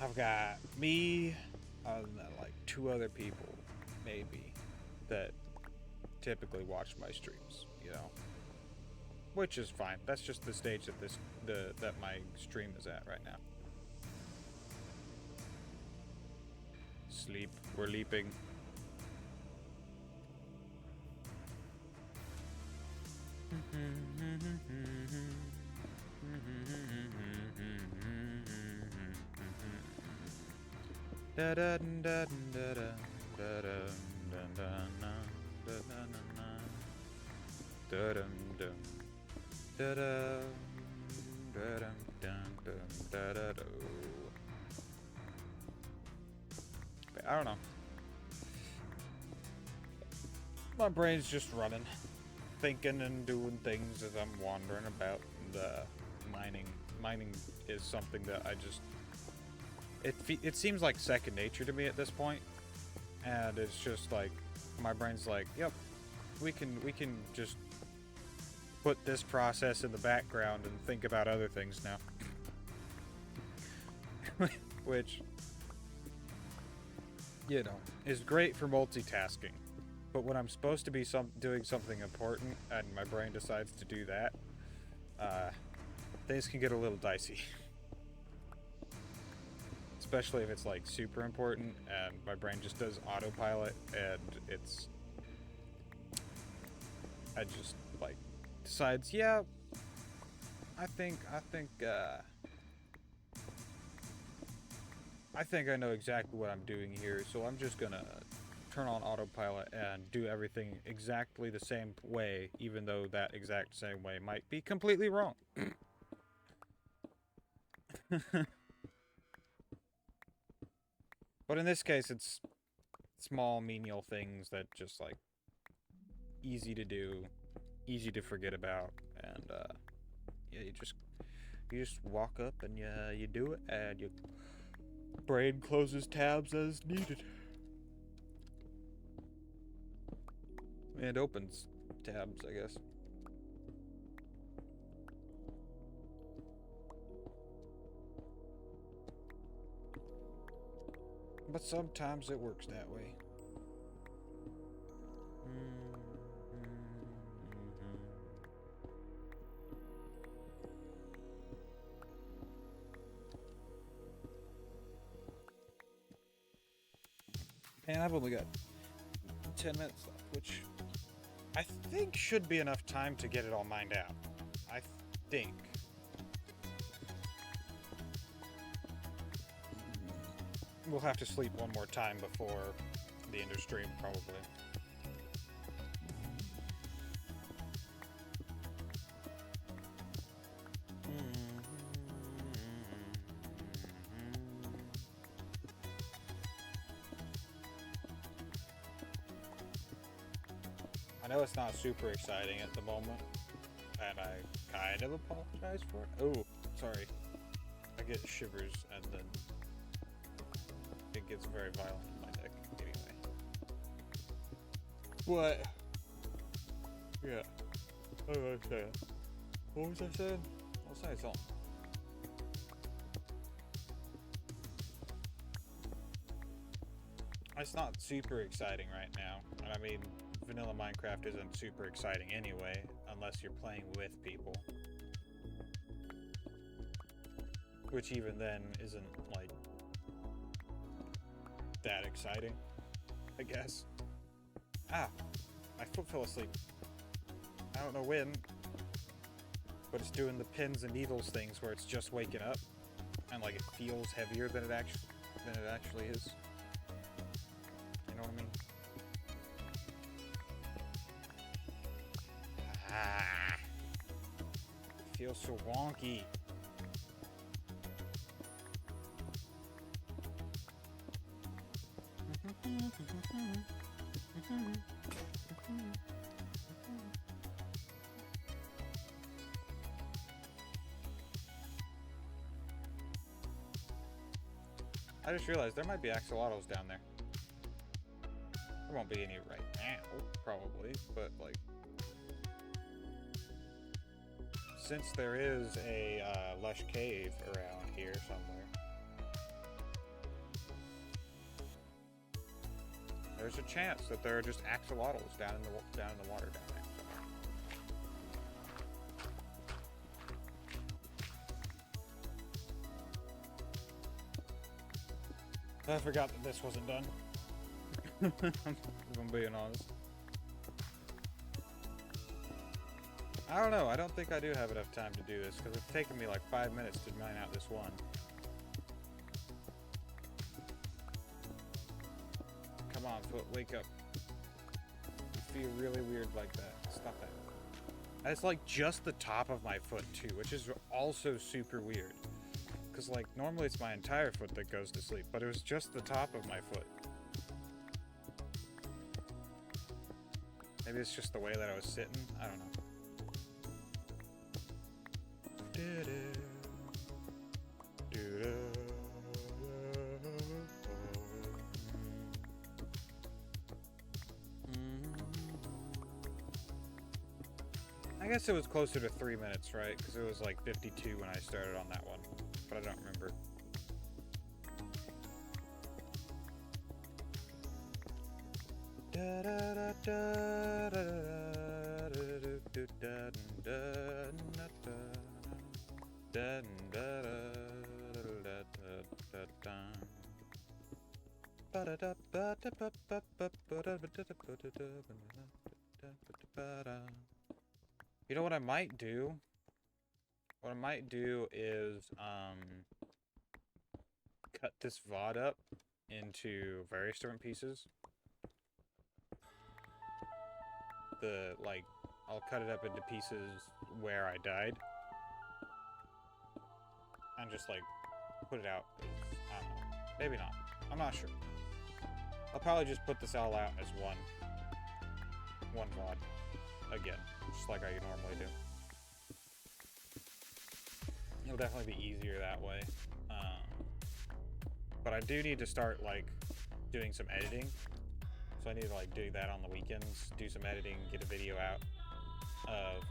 I've got me, and then like 2 other people, maybe, that typically watch my streams, you know, which is fine. That's just the stage that that my stream is at right now. Sleep. We're leaping. Da da da da da da da da. I don't know. My brain's just running, thinking and doing things as I'm wandering about. Mining is something that I just... It seems like second nature to me at this point, and it's just like my brain's like, yep, we can just put this process in the background and think about other things now. Which, you know, is great for multitasking. But when I'm supposed to be doing something important and my brain decides to do that, things can get a little dicey. Especially if it's like super important and my brain just does autopilot and I just like decides, yeah, I think I know exactly what I'm doing here, so I'm just gonna turn on autopilot and do everything exactly the same way, even though that exact same way might be completely wrong. But in this case, it's small, menial things that just, like, easy to do, easy to forget about, and, Yeah, you just walk up and you do it, and your brain closes tabs as needed. And opens tabs, I guess. But sometimes it works that way. And I've only got 10 minutes left, which I think should be enough time to get it all mined out. I think. We'll have to sleep one more time before the end of stream, probably. I know it's not super exciting at the moment, and I kind of apologize for it. Oh, sorry. I get shivers, and then it gets very violent in my neck. Anyway. What? Yeah. What was I saying? What was I saying? I'll say something. It's not super exciting right now, and I mean, vanilla Minecraft isn't super exciting anyway, unless you're playing with people. Which even then isn't, like, that exciting, I guess. Ah! My foot fell asleep. I don't know when, but it's doing the pins and needles things where it's just waking up, and, like, it feels heavier than it actually is. You know what I mean? Ah, it feels so wonky. I just realized there might be axolotls down there. There won't be any right now, probably, but like, since there is a lush cave around here somewhere, there's a chance that there are just axolotls down in the water down there. I forgot that this wasn't done. If I'm being honest. I don't know. I don't think I do have enough time to do this because it's taken me like 5 minutes to mine out this one. Come on, foot, wake up. You feel really weird like that. Stop that. And it's like just the top of my foot too, which is also super weird. Because like normally it's my entire foot that goes to sleep, but it was just the top of my foot. Maybe it's just the way that I was sitting. I don't know. I guess it was closer to 3 minutes, right? Because it was like 52 when I started on that one, but I don't remember. You know what I might do? What I might do is cut this VOD up into various different pieces. I'll cut it up into pieces where I died. And just like put it out as, I don't know. Maybe not. I'm not sure. I'll probably just put this all out as one VOD. Again. Just like I normally do. It'll definitely be easier that way. But I do need to start like doing some editing. So I need to like do that on the weekends, do some editing, get a video out of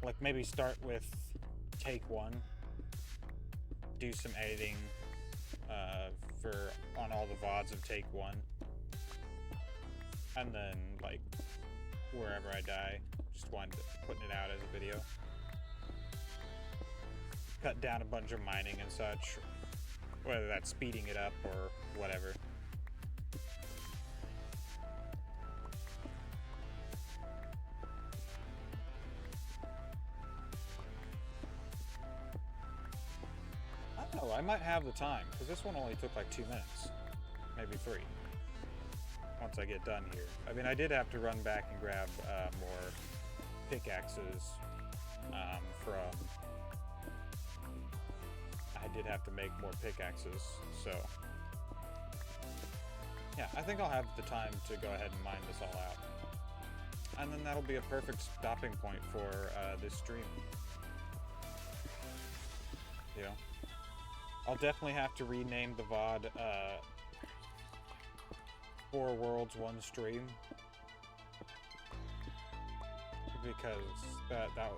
like maybe start with take one, do some editing for on all the VODs of take one, and then like wherever I die, just wind up putting it out as a video. Cut down a bunch of mining and such, whether that's speeding it up or whatever. I don't know, I might have the time, because this one only took like 2 minutes, maybe 3, once I get done here. I mean, I did have to run back and grab more pickaxes from... I did have to make more pickaxes, so... Yeah, I think I'll have the time to go ahead and mine this all out. And then that'll be a perfect stopping point for this stream. You know? I'll definitely have to rename the VOD 4 Worlds, 1 Stream. Because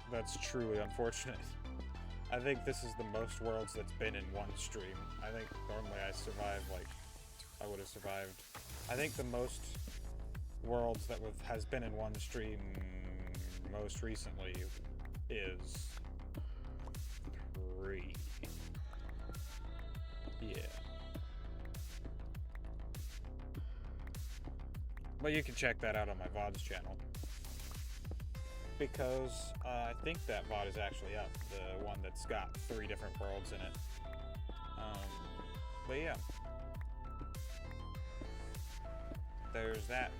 that's truly unfortunate. I think this is the most worlds that's been in one stream. I think normally I survive, like, I would have survived. I think the most worlds that has been in one stream most recently is 3. Yeah. But you can check that out on my VODs channel. Because I think that VOD is actually up, the one that's got 3 different worlds in it. But yeah. There's that.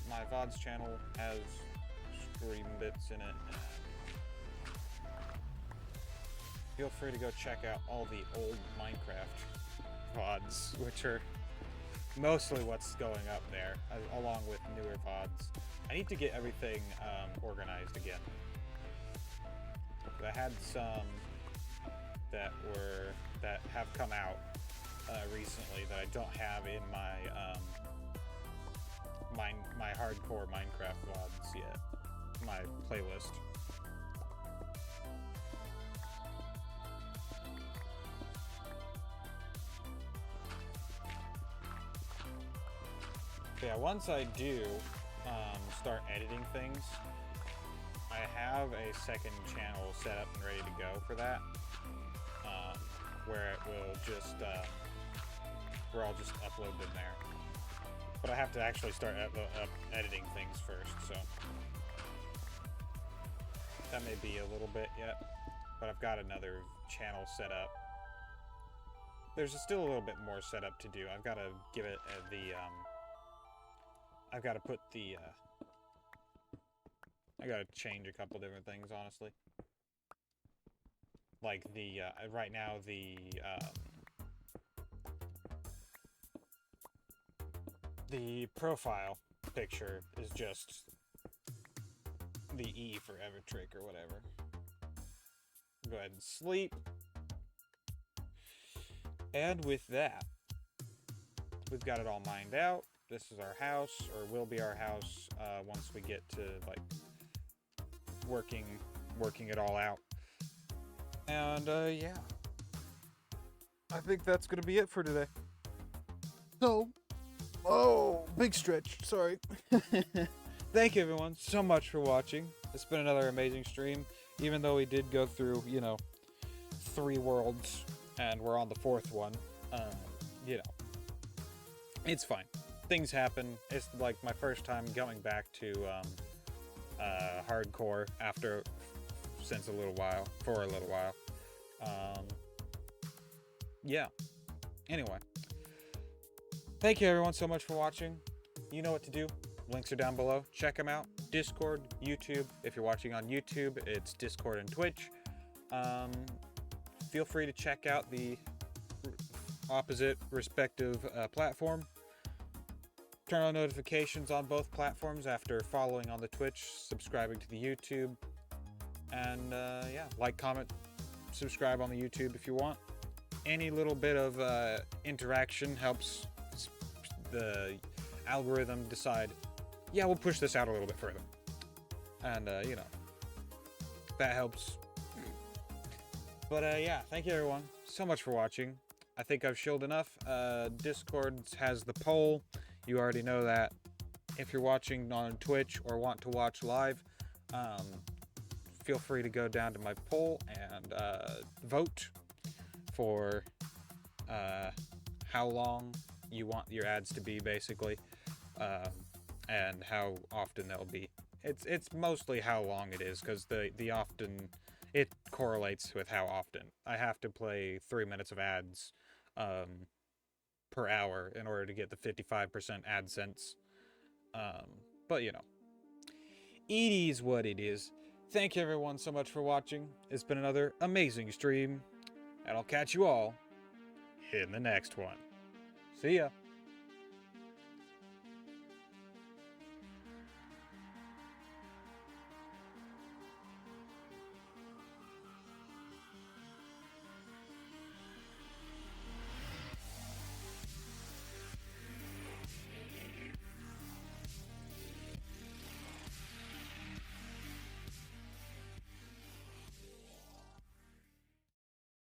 My VODs channel has stream bits in it. Feel free to go check out all the old Minecraft VODs, which are mostly what's going up there, along with newer VODs. I need to get everything organized again. I had some that have come out recently that I don't have in my hardcore Minecraft VODs yet. My playlist. Yeah, once I do start editing things, I have a second channel set up and ready to go for that, where it will just where I'll just upload them there. But I have to actually start editing things first, so that may be a little bit yet, but I've got another channel set up. There's still a little bit more setup to do. I've got to give it I've got to put the, I got to change a couple different things, honestly. Like the, right now the profile picture is just the E for Evertrick or whatever. Go ahead and sleep. And with that, we've got it all mined out. This is our house, or will be our house, once we get to, like, working it all out. And, yeah. I think that's gonna be it for today. So, big stretch, sorry. Thank you, everyone, so much for watching. It's been another amazing stream, even though we did go through, 3 worlds, and we're on the 4th one. It's fine. Things happen. It's like my first time going back to hardcore for a little while. Yeah. Anyway. Thank you everyone so much for watching. You know what to do. Links are down below. Check them out. Discord, YouTube. If you're watching on YouTube, it's Discord and Twitch. Feel free to check out the opposite respective platform. Turn on notifications on both platforms after following on the Twitch, subscribing to the YouTube. And yeah, like, comment, subscribe on the YouTube if you want. Any little bit of interaction helps the algorithm decide, yeah, we'll push this out a little bit further. And, you know, that helps. But yeah, thank you everyone so much for watching. I think I've shilled enough. Discord has the poll. You already know that. If you're watching on Twitch or want to watch live, feel free to go down to my poll and vote for how long you want your ads to be, basically, and how often they'll be. It's mostly how long it is, because the often, it correlates with how often. I have to play 3 minutes of ads per hour in order to get the 55% AdSense. But you know, it is what it is. Thank you everyone so much for watching. It's been another amazing stream, and I'll catch you all in the next one. See ya.